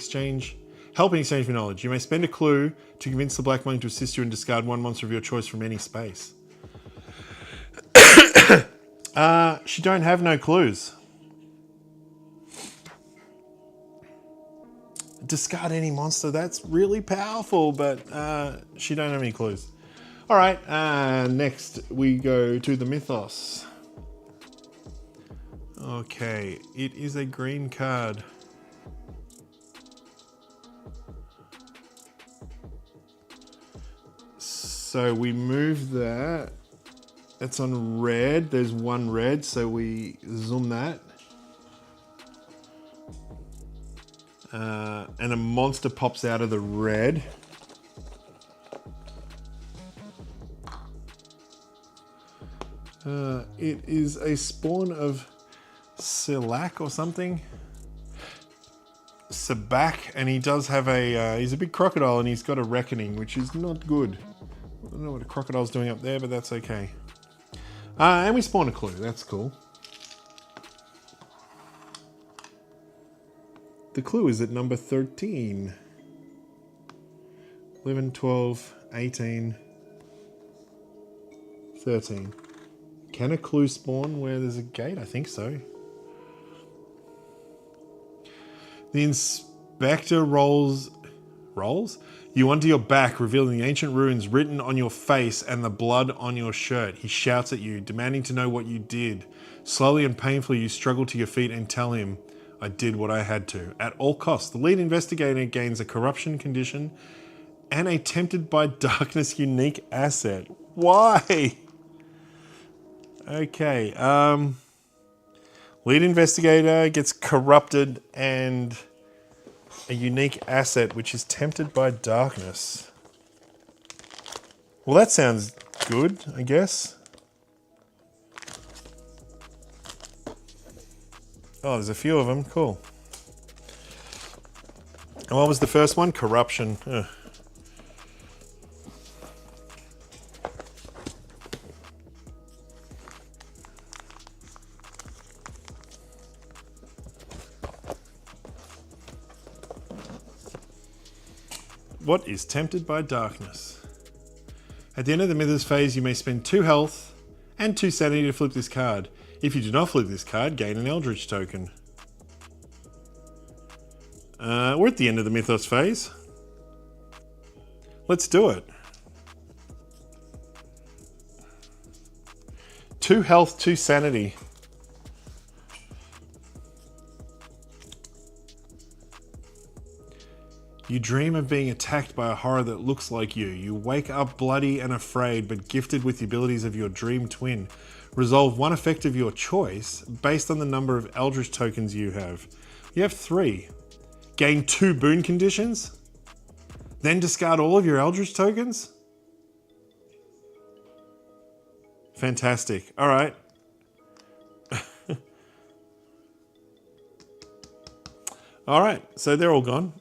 help in exchange for knowledge. You may spend a clue to convince the black monk to assist you and discard one monster of your choice from any space. She don't have no clues. Discard any monster. That's really powerful, but she don't have any clues. All right, next we go to the mythos. Okay, it is a green card. So we move that. That's on red. There's one red, so we zoom that. And a monster pops out of the red. It is a spawn of Silak or something. Sabak, and he does have a, he's a big crocodile and he's got a reckoning, which is not good. I don't know what a crocodile's doing up there, but that's okay. And we spawn a clue, that's cool. The clue is at number 13. 11, 12, 18, 13. Can a clue spawn where there's a gate? I think so. The inspector rolls you onto your back, revealing the ancient runes written on your face and the blood on your shirt. He shouts at you, demanding to know what you did. Slowly and painfully, you struggle to your feet and tell him, I did what I had to. At all costs, the lead investigator gains a corruption condition and a tempted by darkness unique asset. Why? Okay, lead investigator gets corrupted and a unique asset, which is tempted by darkness. Well, that sounds good, I guess. Oh, there's a few of them. Cool. And what was the first one? Corruption. Ugh. What is tempted by darkness? At the end of the Mythos phase, you may spend 2 health and 2 sanity to flip this card. If you do not flip this card, gain an Eldritch token. We're at the end of the Mythos phase. Let's do it. 2 health, 2 sanity. You dream of being attacked by a horror that looks like you. You wake up bloody and afraid, but gifted with the abilities of your dream twin. Resolve one effect of your choice based on the number of Eldritch tokens you have. You have 3. Gain 2 boon conditions? Then discard all of your Eldritch tokens? Fantastic. All right. All right, so they're all gone.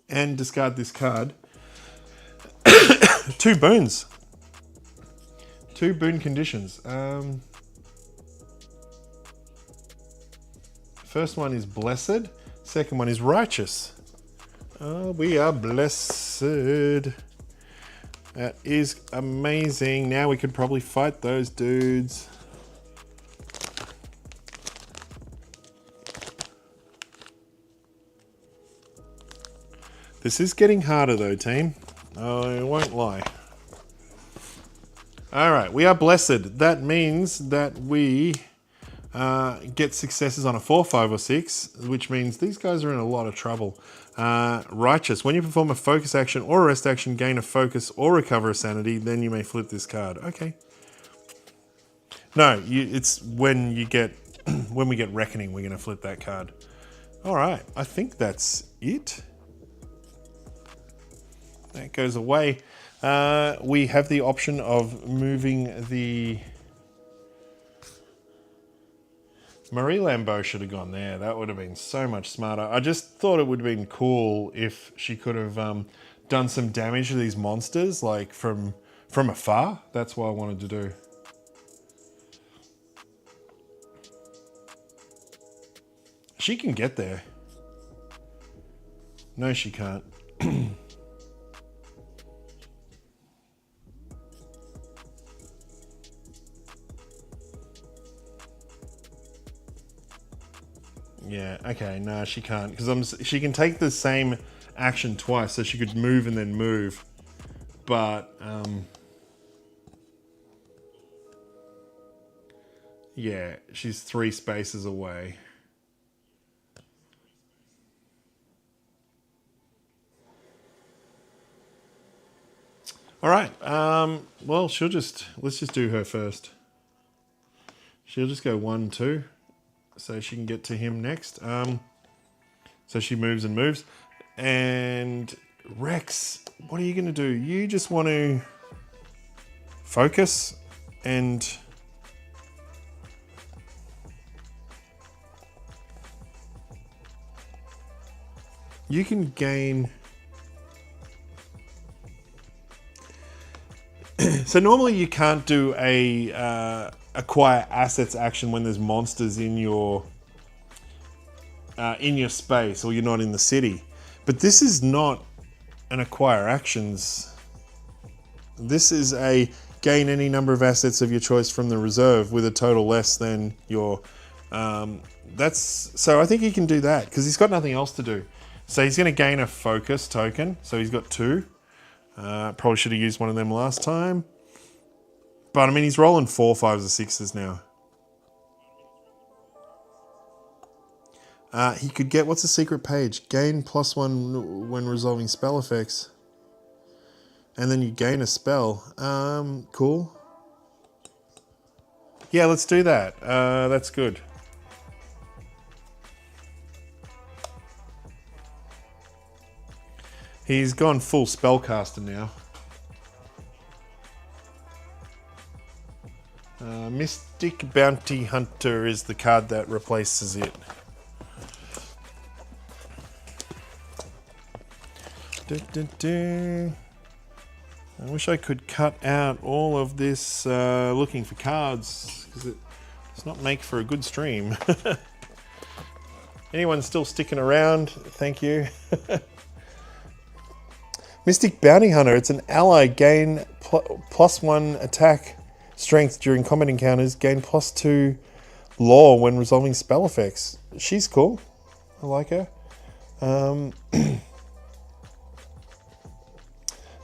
And discard this card. 2 boons. 2 boon conditions. First one is blessed. Second one is righteous. We are blessed. That is amazing. Now we could probably fight those dudes. This is getting harder though, team. I won't lie. All right, we are blessed. That means that we get successes on a 4, 5, or 6, which means these guys are in a lot of trouble. Righteous. When you perform a focus action or a rest action, gain a focus or recover a sanity, then you may flip this card. Okay. No, it's when you get when we get Reckoning, we're going to flip that card. All right, I think that's it. That goes away. We have the option of moving the... Marie Lambeau should have gone there. That would have been so much smarter. I just thought it would have been cool if she could have done some damage to these monsters, like from afar. That's what I wanted to do. She can get there. No, she can't. Yeah, okay, no, she can't. Because she can take the same action twice, so she could move and then move. But, yeah, she's 3 spaces away. All right, well, let's just do her first. She'll just go 1, 2. So she can get to him next. So she moves and moves. And Rex, what are you going to do? You just want to focus and... You can gain... So normally you can't do a... acquire assets action when there's monsters in your space or you're not in the city. But this is not an acquire actions. This is a gain any number of assets of your choice from the reserve with a total less than your... so I think he can do that because he's got nothing else to do. So he's going to gain a focus token. So he's got 2. Probably should have used one of them last time. But I mean, he's rolling 4, 5s, or 6s now. He could get, what's the secret page? Gain +1 when resolving spell effects. And then you gain a spell. Cool. Yeah, let's do that. That's good. He's gone full spellcaster now. Mystic Bounty Hunter is the card that replaces it. I wish I could cut out all of this looking for cards because it does not make for a good stream. Anyone still sticking around? Thank you. Mystic Bounty Hunter. It's an ally. Gain +1 attack strength during combat encounters. Gain +2 lore when resolving spell effects. She's cool. I like her.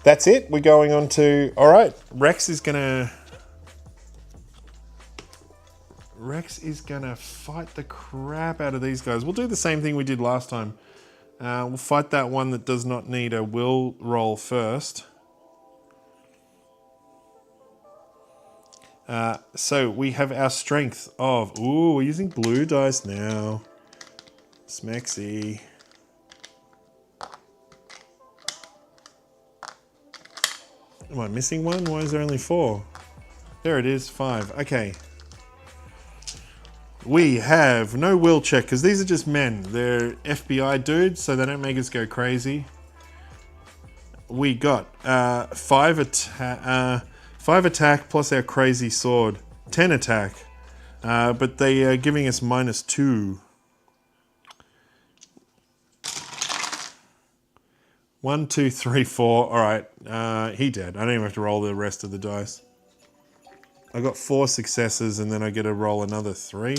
That's it. We're going on to... Alright, Rex is gonna fight the crap out of these guys. We'll do the same thing we did last time. We'll fight that one that does not need a will roll first. So we have our strength of... Ooh, we're using blue dice now. Smexy. Am I missing one? Why is there only 4? There it is, 5. Okay. We have no will check, because these are just men. They're FBI dudes, so they don't make us go crazy. We got 5 attack plus our crazy sword. 10 attack. But they are giving us -2. 1, 2, 3, 4. Alright, he did. I don't even have to roll the rest of the dice. I got 4 successes and then I get to roll another 3.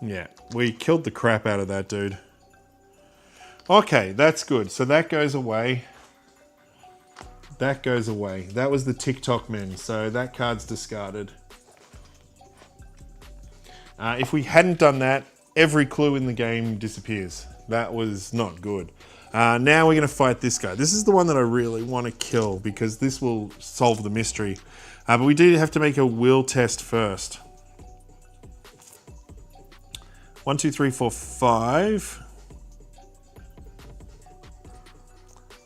Yeah, we killed the crap out of that dude. Okay, that's good. So that goes away. That goes away. That was the TikTok men, so that card's discarded. If we hadn't done that, every clue in the game disappears. That was not good. Now we're going to fight this guy. This is the one that I really want to kill because this will solve the mystery. But we do have to make a will test first. 1, 2, 3, 4, 5.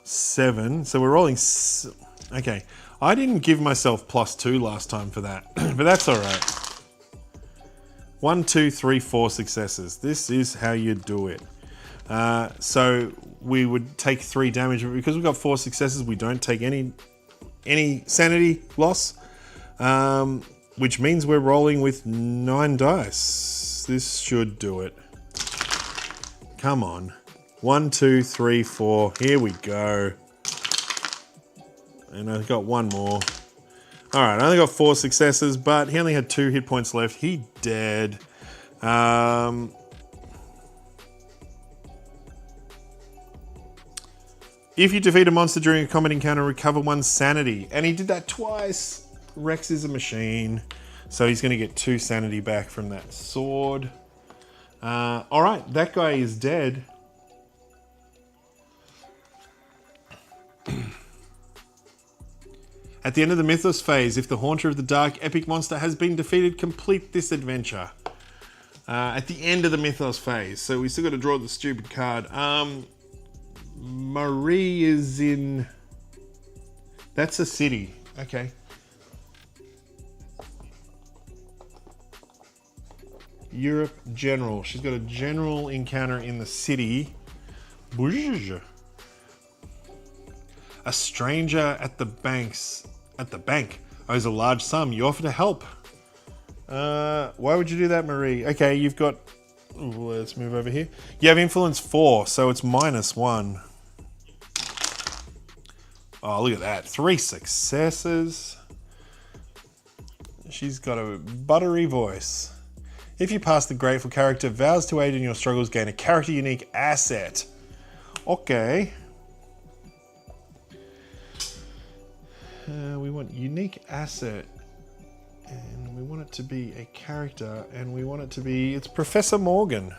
7. So we're rolling... Okay. I didn't give myself +2 last time for that. But that's alright. 1, 2, 3, 4 successes. This is how you do it. So we would take 3 damage, but because we've got 4 successes, we don't take any sanity loss, which means we're rolling with 9 dice. This should do it. Come on. 1, 2, 3, 4. Here we go. And I've got 1 more. Alright, I only got 4 successes, but he only had 2 hit points left. He dead. If you defeat a monster during a combat encounter, recover 1 sanity. And he did that twice. Rex is a machine. So he's going to get 2 sanity back from that sword. Alright, that guy is dead. At the end of the Mythos phase, if the Haunter of the Dark epic monster has been defeated, complete this adventure. At the end of the Mythos phase. So we still got to draw the stupid card. Marie is in... That's a city. Okay. Europe General. She's got a general encounter in the city. Bouge. A stranger at the bank owes a large sum. You offer to help. Why would you do that, Marie? Okay, you've got... Let's move over here. You have influence 4, so it's -1. Oh, look at that. 3 successes. She's got a buttery voice. If you pass, the grateful character vows to aid in your struggles, gain a character unique asset. Okay. We want unique asset. And we want it to be a character. And we want it to be... It's Professor Morgan.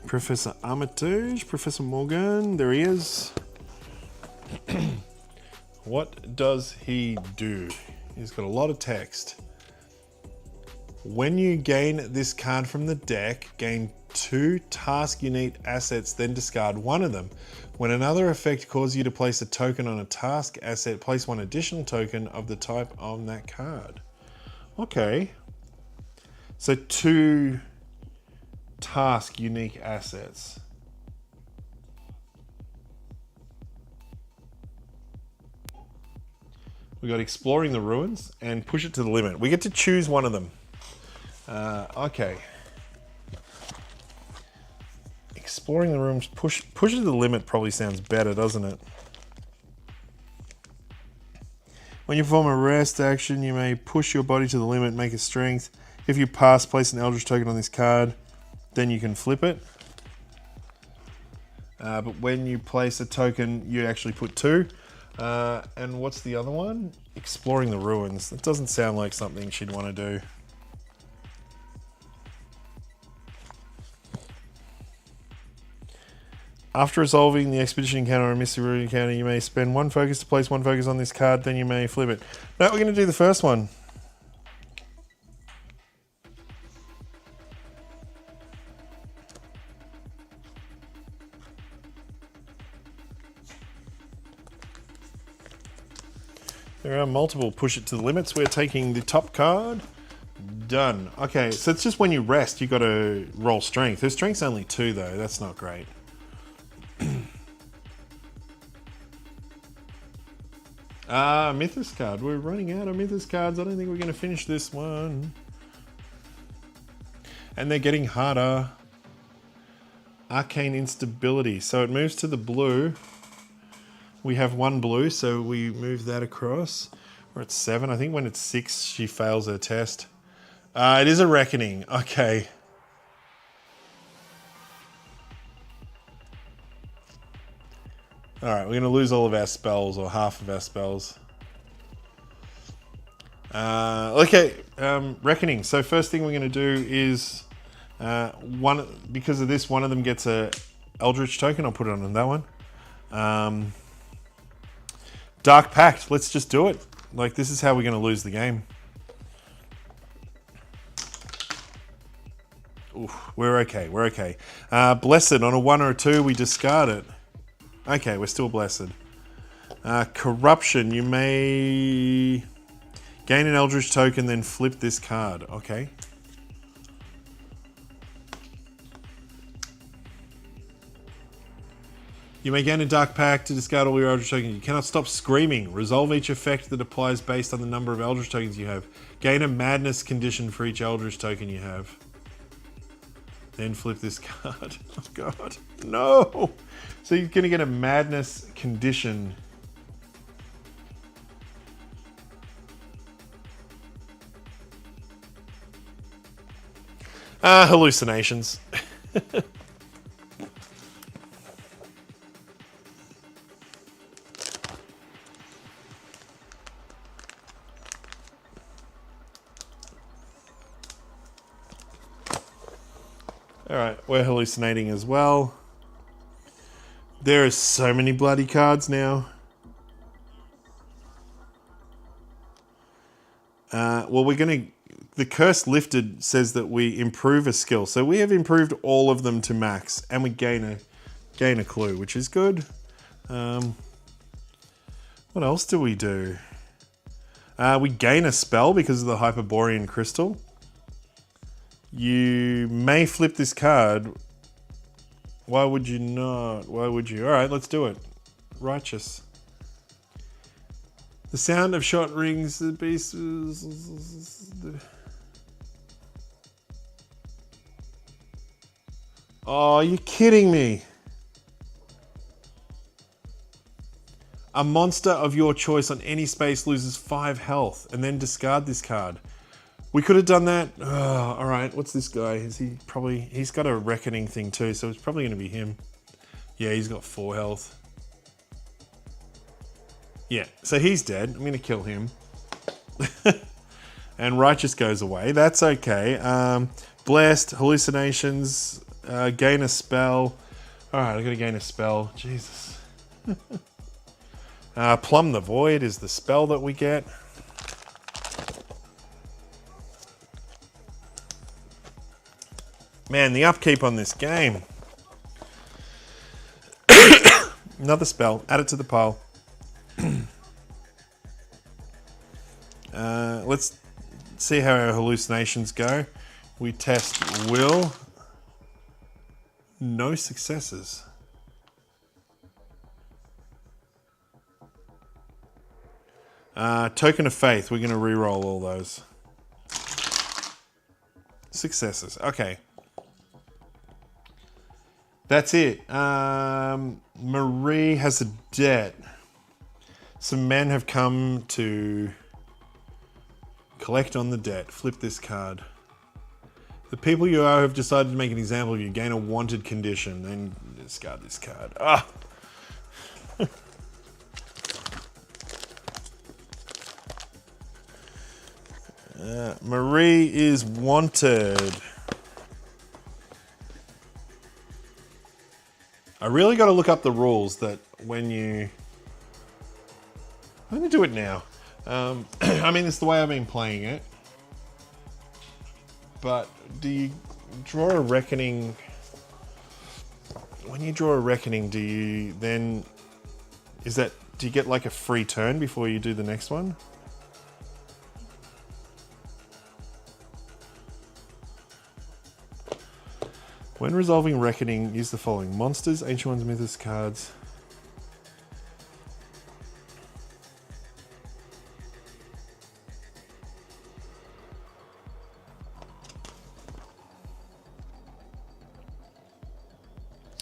Professor Armitage, Professor Morgan, there he is. What does he do? He's got a lot of text. When you gain this card from the deck, gain 2 task unique assets, then discard 1 of them. When another effect causes you to place a token on a task asset, place 1 additional token of the type on that card. Okay. So 2 task unique assets. We got exploring the ruins and push it to the limit. We get to choose one of them. Okay. Exploring the rooms, push it to the limit probably sounds better, doesn't it? When you perform a rest action, you may push your body to the limit, make a strength. If you pass, place an Eldritch token on this card. Then you can flip it. But when you place a token, you actually put 2. And what's the other one? Exploring the ruins. That doesn't sound like something she'd want to do. After resolving the expedition encounter or a mystery route encounter, you may spend 1 focus to place 1 focus on this card, then you may flip it. No, we're going to do the first one. There are multiple push it to the limits. We're taking the top card. Done. Okay, so it's just when you rest, you got to roll strength. Her strength's only 2 though. That's not great. Mythos card. We're running out of Mythos cards. I don't think we're going to finish this one. And they're getting harder. Arcane instability. So it moves to the blue. We have 1 blue, so we move that across. We're at 7. I think when it's 6, she fails her test. It is a reckoning. Okay. Alright, we're going to lose all of our spells, or half of our spells. Okay, reckoning. So first thing we're going to do is, because of this, one of them gets a Eldritch token. I'll put it on that one. Dark Pact. Let's just do it. Like, this is how we're going to lose the game. Oof, we're okay. We're okay. Blessed. On a 1 or a 2, we discard it. Okay, we're still blessed. Corruption. You may gain an Eldritch token, then flip this card. Okay. You may gain a Dark Pact to discard all your Eldritch tokens. You cannot stop screaming. Resolve each effect that applies based on the number of Eldritch tokens you have. Gain a Madness condition for each Eldritch token you have. Then flip this card. Oh god. No! So you're going to get a Madness condition. Hallucinations. Alright, we're hallucinating as well. There are so many bloody cards now. Well, we're going to... The curse lifted says that we improve a skill. So we have improved all of them to max. And we gain a clue, which is good. What else do we do? We gain a spell because of the Hyperborean Crystal. You may flip this card. Why would you not? Why would you? Alright, let's do it. Righteous. The sound of shot rings the beast. Oh, you're kidding me. A monster of your choice on any space loses 5 health, and then discard this card. We could have done that. Oh, all right, what's this guy? Is he probably... He's got a reckoning thing too, so it's probably going to be him. Yeah, he's got 4 health. Yeah, so he's dead. I'm going to kill him. And Righteous goes away. That's okay. Blessed, hallucinations, gain a spell. All right, I've got to gain a spell. Jesus. Plumb the Void is the spell that we get. Man, the upkeep on this game. Another spell. Add it to the pile. Let's see how our hallucinations go. We test will. No successes. Token of Faith. We're going to re-roll all those. Successes. Okay. That's it. Marie has a debt. Some men have come to collect on the debt. Flip this card. The people you are have decided to make an example of you. Gain a wanted condition. Then discard this card. Ah! Marie is wanted. I really got to look up the rules that when you... I'm going to do it now. I mean, it's the way I've been playing it. But do you draw a reckoning... When you draw a reckoning, do you then... Is that... Do you get like a free turn before you do the next one? When resolving reckoning, use the following. Monsters, Ancient Ones, Mythos cards.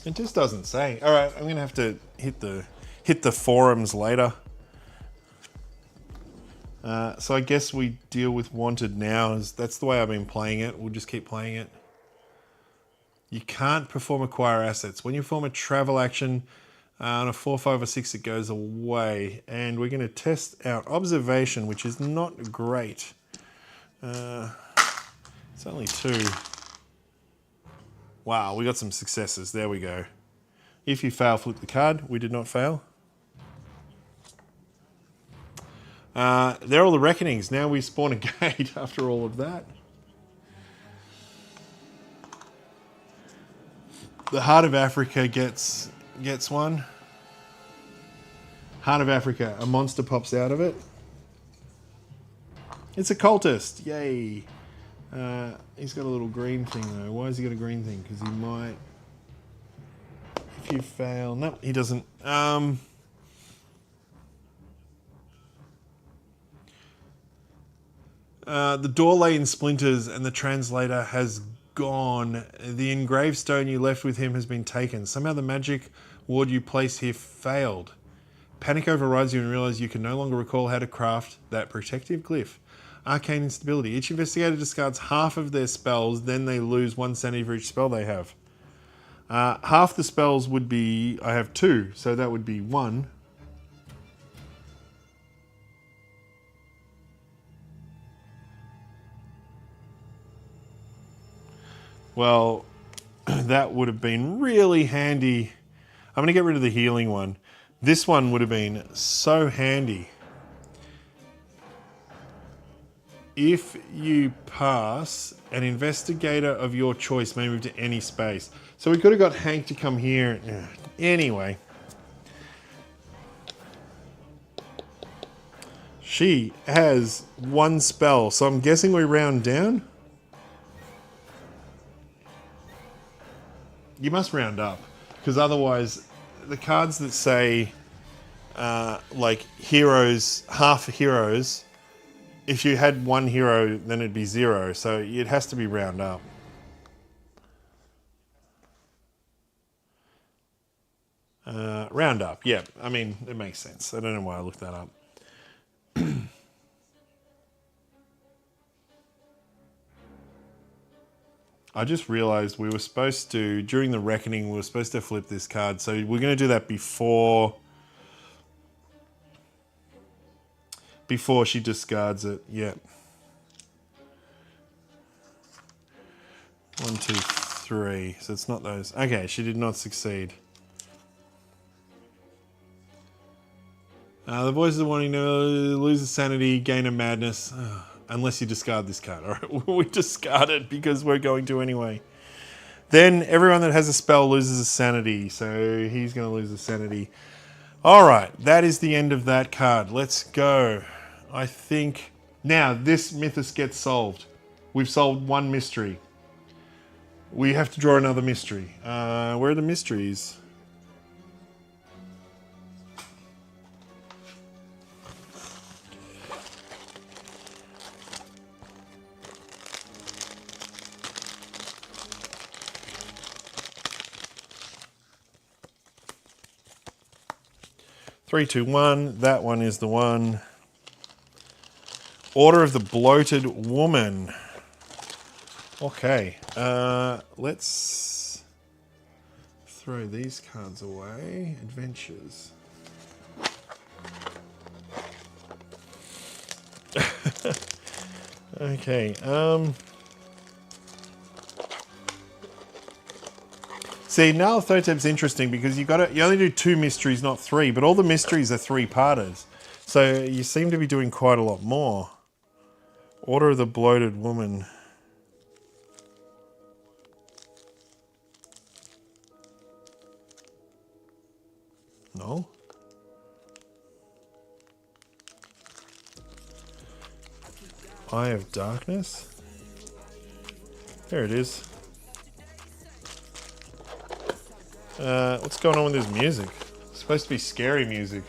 It just doesn't say. All right, I'm going to have to hit the hit the forums later. So I guess we deal with Wanted now. That's the way I've been playing it. We'll just keep playing it. You can't perform acquire assets. When you perform a travel action on a 4, 5, or 6, it goes away. And we're going to test our observation, which is not great. It's only 2. Wow, we got some successes. There we go. If you fail, flip the card. We did not fail. They're all the reckonings. Now we spawn a gate after all of that. The Heart of Africa gets one. Heart of Africa, a monster pops out of it. It's a cultist. Yay. He's got a little green thing though. Why has he got a green thing? Because he might... If you fail... No, he doesn't. The door lay in splinters and the translator has gone. The engraved stone you left with him has been taken. Somehow the magic ward you placed here failed. Panic overrides you and realize you can no longer recall how to craft that protective glyph. Arcane instability. Each investigator discards half of their spells, then they lose 1 sanity for each spell they have. Half the spells would be... I have 2, so that would be 1. Well, that would have been really handy. I'm going to get rid of the healing one. This one would have been so handy. If you pass, an investigator of your choice may move to any space. So we could have got Hank to come here. Anyway. She has 1 spell, so I'm guessing we round down. You must round up, because otherwise the cards that say like heroes, half heroes, if you had 1 hero, then it'd be 0. So it has to be round up. Round up, yeah. I mean, it makes sense. I don't know why I looked that up. I just realized we were supposed to, during the reckoning, we were supposed to flip this card. So we're going to do that before she discards it. Yep. 1, 2, 3. So it's not those. Okay, she did not succeed. The voices are wanting to lose a sanity, gain a madness. Unless you discard this card. All right, we discard it because we're going to anyway. Then everyone that has a spell loses a sanity. So he's going to lose a sanity. All right, that is the end of that card. Let's go. I think... Now, this mythos gets solved. We've solved 1 mystery. We have to draw another mystery. Where are the mysteries? Three, two, one. That one is the one. Order of the Bloated Woman. Okay. Let's throw these cards away. Adventures. Okay. See, Nyarlathotep's interesting because you only do 2 mysteries, not 3, but all the mysteries are 3-parters. So you seem to be doing quite a lot more. Order of the Bloated Woman. No? Eye of Darkness? There it is. What's going on with this music? It's supposed to be scary music.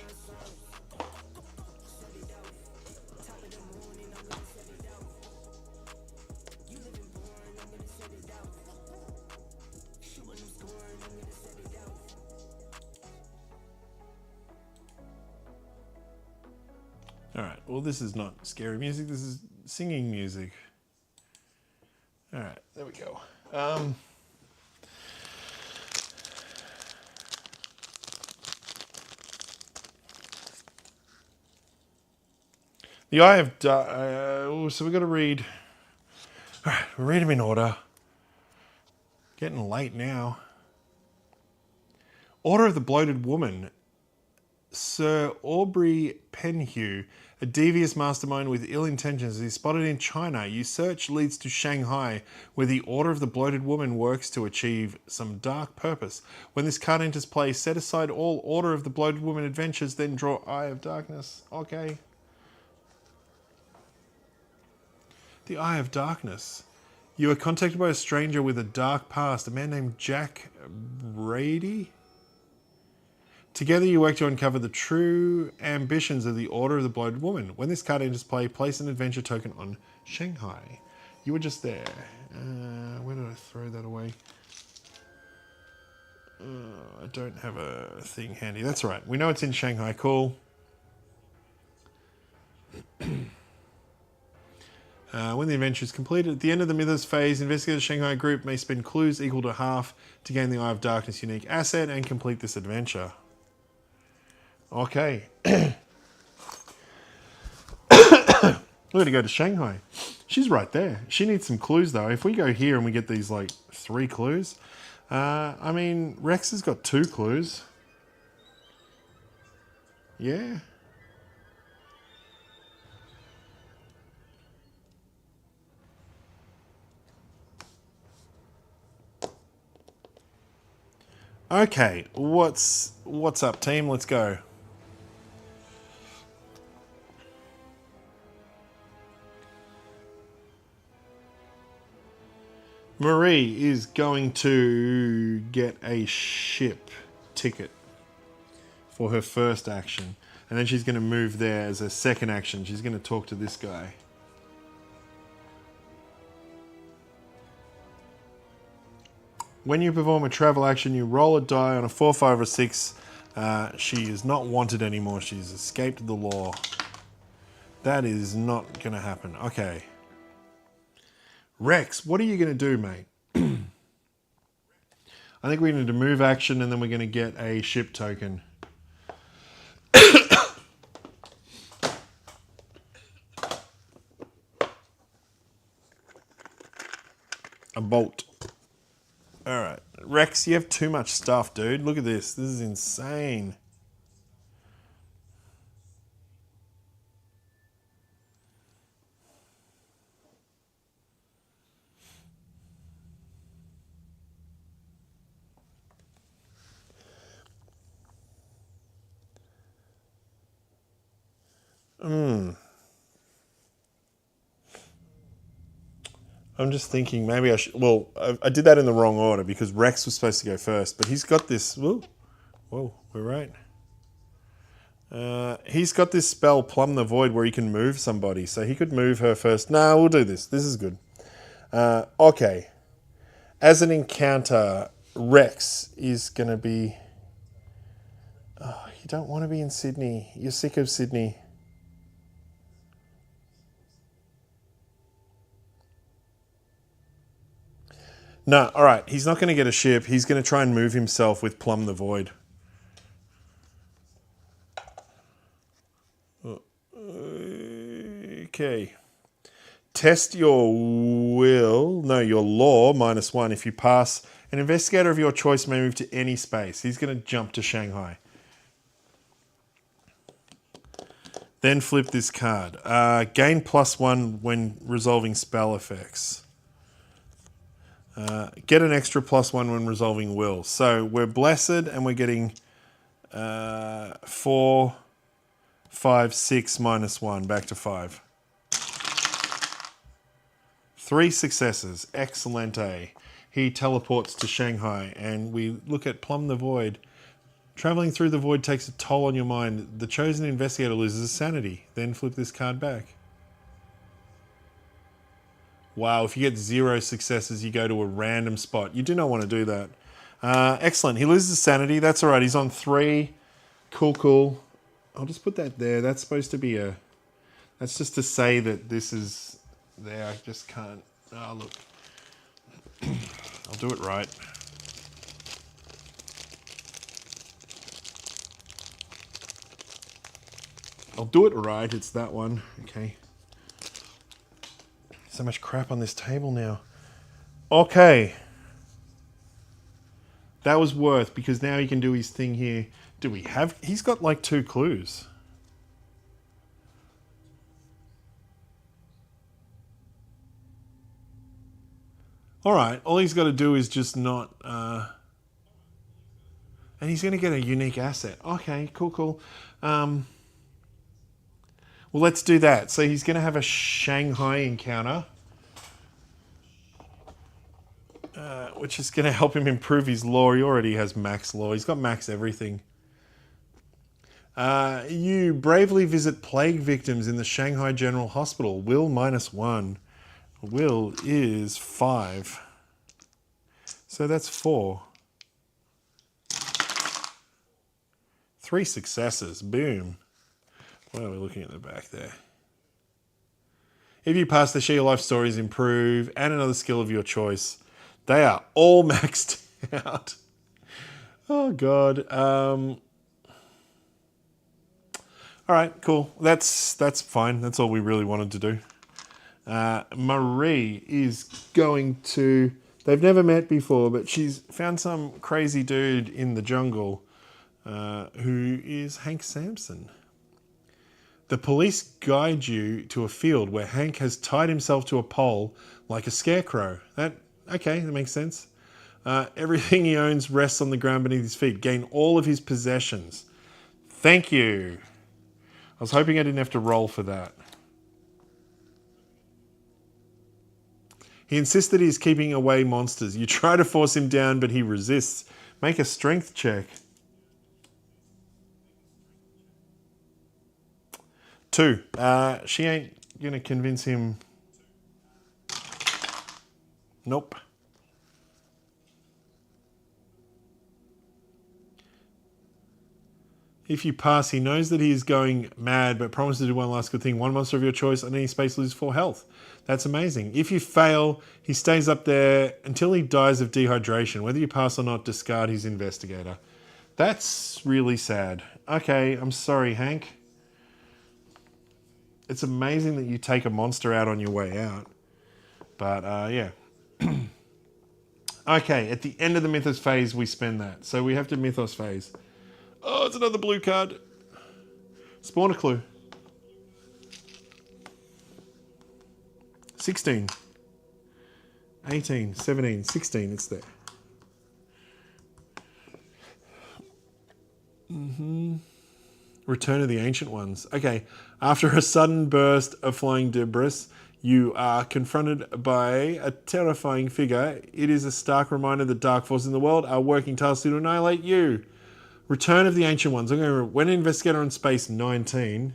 All right. Well, this is not scary music. This is singing music. All right. There we go. The Eye of so we've got to read. All right, we'll read them in order. Getting late now. Order of the Bloated Woman. Sir Aubrey Penhew, a devious mastermind with ill intentions, is spotted in China. Your search leads to Shanghai, where the Order of the Bloated Woman works to achieve some dark purpose. When this card enters play, set aside all Order of the Bloated Woman adventures, then draw Eye of Darkness. Okay. The Eye of Darkness. You are contacted by a stranger with a dark past, a man named Jack Brady. Together you work to uncover the true ambitions of the Order of the Bloated Woman. When this card enters play, place an adventure token on Shanghai. You were just there. Where did I throw that away? I don't have a thing handy. That's all right. We know it's in Shanghai. Cool. When the adventure is completed, at the end of the Mythos phase, Investigator Shanghai Group may spend clues equal to half to gain the Eye of Darkness unique asset and complete this adventure. Okay. We're going to go to Shanghai. She's right there. She needs some clues, though. If we go here and we get these, like, 3 clues. I mean, Rex has got 2 clues. Yeah. Okay, what's up, team? Let's go. Marie is going to get a ship ticket for her first action. And then she's going to move there as a second action. She's going to talk to this guy. When you perform a travel action, you roll a die on a 4, 5, or 6. She is not wanted anymore. She's escaped the law. That is not going to happen. Okay. Rex, what are you going to do, mate? I think we're going to move action and then we're going to get a ship token. A bolt. Alright. Rex, you have too much stuff, dude. Look at this. This is insane. I'm just thinking maybe I should... Well, I did that in the wrong order because Rex was supposed to go first, but he's got this... Whoa, we're right. He's got this spell, Plumb the Void, where he can move somebody, so he could move her first. No, we'll do this. This is good. Okay. As an encounter, Rex is going to be... Oh, you don't want to be in Sydney. You're sick of Sydney. No, all right. He's not going to get a ship. He's going to try and move himself with Plumb the Void. Okay. Test your will. No, your law, -1. If you pass, an investigator of your choice may move to any space. He's going to jump to Shanghai. Then flip this card. Gain +1 when resolving spell effects. Get an extra +1 when resolving will. So we're blessed and we're getting 4, 5, 6 -1 back to 5. 3 successes. Excellente. He teleports to Shanghai and we look at Plumb the Void. Traveling through the void takes a toll on your mind. The chosen investigator loses sanity. Then flip this card back. Wow, if you get 0 successes, you go to a random spot. You do not want to do that. Excellent. He loses sanity. That's all right. He's on 3. Cool. I'll just put that there. That's supposed to be a That's just to say that this is there. I just can't. Oh, look. I'll do it right. I'll do it right. It's that one. Okay. So much crap on this table now. Okay. That was worth, because now he can do his thing here. Do we have... He's got like 2 clues. Alright, all he's got to do is just not... and he's going to get a unique asset. Okay, cool. Well, let's do that. So he's going to have a Shanghai encounter. Which is going to help him improve his law. He already has max law. He's got max everything. You bravely visit plague victims in the Shanghai General Hospital. Will -1. Will is 5. So that's 4. 3 successes. Boom. What are we looking at the back there? If you pass, the share your life stories improve and another skill of your choice. They are all maxed out. Oh, God. All right, cool. That's fine. That's all we really wanted to do. Marie is going to... They've never met before, but she's found some crazy dude in the jungle who is Hank Sampson. The police guide you to a field where Hank has tied himself to a pole like a scarecrow. Okay, that makes sense. Everything he owns rests on the ground beneath his feet. Gain all of his possessions. Thank you. I was hoping I didn't have to roll for that. He insists that he's keeping away monsters. You try to force him down, but he resists. Make a strength check. 2. She ain't going to convince him. Nope. If you pass, he knows that he is going mad, but promises to do one last good thing. 1 monster of your choice on any space loses 4 health. That's amazing. If you fail, he stays up there until he dies of dehydration. Whether you pass or not, discard his investigator. That's really sad. Okay, I'm sorry, Hank. It's amazing that you take a monster out on your way out. But, yeah. Okay, at the end of the Mythos phase, we spend that. So we have to Mythos phase. Oh, it's another blue card. Spawn a clue. 16. 18, 17, 16, it's there. Return of the Ancient Ones. Okay, after a sudden burst of flying debris, you are confronted by a terrifying figure. It is a stark reminder that dark forces in the world are working tirelessly to annihilate you. Return of the Ancient Ones. I'm going to... When investigator on space 19...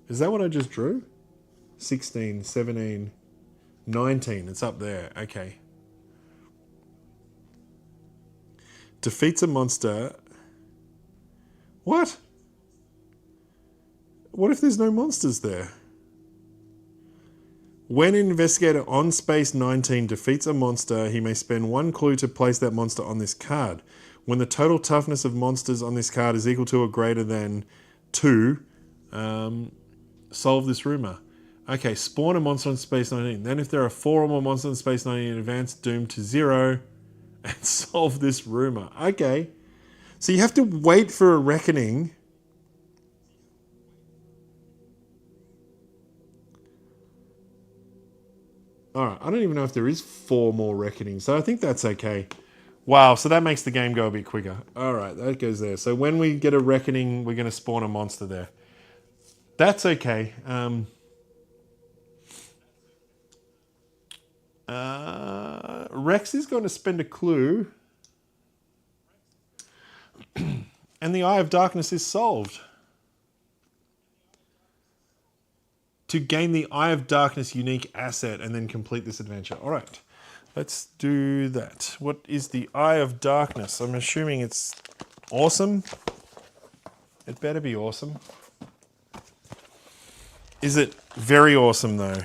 Is that what I just drew? 16, 17, 19. It's up there. Okay. Defeats a monster. What? What if there's no monsters there? When an investigator on space 19 defeats a monster, he may spend 1 clue to place that monster on this card. When the total toughness of monsters on this card is equal to or greater than 2, solve this rumor. Okay, spawn a monster on space 19. Then if there are 4 or more monsters on space 19 in advance, doomed to 0, and solve this rumor. Okay. So you have to wait for a reckoning. Alright, I don't even know if there is 4 more reckonings, so I think that's okay. Wow, so that makes the game go a bit quicker. Alright, that goes there. So when we get a reckoning, we're going to spawn a monster there. That's okay. Rex is going to spend a clue. And the Eye of Darkness is solved. To gain the Eye of Darkness unique asset and then complete this adventure. All right, let's do that. What is the Eye of Darkness? I'm assuming it's awesome. It better be awesome. Is it very awesome though?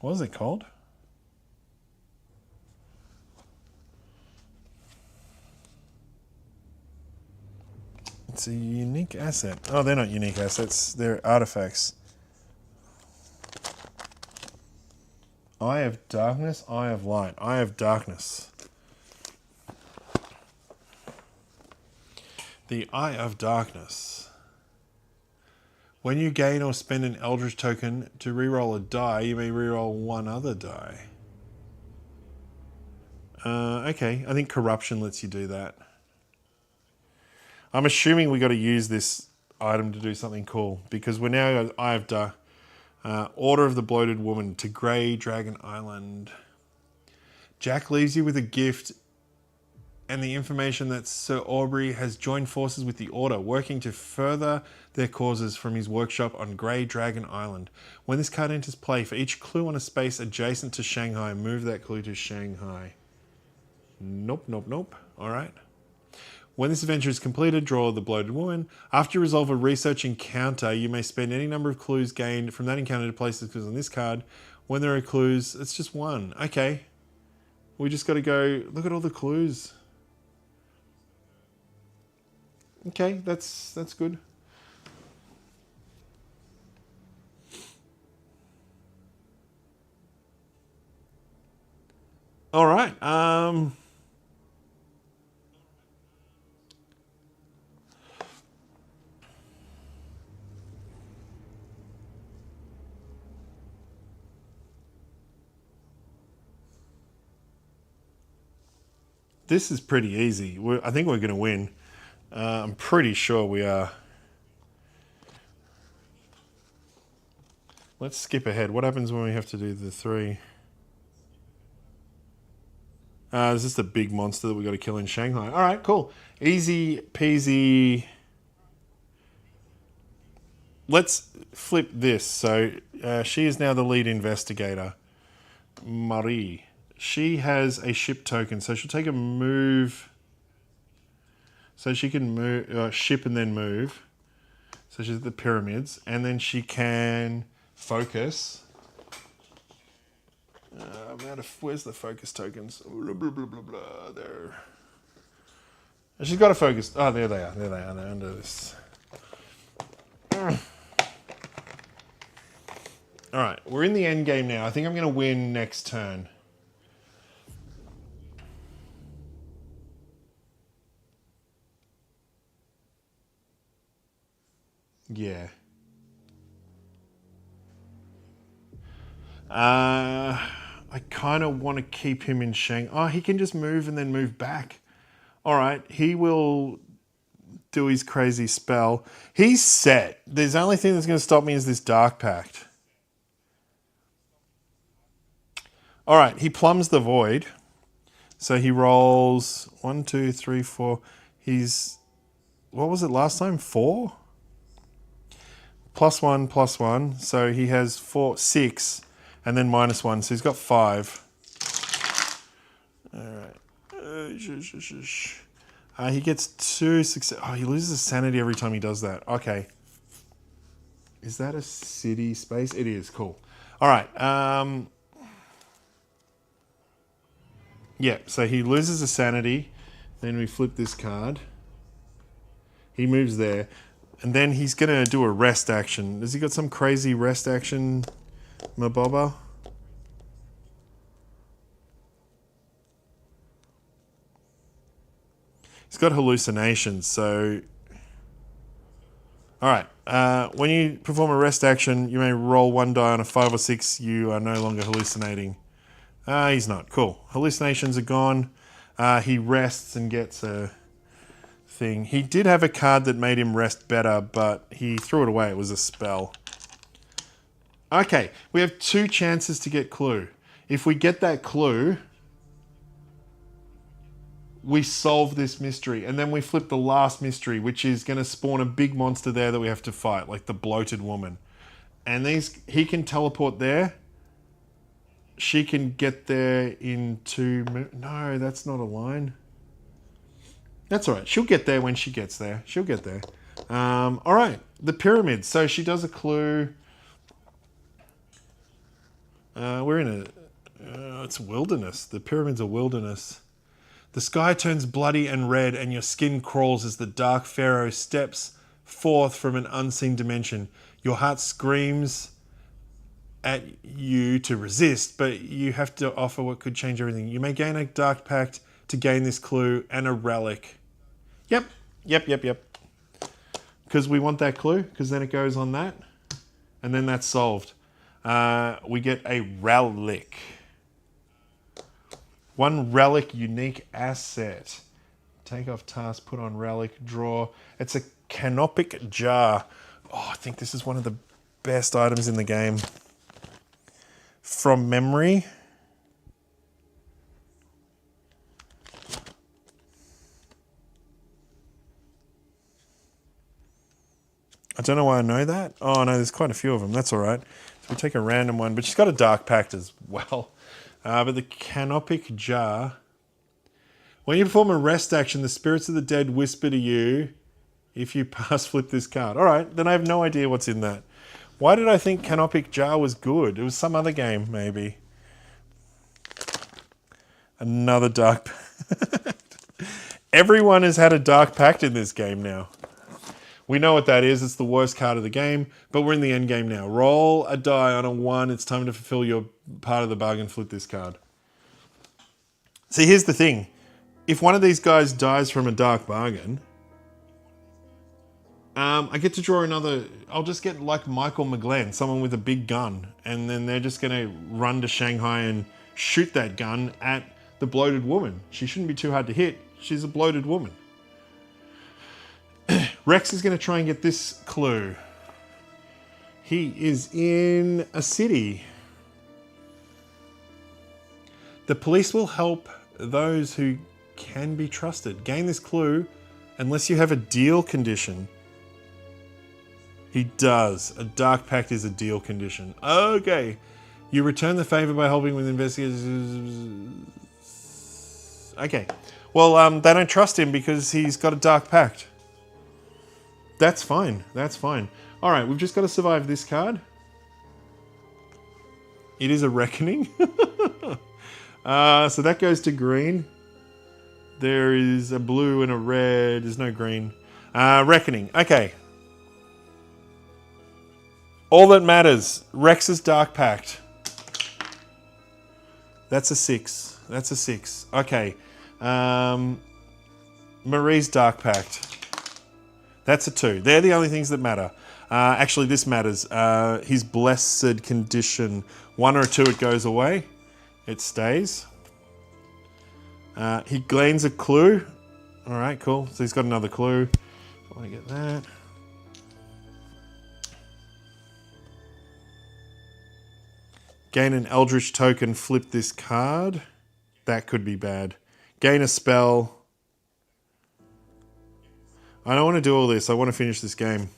What is it called? It's a unique asset. Oh, they're not unique assets. They're artifacts. Eye of darkness, eye of light. Eye of darkness. The eye of darkness. When you gain or spend an Eldritch token to reroll a die, you may reroll one other die. Okay, I think corruption lets you do that. I'm assuming we got to use this item to do something cool because we're now at Eye of Dark. Order of the Bloated Woman to Grey Dragon Island. Jack leaves you with a gift and the information that Sir Aubrey has joined forces with the Order, working to further their causes from his workshop on Grey Dragon Island. When this card enters play, for each clue on a space adjacent to Shanghai, move that clue to Shanghai. Nope, nope, nope. All right. When this adventure is completed, draw the Bloated Woman. After you resolve a research encounter, you may spend any number of clues gained from that encounter to place the clues on this card. When there are clues, it's just one. Okay. We just got to go, look at all the clues. Okay, that's good. All right. This is pretty easy. I think we're going to win. I'm pretty sure we are. Let's skip ahead. What happens when we have to do the 3? Is this the big monster that we got to kill in Shanghai? All right, cool. Easy peasy. Let's flip this. So she is now the lead investigator. Marie. She has a ship token, so she'll take a move. So she can move, ship and then move. So she's at the pyramids, and then she can focus. Where's the focus tokens? Blah, blah, blah, blah, blah. There. She's got to focus. Oh, there they are. There they are. They're under this. All right, we're in the end game now. I think I'm going to win next turn. Yeah. I kind of want to keep him in Shang. Oh, he can just move and then move back. All right, he will do his crazy spell. He's set. The only thing that's going to stop me is this Dark Pact. All right, he plumbs the void. So he rolls 1, 2, 3, 4. He's, what was it last time? 4? +1, +1. So he has 4, 6, and then -1. So he's got 5. All right. He gets 2 success. Oh, he loses sanity every time he does that. Okay. Is that a city space? It is. Cool. All right. Yeah, so he loses a sanity. Then we flip this card. He moves there. And then he's going to do a rest action. Has he got some crazy rest action, Maboba? He's got hallucinations, so... Alright, when you perform a rest action, you may roll 1 die on a 5 or 6. You are no longer hallucinating. He's not. Cool. Hallucinations are gone. He rests and gets a thing. He did have a card that made him rest better, but he threw it away. It was a spell. Okay, we have 2 chances to get clue. If we get that clue, we solve this mystery, and then we flip the last mystery, which is going to spawn a big monster there that we have to fight, like the bloated woman. And he can teleport there. she can get there in 2 minutes. No, that's not a line. That's all right. She'll get there when she gets there. She'll get there. All right. The pyramids. So she does a clue. We're in it's wilderness. The pyramids are wilderness. The sky turns bloody and red, and your skin crawls as the dark pharaoh steps forth from an unseen dimension. Your heart screams at you to resist, but you have to offer what could change everything. You may gain a dark pact to gain this clue and a relic. Yep. Because we want that clue, because then it goes on that, and then that's solved. We get a relic. 1 relic unique asset. Take off task, put on relic, draw. It's a canopic jar. Oh, I think this is one of the best items in the game. From memory. I don't know why I know that. Oh no, there's quite a few of them. That's all right. So we take a random one, but she's got a dark pact as well. But the canopic jar. When you perform a rest action, the spirits of the dead whisper to you if you pass flip this card. All right, then I have no idea what's in that. Why did I think canopic jar was good? It was some other game, maybe. Another dark pact. Everyone has had a dark pact in this game now. We know what that is. It's the worst card of the game, but we're in the end game now. Roll a die on a 1. It's time to fulfill your part of the bargain. Flip this card. See, here's the thing. If one of these guys dies from a dark bargain, I get to draw another. I'll just get like Michael McGlenn, someone with a big gun, and then they're just going to run to Shanghai and shoot that gun at the bloated woman. She shouldn't be too hard to hit. She's a bloated woman. Rex is going to try and get this clue. He is in a city. The police will help those who can be trusted. Gain this clue unless you have a deal condition. He does. A dark pact is a deal condition. Okay. You return the favor by helping with investigators. Okay. Well, they don't trust him because he's got a dark pact. That's fine. That's fine. All right, we've just got to survive this card. It is a reckoning. So that goes to green. There is a blue and a red. There's no green. Reckoning. Okay. All that matters. Rex's dark pact. That's a 6. That's a 6. Okay. Marie's dark pact. That's a 2. They're the only things that matter. Actually, this matters. His blessed condition. 1 or a 2, it goes away. It stays. He gains a clue. All right, cool. So he's got another clue. I want to get that. Gain an Eldritch token. Flip this card. That could be bad. Gain a spell. I don't want to do all this. I want to finish this game.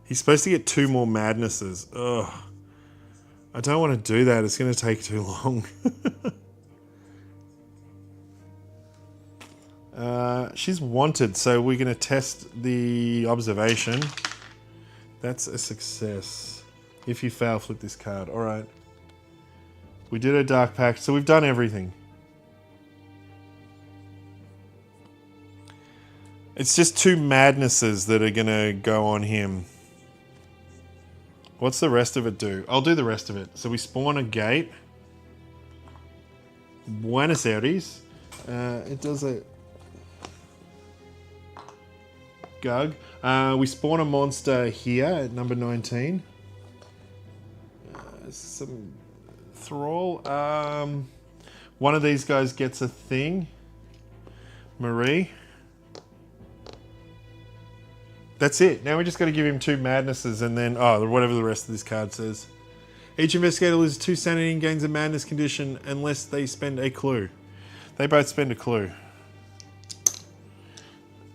He's supposed to get 2 more madnesses. Ugh. I don't want to do that. It's going to take too long. She's wanted, so we're going to test the observation. That's a success. If you fail, flip this card. All right. We did a dark pact, so we've done everything. It's just 2 madnesses that are going to go on him. What's the rest of it do? I'll do the rest of it. So we spawn a gate. Buenos Aires. It does a... Gug. We spawn a monster here at number 19. Some thrall. One of these guys gets a thing. Marie. That's it. Now we just got to give him 2 madnesses and then, whatever the rest of this card says. Each investigator loses 2 sanity and gains a madness condition unless they spend a clue. They both spend a clue.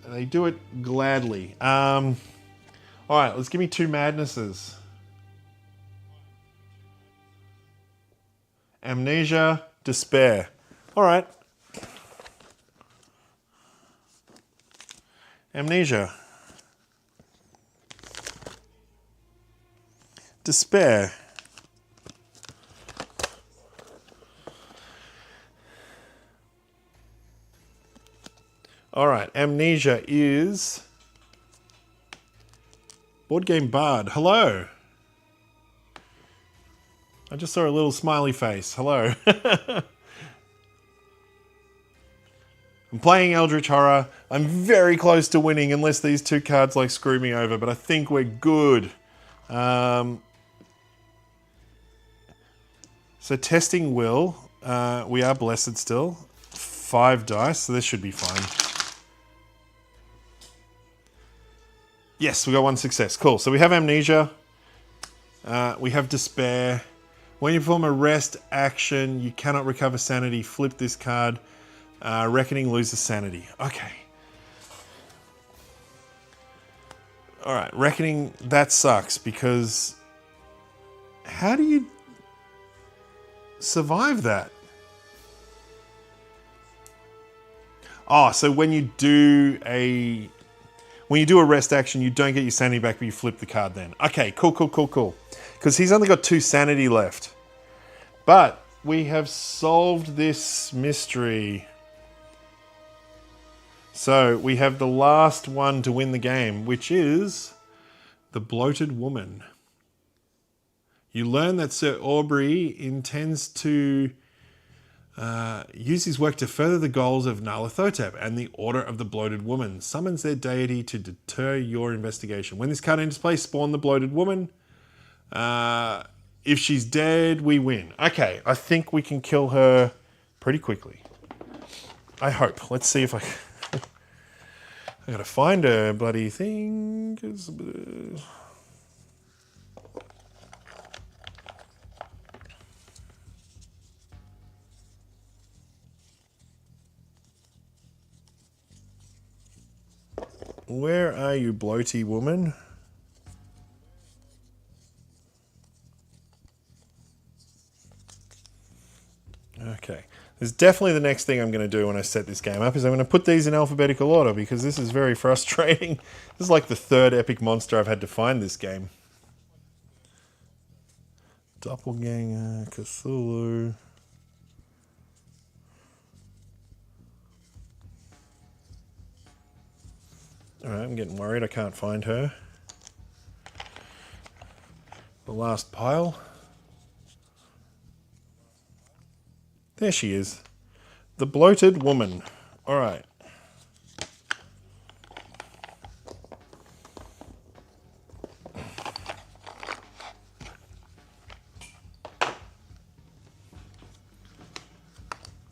They do it gladly. All right, let's give me 2 madnesses. Amnesia, despair. All right. Amnesia. Despair. All right, Amnesia is Board Game Bard. Hello. I just saw a little smiley face. Hello. I'm playing Eldritch Horror. I'm very close to winning unless these 2 cards like screw me over, but I think we're good. So testing will. We are blessed still. 5 dice, so this should be fine. Yes, we got 1 success. Cool. So we have Amnesia. We have Despair. When you perform a rest action, you cannot recover sanity. Flip this card. Reckoning loses sanity. Okay. Alright, Reckoning, that sucks because how do you survive that? Oh, so when you do a rest action, you don't get your sanity back, but you flip the card then. Okay, cool. Because he's only got 2 sanity left. But we have solved this mystery. So we have the last one to win the game, which is the Bloated Woman. You learn that Sir Aubrey intends to use his work to further the goals of Nyarlathotep, and the Order of the Bloated Woman summons their deity to deter your investigation. When this card enters play, spawn the Bloated Woman. If she's dead, we win. Okay, I think we can kill her pretty quickly. I hope. Let's see if I gotta find her bloody thing. Where are you, bloaty woman? Okay. This is definitely the next thing I'm going to do when I set this game up, is I'm going to put these in alphabetical order, because this is very frustrating. This is like the 3rd epic monster I've had to find this game. Doppelganger, Cthulhu. Alright, I'm getting worried I can't find her. The last pile. There she is. The Bloated Woman. Alright.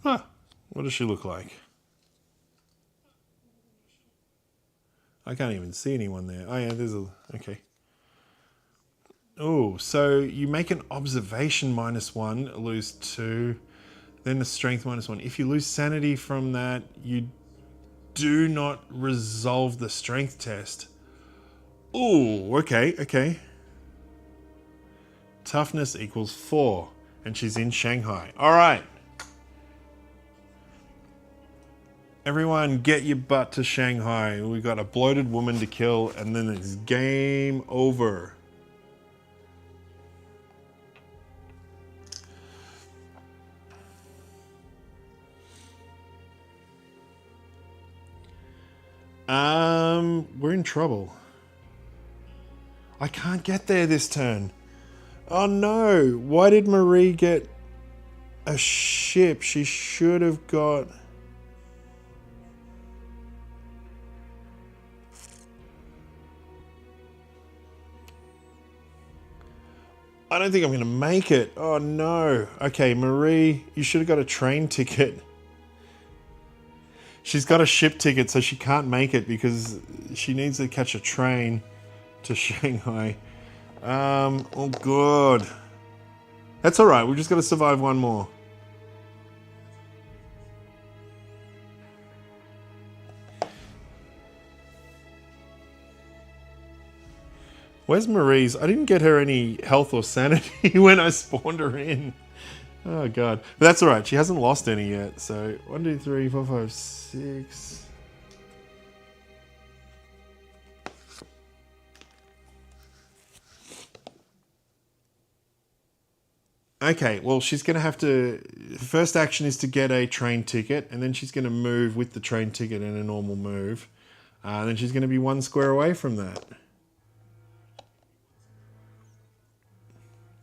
Huh. What does she look like? I can't even see anyone there. Oh yeah, there's a... Okay. Oh, so you make an observation -1, lose 2, then the strength -1. If you lose sanity from that, you do not resolve the strength test. Oh, okay. Toughness equals 4, and she's in Shanghai. All right. Everyone, get your butt to Shanghai. We got a bloated woman to kill, and then it's game over. We're in trouble. I can't get there this turn. Oh no! Why did Marie get a ship? She should have got... I don't think I'm going to make it. Oh no. Okay, Marie, you should have got a train ticket. She's got a ship ticket, so she can't make it because she needs to catch a train to Shanghai. Oh god. That's alright, we've just got to survive one more. Where's Marie's? I didn't get her any health or sanity when I spawned her in. Oh god. But that's alright, she hasn't lost any yet. So 1, 2, 3, 4, 5, 6. Okay, well she's gonna have to, first action is to get a train ticket, and then she's gonna move with the train ticket in a normal move. And then she's gonna be 1 square away from that.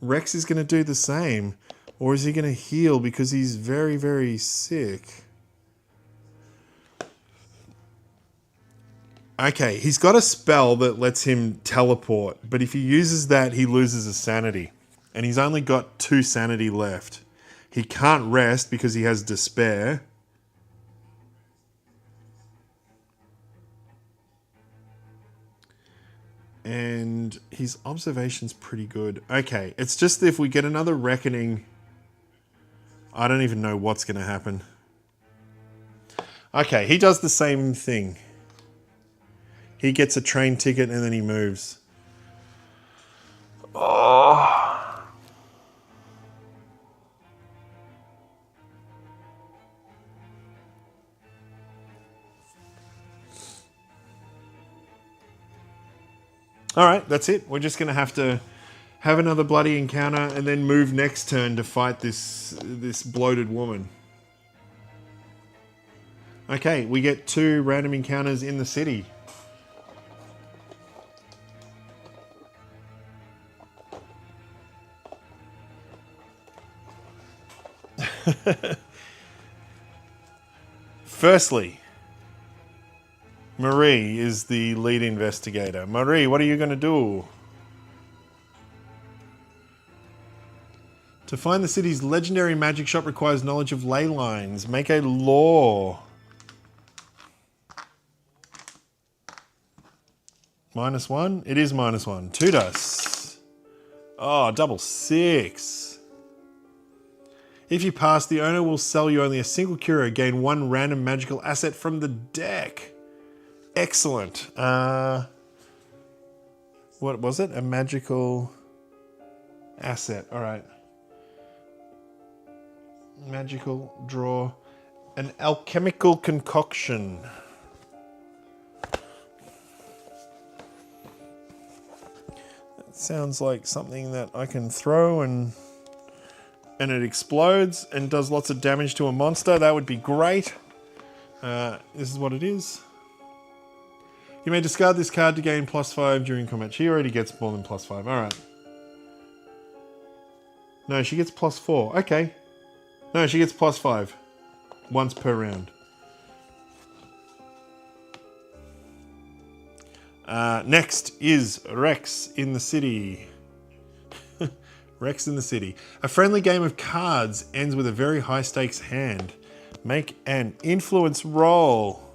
Rex is gonna do the same. Or is he gonna heal because he's very, very sick? Okay, he's got a spell that lets him teleport, but if he uses that, he loses his sanity. And he's only got 2 sanity left. He can't rest because he has despair. And his observation's pretty good. Okay, it's just if we get another reckoning, I don't even know what's going to happen. Okay, he does the same thing. He gets a train ticket and then he moves. Oh. Alright, that's it. We're just going to have another bloody encounter and then move next turn to fight this bloated woman. Okay, we get 2 random encounters in the city. Firstly, Marie is the lead investigator. Marie, what are you going to do? To find the city's legendary magic shop requires knowledge of ley lines. Make a law. -1? It is -1. 2 dice. Oh, double 6. If you pass, the owner will sell you only a single curio. Gain 1 random magical asset from the deck. Excellent. What was it? A magical asset. All right. Magical draw. An alchemical concoction. That sounds like something that I can throw and it explodes and does lots of damage to a monster. That would be great. This is what it is. You may discard this card to gain +5 during combat. She already gets more than +5. Alright. No, she gets +4. Okay. No, she gets +5. Once per round. Next is Rex in the city. Rex in the city. A friendly game of cards ends with a very high stakes hand. Make an influence roll.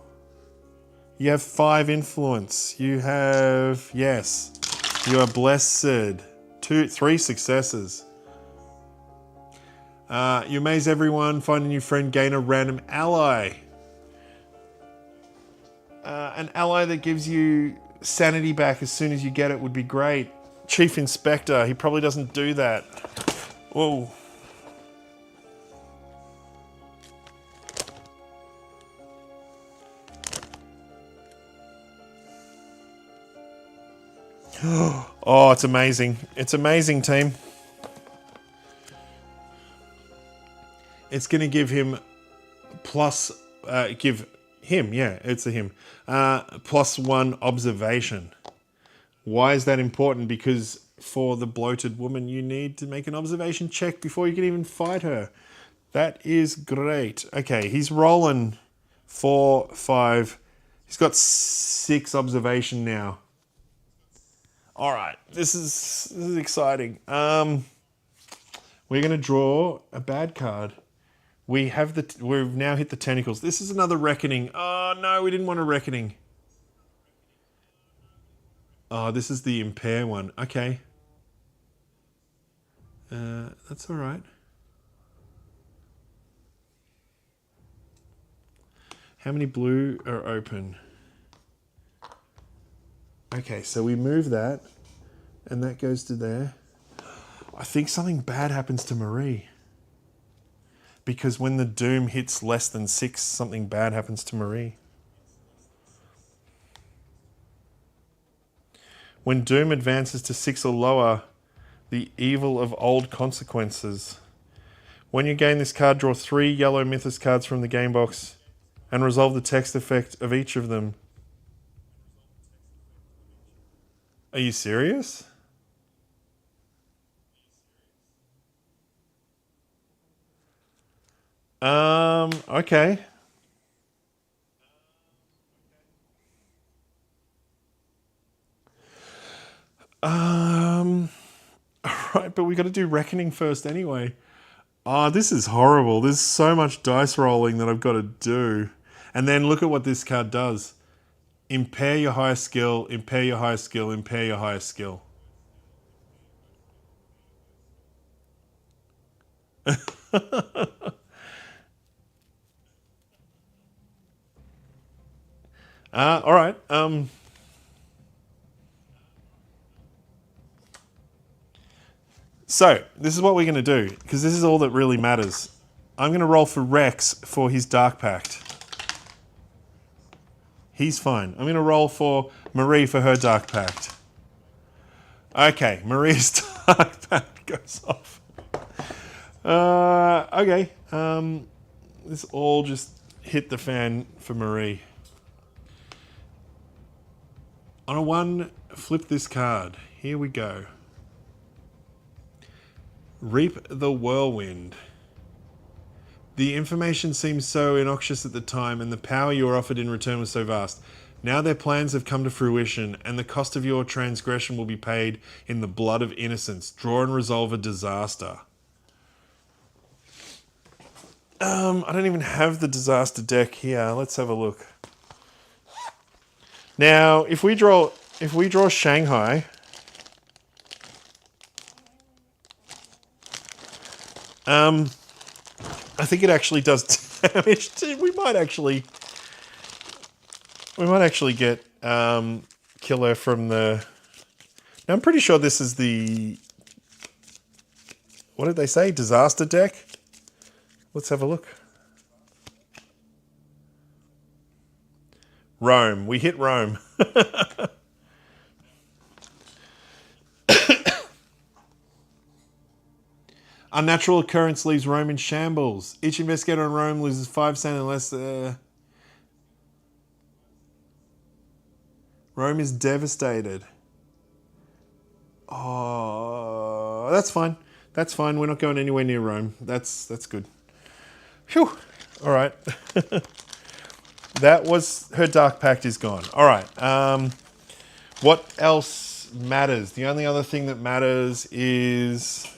You have 5 influence. You have, yes, you are blessed. 3 successes. You amaze everyone, find a new friend, gain a random ally. An ally that gives you sanity back as soon as you get it would be great. Chief Inspector, he probably doesn't do that. Whoa. Oh, it's amazing. It's amazing, team. It's going to give him give him, yeah, it's a him, +1 observation. Why is that important? Because for the bloated woman, you need to make an observation check before you can even fight her. That is great. Okay, he's rolling 4, 5. He's got 6 observation now. All right, this is exciting. We're going to draw a bad card. We've now hit the tentacles. This is another reckoning. Oh no, we didn't want a reckoning. Oh, this is the impair one. Okay. That's all right. How many blue are open? Okay, so we move that. And that goes to there. I think something bad happens to Marie. Because when the doom hits less than 6, something bad happens to Marie. When doom advances to 6 or lower, the evil of old consequences. When you gain this card, draw 3 yellow Mythos cards from the game box and resolve the text effect of each of them. Are you serious? Okay. Alright, but we got to do Reckoning first anyway. Oh, this is horrible. There's so much dice rolling that I've got to do. And then look at what this card does. Impair your highest skill, impair your highest skill, impair your highest skill. Alright. So, this is what we're going to do, because this is all that really matters. I'm going to roll for Rex for his Dark Pact. He's fine. I'm going to roll for Marie for her Dark Pact. Okay, Marie's Dark Pact goes off. Okay, this all just hit the fan for Marie. On a 1, flip this card. Here we go. Reap the Whirlwind. The information seemed so innocuous at the time, and the power you were offered in return was so vast. Now their plans have come to fruition, and the cost of your transgression will be paid in the blood of innocence. Draw and resolve a disaster. I don't even have the disaster deck here. Let's have a look. Now, if we draw Shanghai, I think it actually does damage. We might actually get killer from the. Now I'm pretty sure this is the. What did they say? Disaster deck. Let's have a look. Rome. We hit Rome. Unnatural occurrence leaves Rome in shambles. Each investigator on Rome loses 5 sand unless... Rome is devastated. Oh, that's fine. That's fine. We're not going anywhere near Rome. That's good. Phew. All right. That was... Her Dark Pact is gone. All right. What else matters? The only other thing that matters is...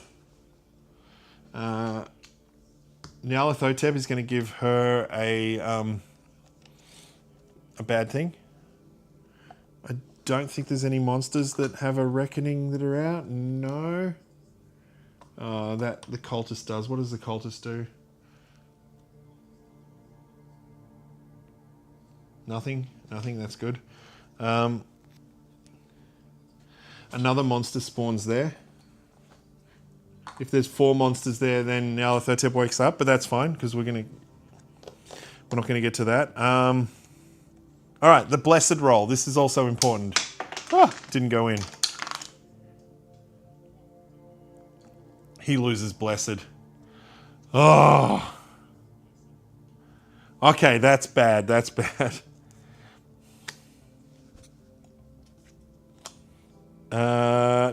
Nyarlathotep is going to give her a bad thing. I don't think there's any monsters that have a reckoning that are out. No. That the cultist does. What does the cultist do? Nothing. Nothing. That's good. Another monster spawns there. If there's 4 monsters there, then Nyarlathotep wakes up, but that's fine because we're not going to get to that. All right, the blessed roll. This is also important. Ah, didn't go in. He loses blessed. Oh. Okay, that's bad. That's bad.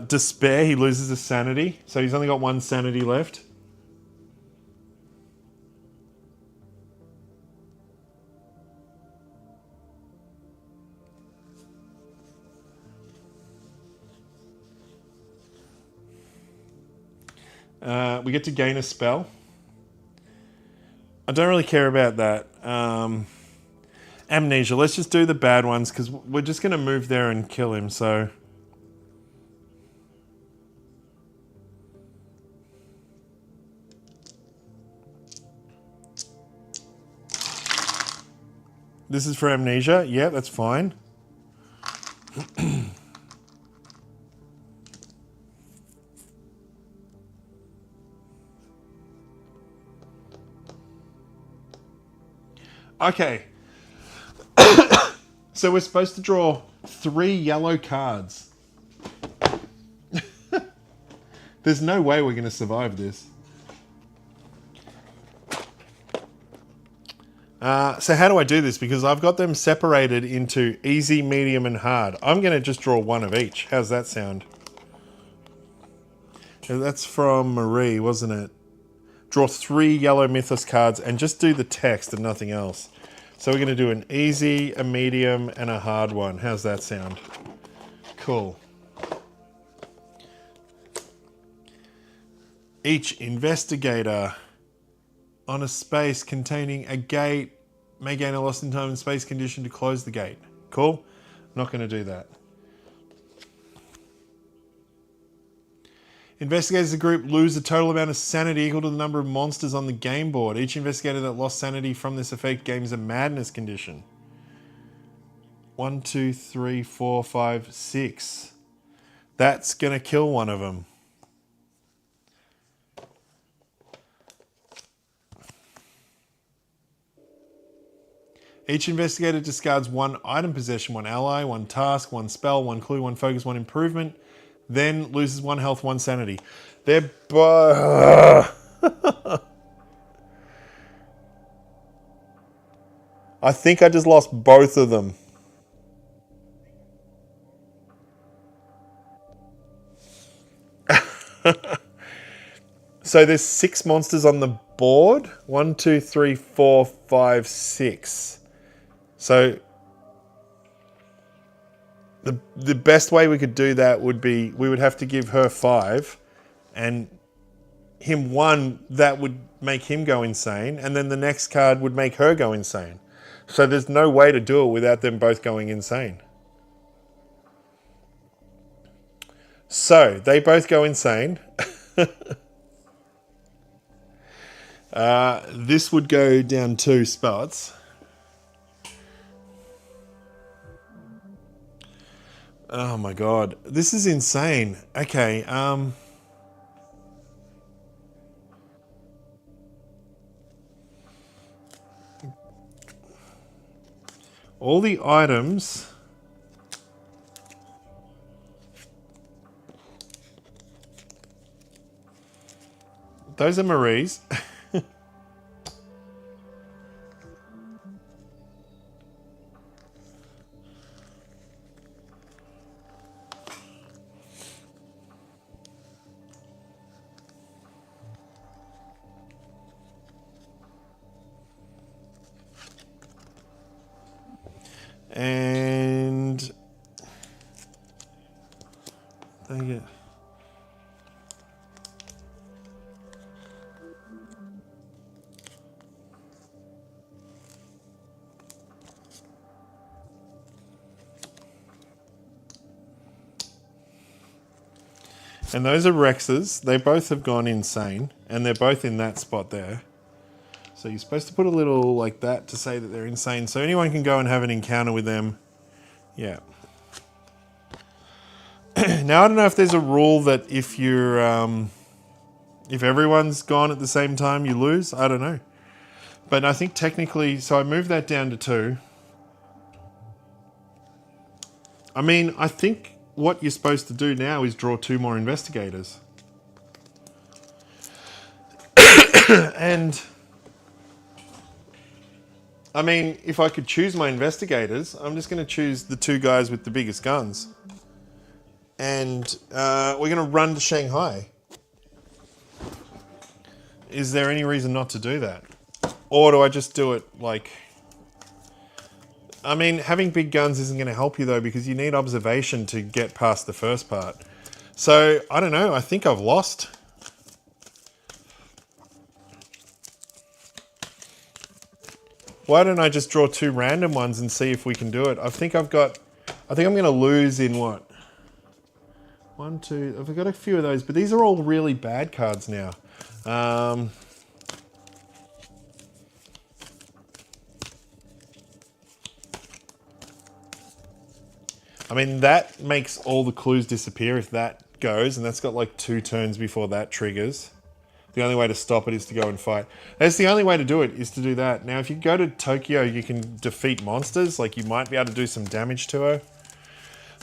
Despair, he loses his sanity. So he's only got 1 sanity left. We get to gain a spell. I don't really care about that. Amnesia, let's just do the bad ones because we're just going to move there and kill him, so... This is for amnesia. Yeah, that's fine. Okay. So we're supposed to draw 3 yellow cards. There's no way we're going to survive this. So how do I do this? Because I've got them separated into easy, medium, and hard. I'm going to just draw 1 of each. How's that sound? That's from Marie, wasn't it? Draw 3 yellow Mythos cards and just do the text and nothing else. So we're going to do an easy, a medium, and a hard one. How's that sound? Cool. Each investigator on a space containing a gate may gain a lost in time and space condition to close the gate. Cool? Not going to do that. Investigators as a group lose a total amount of sanity equal to the number of monsters on the game board. Each investigator that lost sanity from this effect gains a madness condition. 1, 2, 3, 4, 5, 6. That's going to kill one of them. Each investigator discards 1 item possession, 1 ally, 1 task, 1 spell, 1 clue, 1 focus, 1 improvement, then loses 1 health, 1 sanity. They're I think I just lost both of them. So there's 6 monsters on the board. 1, 2, 3, 4, 5, 6. So the best way we could do that would be we would have to give her 5 and him 1. That would make him go insane, and then the next card would make her go insane. So there's no way to do it without them both going insane. So they both go insane. This would go down 2 spots. Oh my god, this is insane. Okay, all the items. Those are Marie's. And they get and those are Rexes. They both have gone insane, and they're both in that spot there. So you're supposed to put a little like that to say that they're insane, so anyone can go and have an encounter with them. Yeah. Now I don't know if there's a rule that if you're if everyone's gone at the same time you lose. I don't know. But I think technically, so I moved that down to 2. I mean, I think what you're supposed to do now is draw 2 more investigators. And I mean, if I could choose my investigators, I'm just going to choose the 2 guys with the biggest guns. And we're going to run to Shanghai. Is there any reason not to do that? Or do I just do it like... I mean, having big guns isn't going to help you though, because you need observation to get past the first part. So, I don't know, I think I've lost. Why don't I just draw 2 random ones and see if we can do it? I think I'm going to lose in what? 1, 2, I've got a few of those, but these are all really bad cards now. I mean, that makes all the clues disappear if that goes, and that's got like 2 turns before that triggers. the only way to stop it is to go and fight. That's the only way to do it, is to do that. Now, if you go to Tokyo, you can defeat monsters. Like, you might be able to do some damage to her.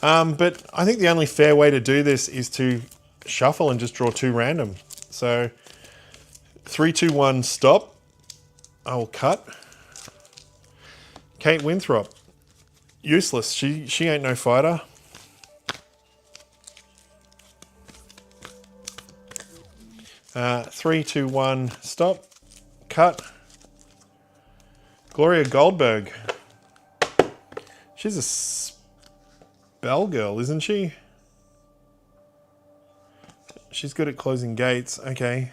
But I think the only fair way to do this is to shuffle and just draw 2 random. So, 3, 2, 1, stop. I will cut. Kate Winthrop. Useless. She ain't no fighter. Three, two, one, stop. Cut. Gloria Goldberg. She's a spell girl, isn't she? She's good at closing gates. Okay.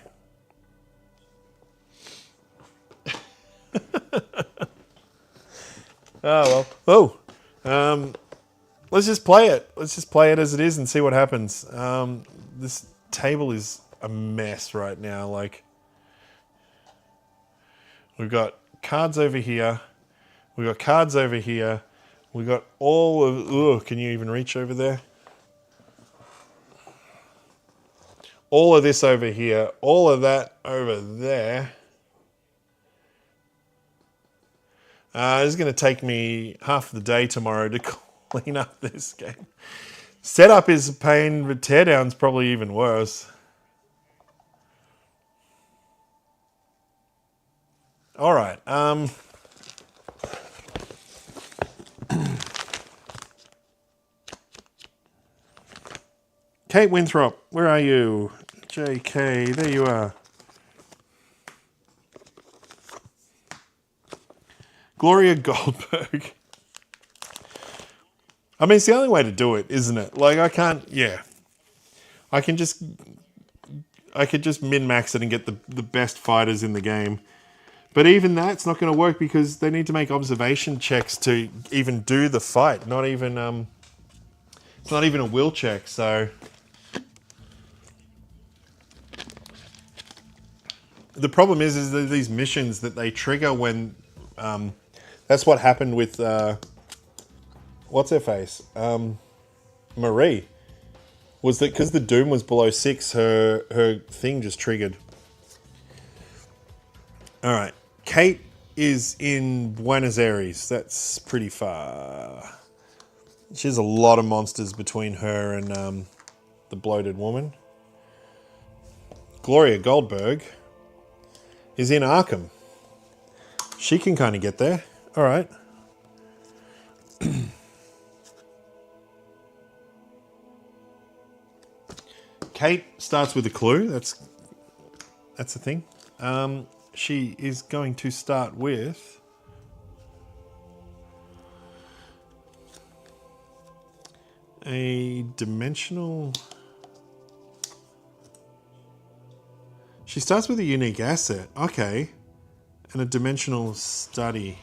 Oh, well. Oh. Let's just play it. Let's just play it as it is and see what happens. This table is a mess right now. Like, we've got cards over here. We've got cards over here. We've got all of... Ugh, can you even reach over there? All of this over here. All of that over there. It's going to take me half the day tomorrow to clean up this game. Setup is a pain, but teardown's probably even worse. All right. Kate Winthrop, where are you? JK, there you are. Gloria Goldberg. I mean, it's the only way to do it, isn't it? Like, I can't... Yeah. I could just min-max it and get the best fighters in the game. But even that's not going to work because they need to make observation checks to even do the fight. Not even... It's not even a will check, so... The problem is that these missions that they trigger when... that's what happened with... what's her face? Marie. Was that because the Doom was below 6, her thing just triggered. Alright. Kate is in Buenos Aires. That's pretty far. She has a lot of monsters between her and the bloated woman. Gloria Goldberg is in Arkham. She can kind of get there. Alright. Kate starts with a clue. That's the thing. She is going to start with a dimensional... She starts with a unique asset. Okay. And a dimensional study.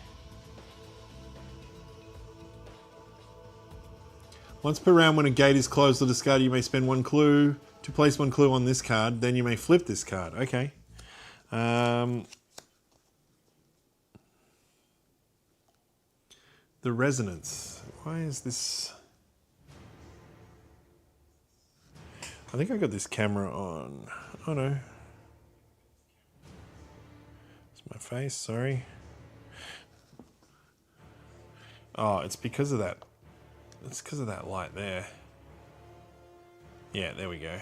Once per round when a gate is closed or discarded, you may spend 1 clue to place 1 clue on this card. Then you may flip this card. Okay. The resonance. Why is this... I think I got this camera on. Oh no. It's my face, sorry. Oh, it's because of that. It's because of that light there. Yeah, there we go.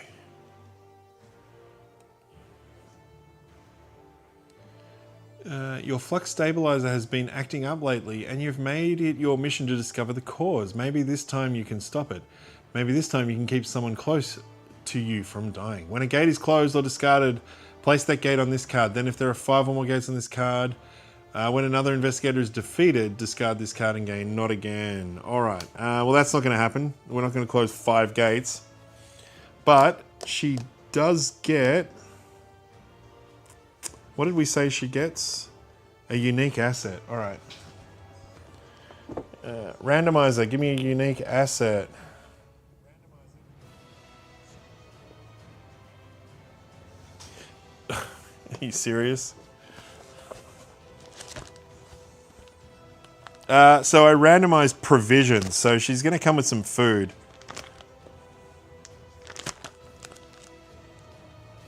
Your flux stabilizer has been acting up lately and you've made it your mission to discover the cause. Maybe this time you can stop it. Maybe this time you can keep someone close to you from dying. When a gate is closed or discarded, place that gate on this card. Then if there are 5 or more gates on this card, when another investigator is defeated, discard this card and gain not again. Alright, well that's not going to happen. We're not going to close 5 gates. But she does get... What did we say she gets? A unique asset. Alright. Randomizer, give me a unique asset. Are you serious? So I randomized provisions, so she's going to come with some food.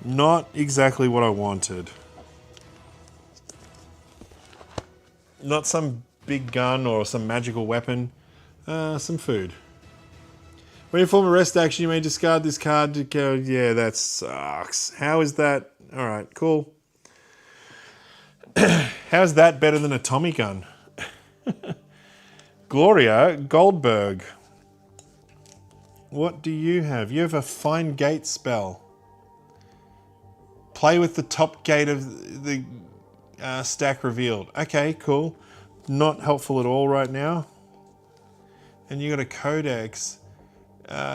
Not exactly what I wanted. Not some big gun or some magical weapon. Some food. When you perform a rest action, you may discard this card to go. Yeah, that sucks. How is that? Alright, cool. How's that better than a Tommy gun? Gloria Goldberg. What do you have? You have a Find Gate spell. Play with the top gate of the stack revealed. Okay, cool. Not helpful at all right now. And you got a codex.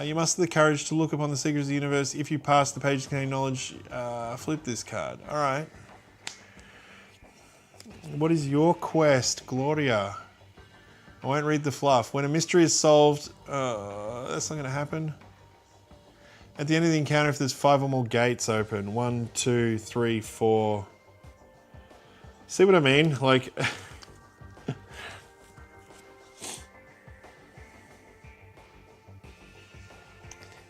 You muster the courage to look upon the secrets of the universe. If you pass the page containing knowledge, flip this card. Alright. What is your quest, Gloria? I won't read the fluff. When a mystery is solved, that's not going to happen. At the end of the encounter, if there's 5 or more gates open, 1, 2, 3, 4. See what I mean? Like,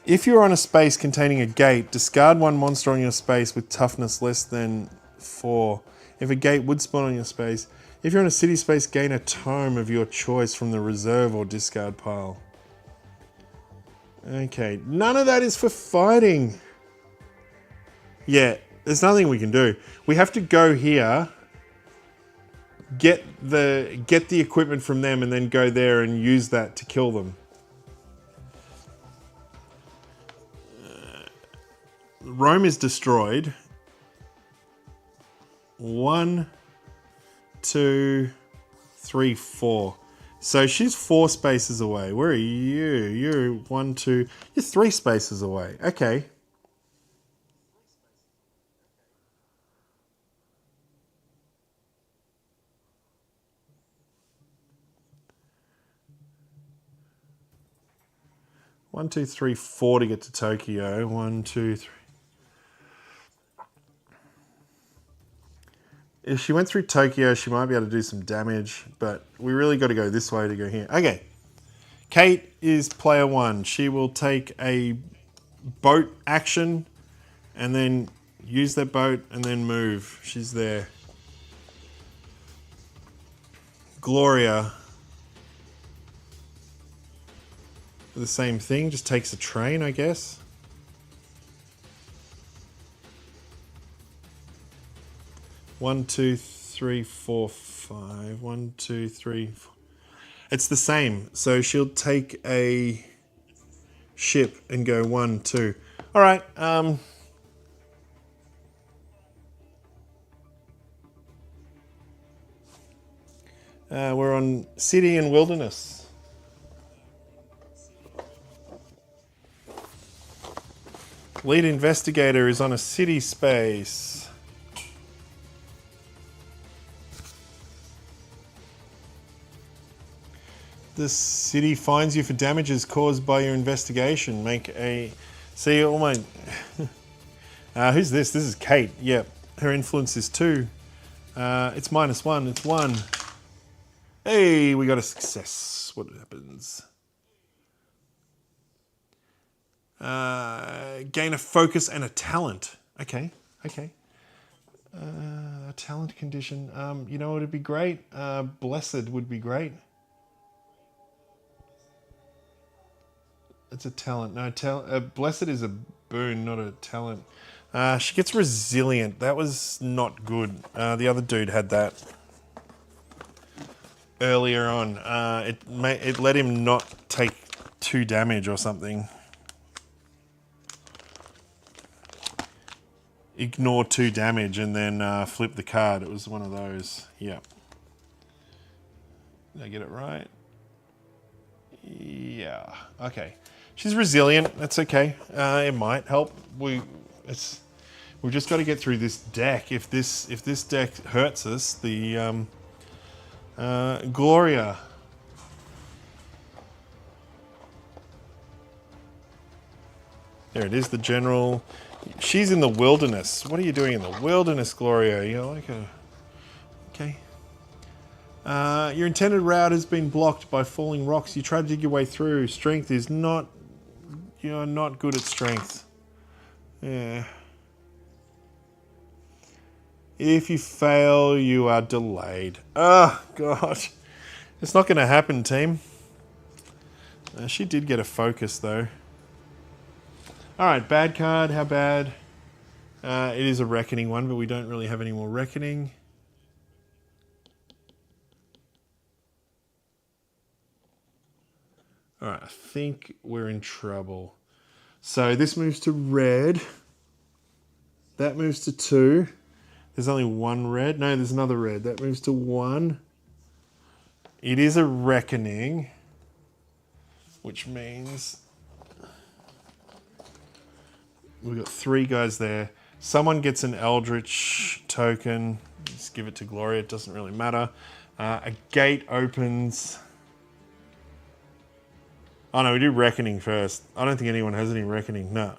if you're on a space containing a gate, discard 1 monster on your space with toughness less than 4. If a gate would spawn on your space. If you're in a city space, gain a tome of your choice from the reserve or discard pile. Okay, none of that is for fighting. Yeah, there's nothing we can do. We have to go here, get the equipment from them, and then go there and use that to kill them. Rome is destroyed. 1, 2, 3, 4. So she's 4 spaces away. Where are you? You're 1, 2. You're 3 spaces away. Okay. One, two, three, 4 to get to Tokyo. 1, 2, 3. If she went through Tokyo, she might be able to do some damage, but we really got to go this way to go here. Okay. Kate is player 1. She will take a boat action and then use that boat and then move. She's there. Gloria. The same thing, just takes a train, I guess. One, two, three, 4, 5. 1, 2, 3, 4. It's the same. So she'll take a ship and go 1, 2. All right. We're on city and wilderness. Lead investigator is on a city space. The city fines you for damages caused by your investigation. Make a... See, all my... who's this? This is Kate. Yep. Her influence is 2. It's -1. It's 1. Hey, we got a success. What happens? Gain a focus and a talent. Okay. Okay. A talent condition. You know what would be great? Blessed would be great. It's a talent. No, blessed is a boon, not a talent. She gets resilient. That was not good. The other dude had that earlier on. It let him not take 2 damage or something. Ignore 2 damage and then flip the card. It was one of those. Yeah. Did I get it right? Yeah. Okay. She's resilient. That's okay. It might help. We've just got to get through this deck. If this deck hurts us, the Gloria. There it is. The general. She's in the wilderness. What are you doing in the wilderness, Gloria? You're like a... Okay. Your intended route has been blocked by falling rocks. You try to dig your way through. Strength is not... You're not good at strength. Yeah. If you fail, you are delayed. Oh, God. It's not going to happen, team. She did get a focus, though. All right, bad card. How bad? It is a reckoning one, but we don't really have any more reckoning. All right, I think we're in trouble. So this moves to red. That moves to 2. There's only one red. No, there's another red. That moves to 1. It is a reckoning, which means we've got 3 guys there. Someone gets an Eldritch token. Just give it to Gloria. It doesn't really matter. A gate opens. Oh no, we do reckoning first. I don't think anyone has any reckoning. No.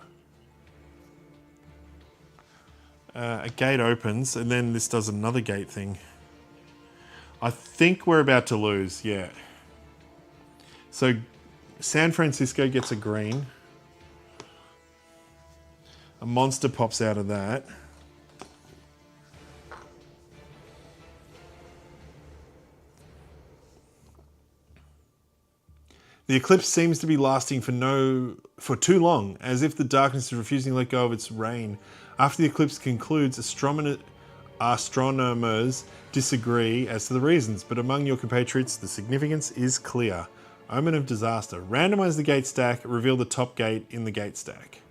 A gate opens, and then this does another gate thing. I think we're about to lose, yeah. So San Francisco gets a green. A monster pops out of that. The eclipse seems to be lasting for too long, as if the darkness is refusing to let go of its reign. After the eclipse concludes, astronomers disagree as to the reasons, but among your compatriots, the significance is clear. Omen of disaster. Randomize the gate stack, reveal the top gate in the gate stack.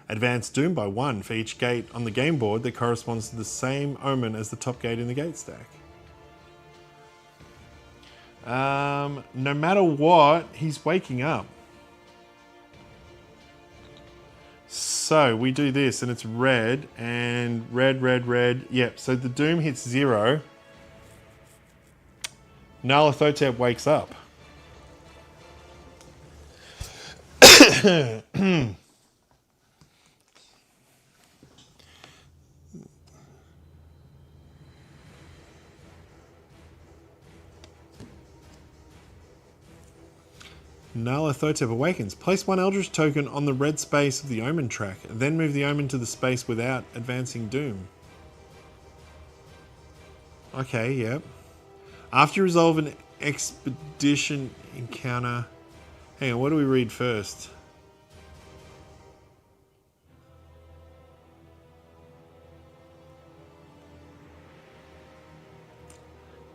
Advance doom by 1 for each gate on the game board that corresponds to the same omen as the top gate in the gate stack. No matter what, he's waking up. So we do this and it's red and red, red, red. Yep, so the doom hits 0. Nyarlathotep wakes up. Nyarlathotep awakens. Place 1 Eldritch token on the red space of the Omen track, then move the Omen to the space without advancing Doom. Okay, yep. After you resolve an expedition encounter... Hang on, what do we read first?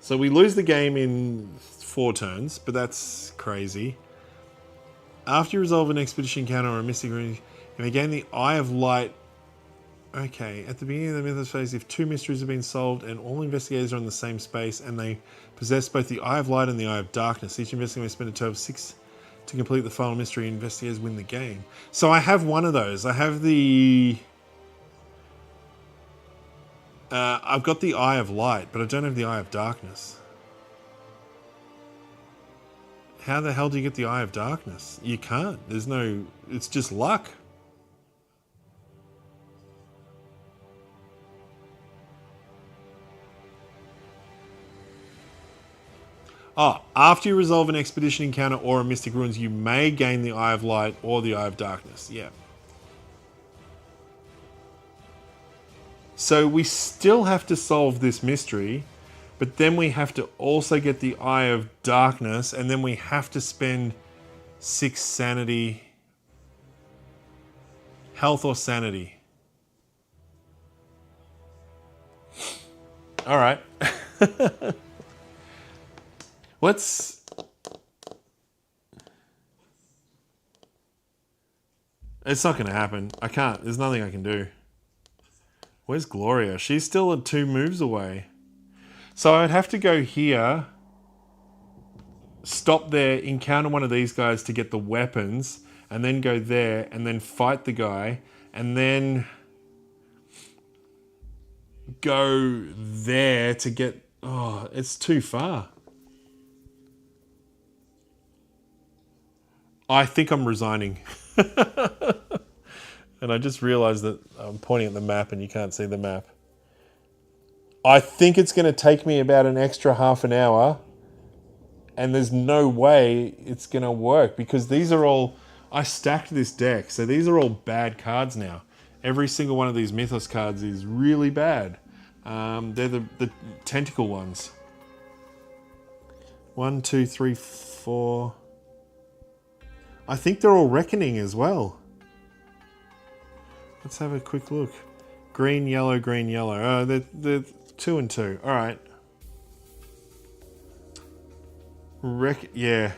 So we lose the game in 4 turns, but that's crazy. After you resolve an expedition encounter or a mystic room, you may gain the Eye of Light. Okay, at the beginning of the mythos phase, if 2 mysteries have been solved and all investigators are in the same space and they possess both the Eye of Light and the Eye of Darkness, each investigator may spend a total of 6 to complete the final mystery. Investigators win the game. So I have one of those. I have the... I've got the Eye of Light, but I don't have the Eye of Darkness. How the hell do you get the Eye of Darkness? You can't. There's no... It's just luck. Oh, after you resolve an expedition encounter or a Mystic Ruins, you may gain the Eye of Light or the Eye of Darkness. Yeah. So we still have to solve this mystery, but then we have to also get the Eye of Darkness, and then we have to spend 6 sanity. Health or sanity. All right. Let's... It's not going to happen. I can't. There's nothing I can do. Where's Gloria? She's still at 2 moves away. So I'd have to go here, stop there, encounter one of these guys to get the weapons, and then go there, and then fight the guy, and then go there to get... Oh, it's too far. I think I'm resigning. And I just realized that I'm pointing at the map and you can't see the map. I think it's going to take me about an extra half an hour. And there's no way it's going to work because these are all... I stacked this deck, so these are all bad cards now. Every single one of these Mythos cards is really bad. They're the tentacle ones. 1, 2, 3, 4. I think they're all reckoning as well. Let's have a quick look. Green, yellow, green, yellow. Oh, they're 2 and 2. All right. Yeah.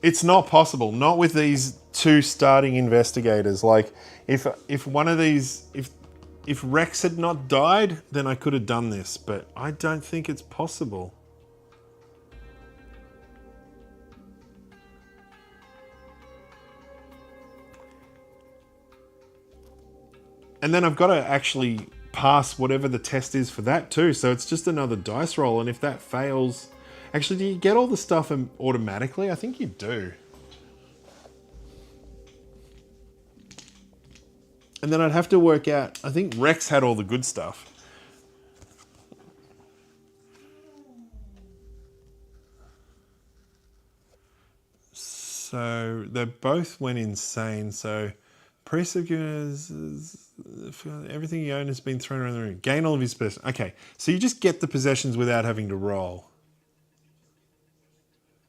It's not possible. Not with these 2 starting investigators. Like, if one of these, if Rex had not died, then I could have done this. But I don't think it's possible. And then I've got to actually pass whatever the test is for that too. So it's just another dice roll. And if that fails... Actually, do you get all the stuff automatically? I think you do. And then I'd have to work out... I think Rex had all the good stuff. So they both went insane. So... Priest of everything you own has been thrown around the room. Gain all of his possessions. Okay, so you just get the possessions without having to roll.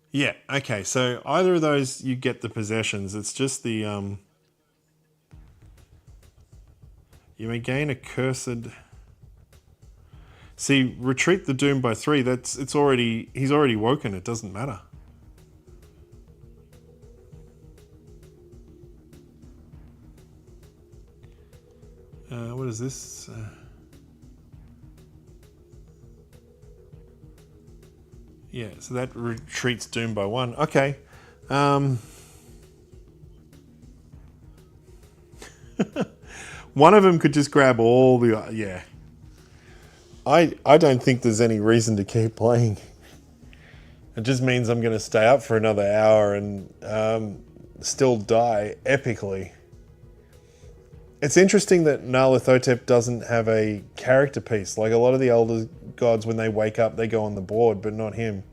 Yeah, okay, so either of those you get the possessions. It's just the you may gain a cursed. See, retreat the doom by 3. He's already woken. It doesn't matter. What is this? Yeah, so that retreats doom by 1. Okay. One of them could just grab all the... Yeah. I don't think there's any reason to keep playing. It just means I'm going to stay up for another hour and still die epically. It's interesting that Nyarlathotep doesn't have a character piece. Like a lot of the Elder Gods, when they wake up, they go on the board, but not him.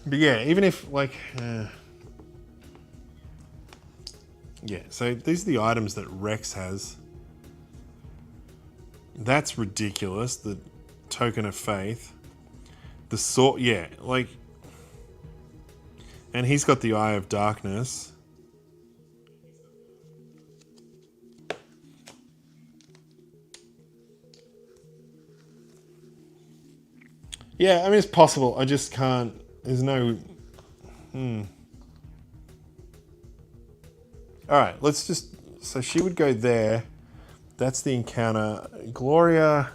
But yeah, even if, like... yeah, so these are the items that Rex has. That's ridiculous, the Token of Faith. The sword, yeah, like... And he's got the Eye of Darkness. Yeah, I mean, it's possible. I just can't... There's no... Alright, let's just... So she would go there. That's the encounter. Gloria...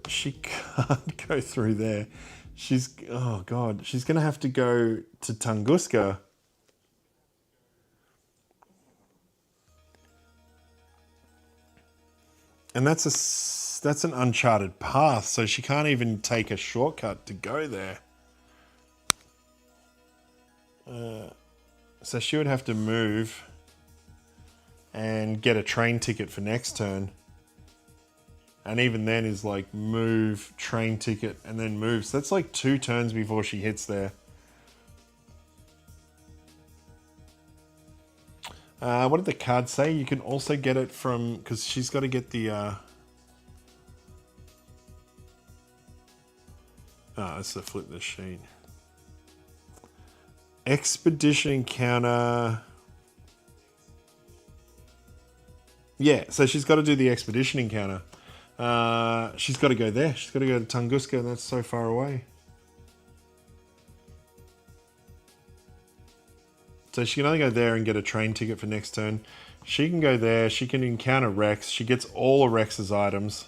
She can't go through there. She's... Oh, God. She's going to have to go to Tunguska. And that's an uncharted path, so she can't even take a shortcut to go there. So she would have to move and get a train ticket for next turn. And even then is like move, train ticket, and then move. So that's like 2 turns before she hits there. What did the card say? You can also get it from... Because she's got to get the... let's flip the sheet. Expedition encounter... Yeah, so she's got to do the expedition encounter. She's got to go there. She's got to go to Tunguska, and that's so far away. So she can only go there and get a train ticket for next turn. She can go there. She can encounter Rex. She gets all of Rex's items.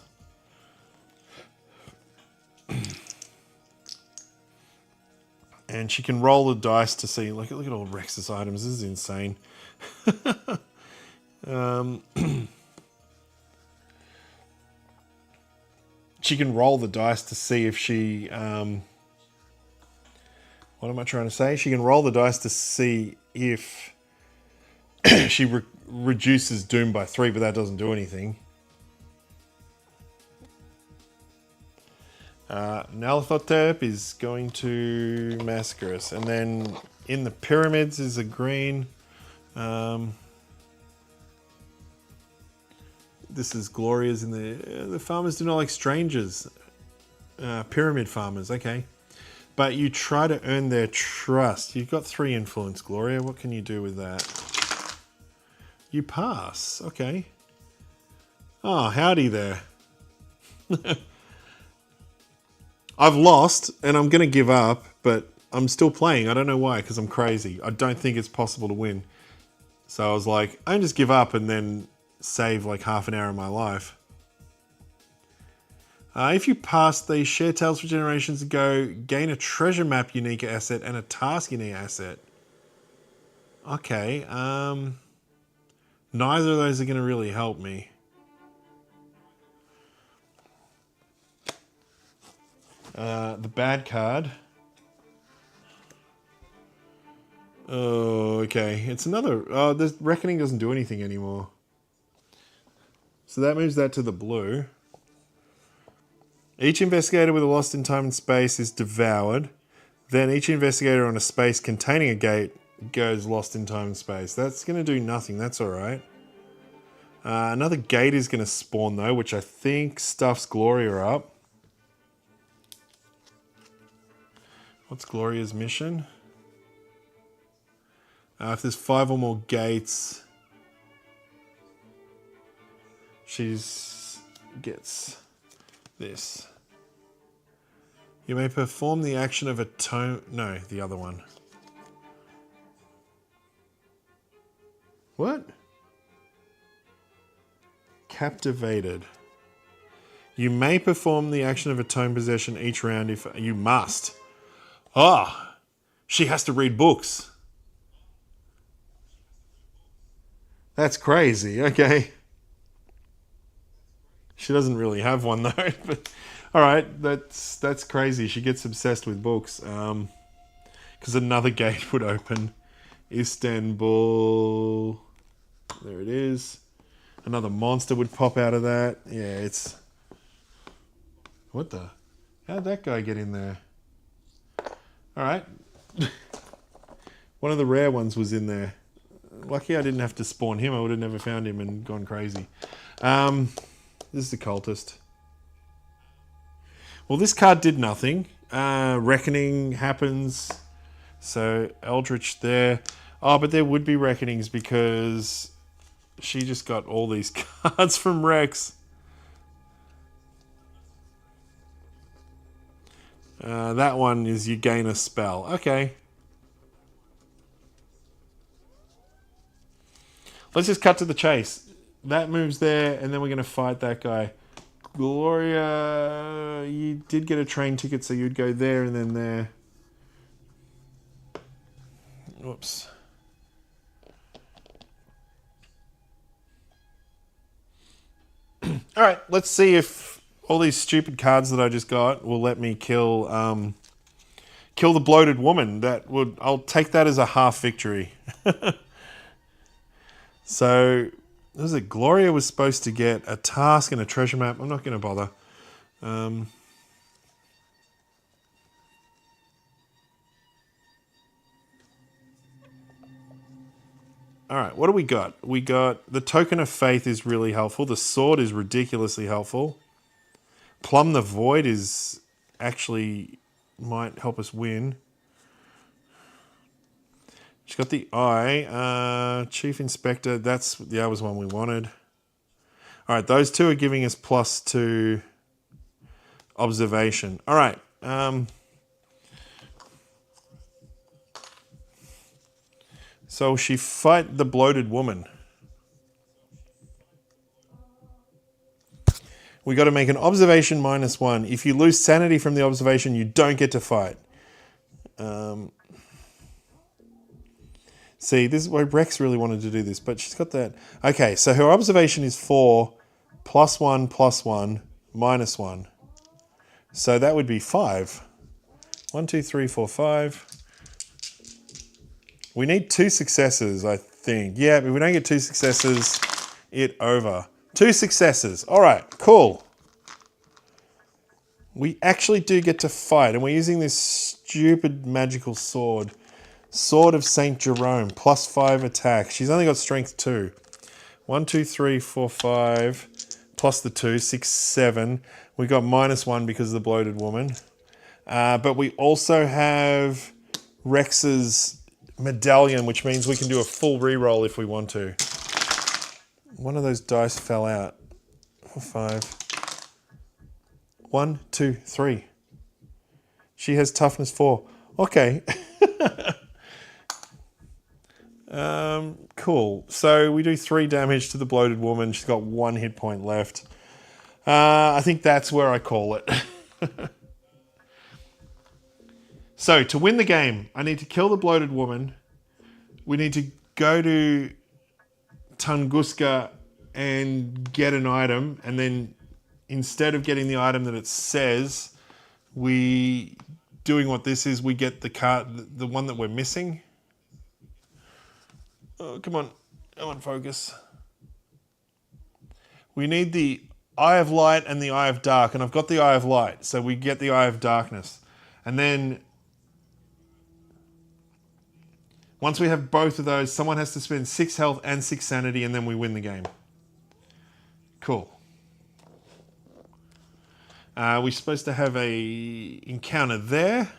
And she can roll the dice to see... Look at all Rex's items. This is insane. She can roll the dice to see if she... what am I trying to say? She can roll the dice to see if she reduces Doom by 3, but that doesn't do anything. Nalathotep is going to massacre us. And then in the pyramids is a green. This is Gloria's in the farmers do not like strangers. Pyramid farmers, okay. But you try to earn their trust. You've got 3 influence, Gloria. What can you do with that? You pass, okay. Oh, howdy there. I've lost and I'm going to give up, but I'm still playing. I don't know why, because I'm crazy. I don't think it's possible to win. So I was like, I can just give up and then save like half an hour of my life. If you pass these share tales for generations ago, gain a treasure map unique asset and a task unique asset. Okay, neither of those are going to really help me. The bad card. Oh, okay. It's another... Oh, this Reckoning doesn't do anything anymore. So that moves that to the blue. Each investigator with a lost in time and space is devoured. Then each investigator on a space containing a gate goes lost in time and space. That's going to do nothing. That's alright. Another gate is going to spawn though, which I think stuffs Gloria up. What's Gloria's mission? If there's 5 or more gates, she gets this. You may perform the action of a tome... No, the other one. What? Captivated. You may perform the action of a tome possession each round if... You must. Ah! She has to read books. That's crazy. Okay. She doesn't really have one though. But all right, that's crazy. She gets obsessed with books. Because another gate would open. Istanbul. There it is. Another monster would pop out of that. Yeah, it's... What the... How'd that guy get in there? Alright. One of the rare ones was in there. Lucky I didn't have to spawn him. I would have never found him and gone crazy. This is the cultist. Well, this card did nothing. Reckoning happens. So, Eldritch there. Oh, but there would be Reckonings because she just got all these cards from Rex. That one is you gain a spell. Okay. Let's just cut to the chase. That moves there, and then we're going to fight that guy. Gloria, you did get a train ticket, so you'd go there and then there. Whoops. All right, let's see if all these stupid cards that I just got will let me kill kill the bloated woman. I'll take that as a half victory. So, what was it? Gloria was supposed to get a task and a treasure map. I'm not going to bother. All right, what do we got? We got the Token of Faith is really helpful. The Sword is ridiculously helpful. Plumb the Void is actually might help us win. She's got the Eye. Chief Inspector, that was one we wanted. All right, those two are giving us +2 observation. All right. So she fight the bloated woman. We got to make an observation -1. If you lose sanity from the observation, you don't get to fight. See, this is why Rex really wanted to do this, but she's got that. Okay, so her observation is 4, +1, +1, -1. So that would be 5. 1, 2, 3, 4, 5. We need 2 successes, I think. Yeah, but if we don't get 2 successes, it over. 2 successes. All right, cool. We actually do get to fight, and we're using this stupid magical sword. Sword of Saint Jerome, +5 attack. She's only got strength 2. 1, 2, 3, 4, 5, plus the 2, 6, 7. We got -1 because of the bloated woman. But we also have Rex's medallion, which means we can do a full reroll if we want to. One of those dice fell out. 4, 5. 1, 2, 3. She has toughness 4. Okay. Cool. So we do 3 damage to the bloated woman. She's got 1 hit point left. I think that's where I call it. So to win the game, I need to kill the bloated woman. We need to go to Tunguska and get an item, and then instead of getting the item that it says, we doing what this is, we get the card, the one that we're missing. Oh, come on, focus. We need the Eye of Light and the Eye of Dark, and I've got the Eye of Light, so we get the Eye of Darkness. And then once we have both of those, someone has to spend 6 health and 6 sanity, and then we win the game. Cool. We're supposed to have a encounter there.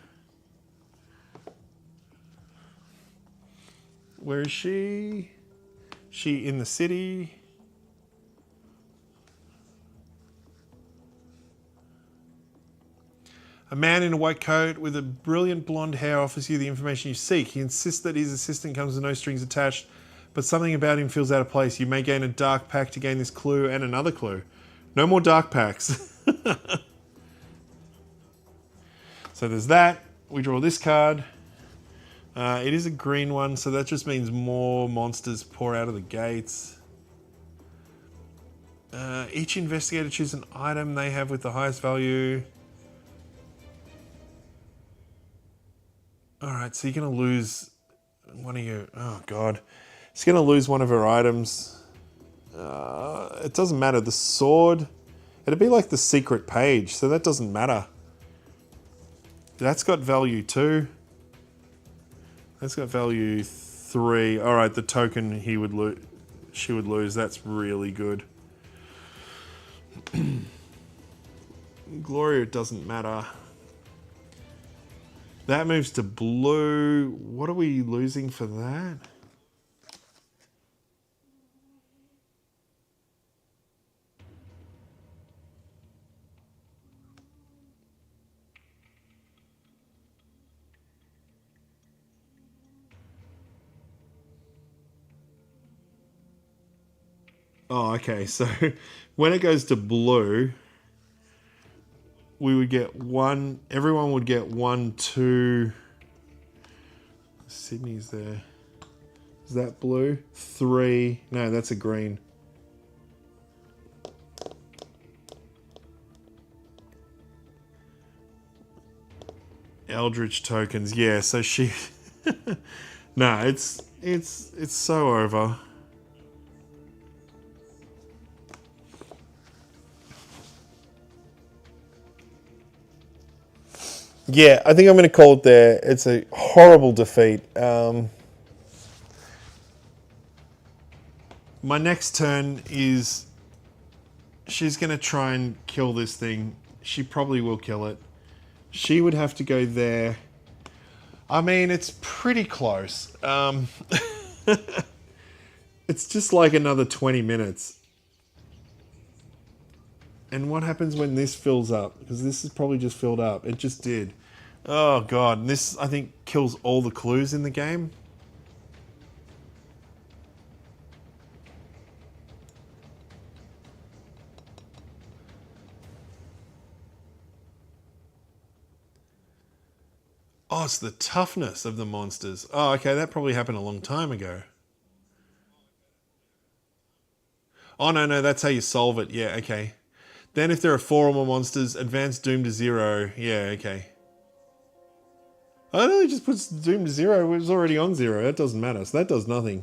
Where is she? She in the city. A man in a white coat with a brilliant blonde hair offers you the information you seek. He insists that his assistant comes with no strings attached, but something about him feels out of place. You may gain a dark pack to gain this clue and another clue. No more dark packs. So there's that. We draw this card. It is a green one, so that just means more monsters pour out of the gates. Each investigator chooses an item they have with the highest value. Alright, so you're going to lose one of your... Oh, God. She's going to lose one of her items. It doesn't matter. The sword... It'd be like the secret page, so that doesn't matter. That's got value 2. That's got value 3. Alright, the token she would lose. That's really good. Gloria doesn't matter. That moves to blue. What are we losing for that? Oh, okay. So when it goes to blue, we would get 1. Everyone would get 1, 2. Sydney's there. Is that blue? 3. No, that's a green. Eldritch tokens. Yeah, so she... No, it's so over. Yeah, I think I'm going to call it there. It's a horrible defeat. My next turn is... She's going to try and kill this thing. She probably will kill it. She would have to go there. I mean, it's pretty close. It's just like another 20 minutes. And what happens when this fills up? Because this is probably just filled up. It just did. Oh, God. And this, I think, kills all the clues in the game. Oh, it's the toughness of the monsters. Oh, okay. That probably happened a long time ago. Oh, no. That's how you solve it. Yeah, okay. Then if there are 4 or more monsters, advance Doom to 0. Yeah, okay. Oh, no, it just puts Doom to 0. It was already on 0. That doesn't matter. So that does nothing.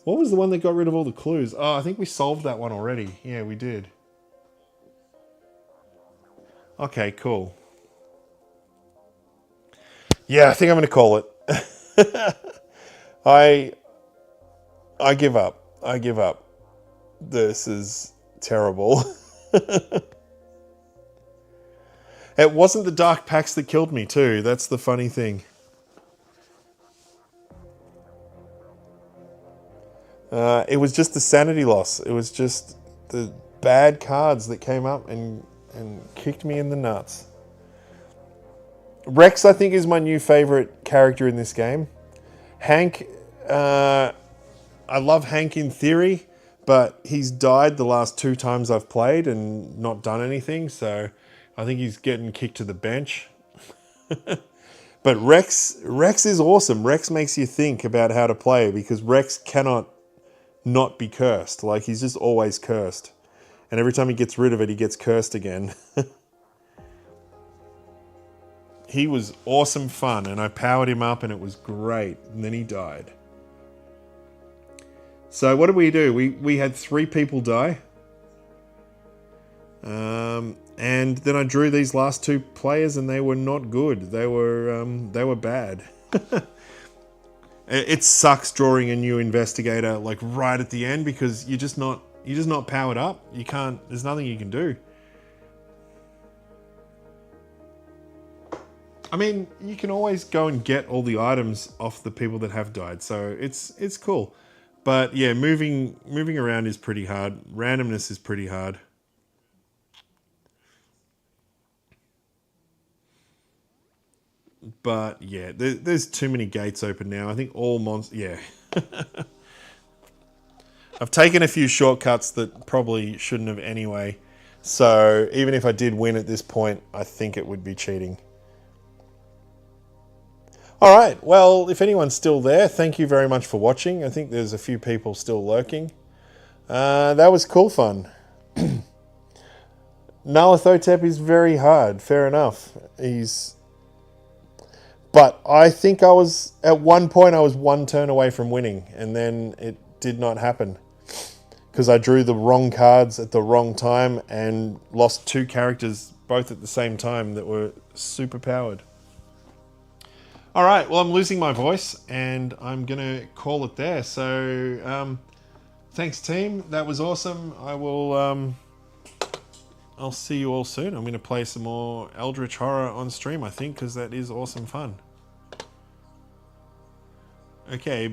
What was the one that got rid of all the clues? Oh, I think we solved that one already. Yeah, we did. Okay, cool. Yeah, I think I'm going to call it. I give up. I give up. This is terrible. It wasn't the dark packs that killed me too. That's the funny thing. It was just the sanity loss. It was just the bad cards that came up and kicked me in the nuts. Rex, I think, is my new favorite character in this game. Hank, I love Hank in theory, but he's died the last 2 times I've played and not done anything, so I think he's getting kicked to the bench. But Rex is awesome. Rex makes you think about how to play because Rex cannot not be cursed. Like, he's just always cursed. And every time he gets rid of it, he gets cursed again. He was awesome fun, and I powered him up, and it was great. And then he died. So what did we do? We had 3 people die. And then I drew these last 2 players, and they were not good. They were bad. It sucks drawing a new investigator like right at the end because you're just not powered up. You can't. There's nothing you can do. I mean, you can always go and get all the items off the people that have died, so it's cool. But yeah, moving around is pretty hard. Randomness is pretty hard. But yeah, there's too many gates open now. I think all monsters... Yeah. I've taken a few shortcuts that probably shouldn't have anyway. So even if I did win at this point, I think it would be cheating. All right, well, if anyone's still there, thank you very much for watching. I think there's a few people still lurking. That was cool fun. Nyarlathotep is very hard, fair enough. But I think at one point I was 1 turn away from winning, and then it did not happen. Because I drew the wrong cards at the wrong time and lost 2 characters both at the same time that were super powered. All right, well, I'm losing my voice, and I'm going to call it there. So, thanks, team. That was awesome. I'll see you all soon. I'm going to play some more Eldritch Horror on stream, I think, because that is awesome fun. Okay.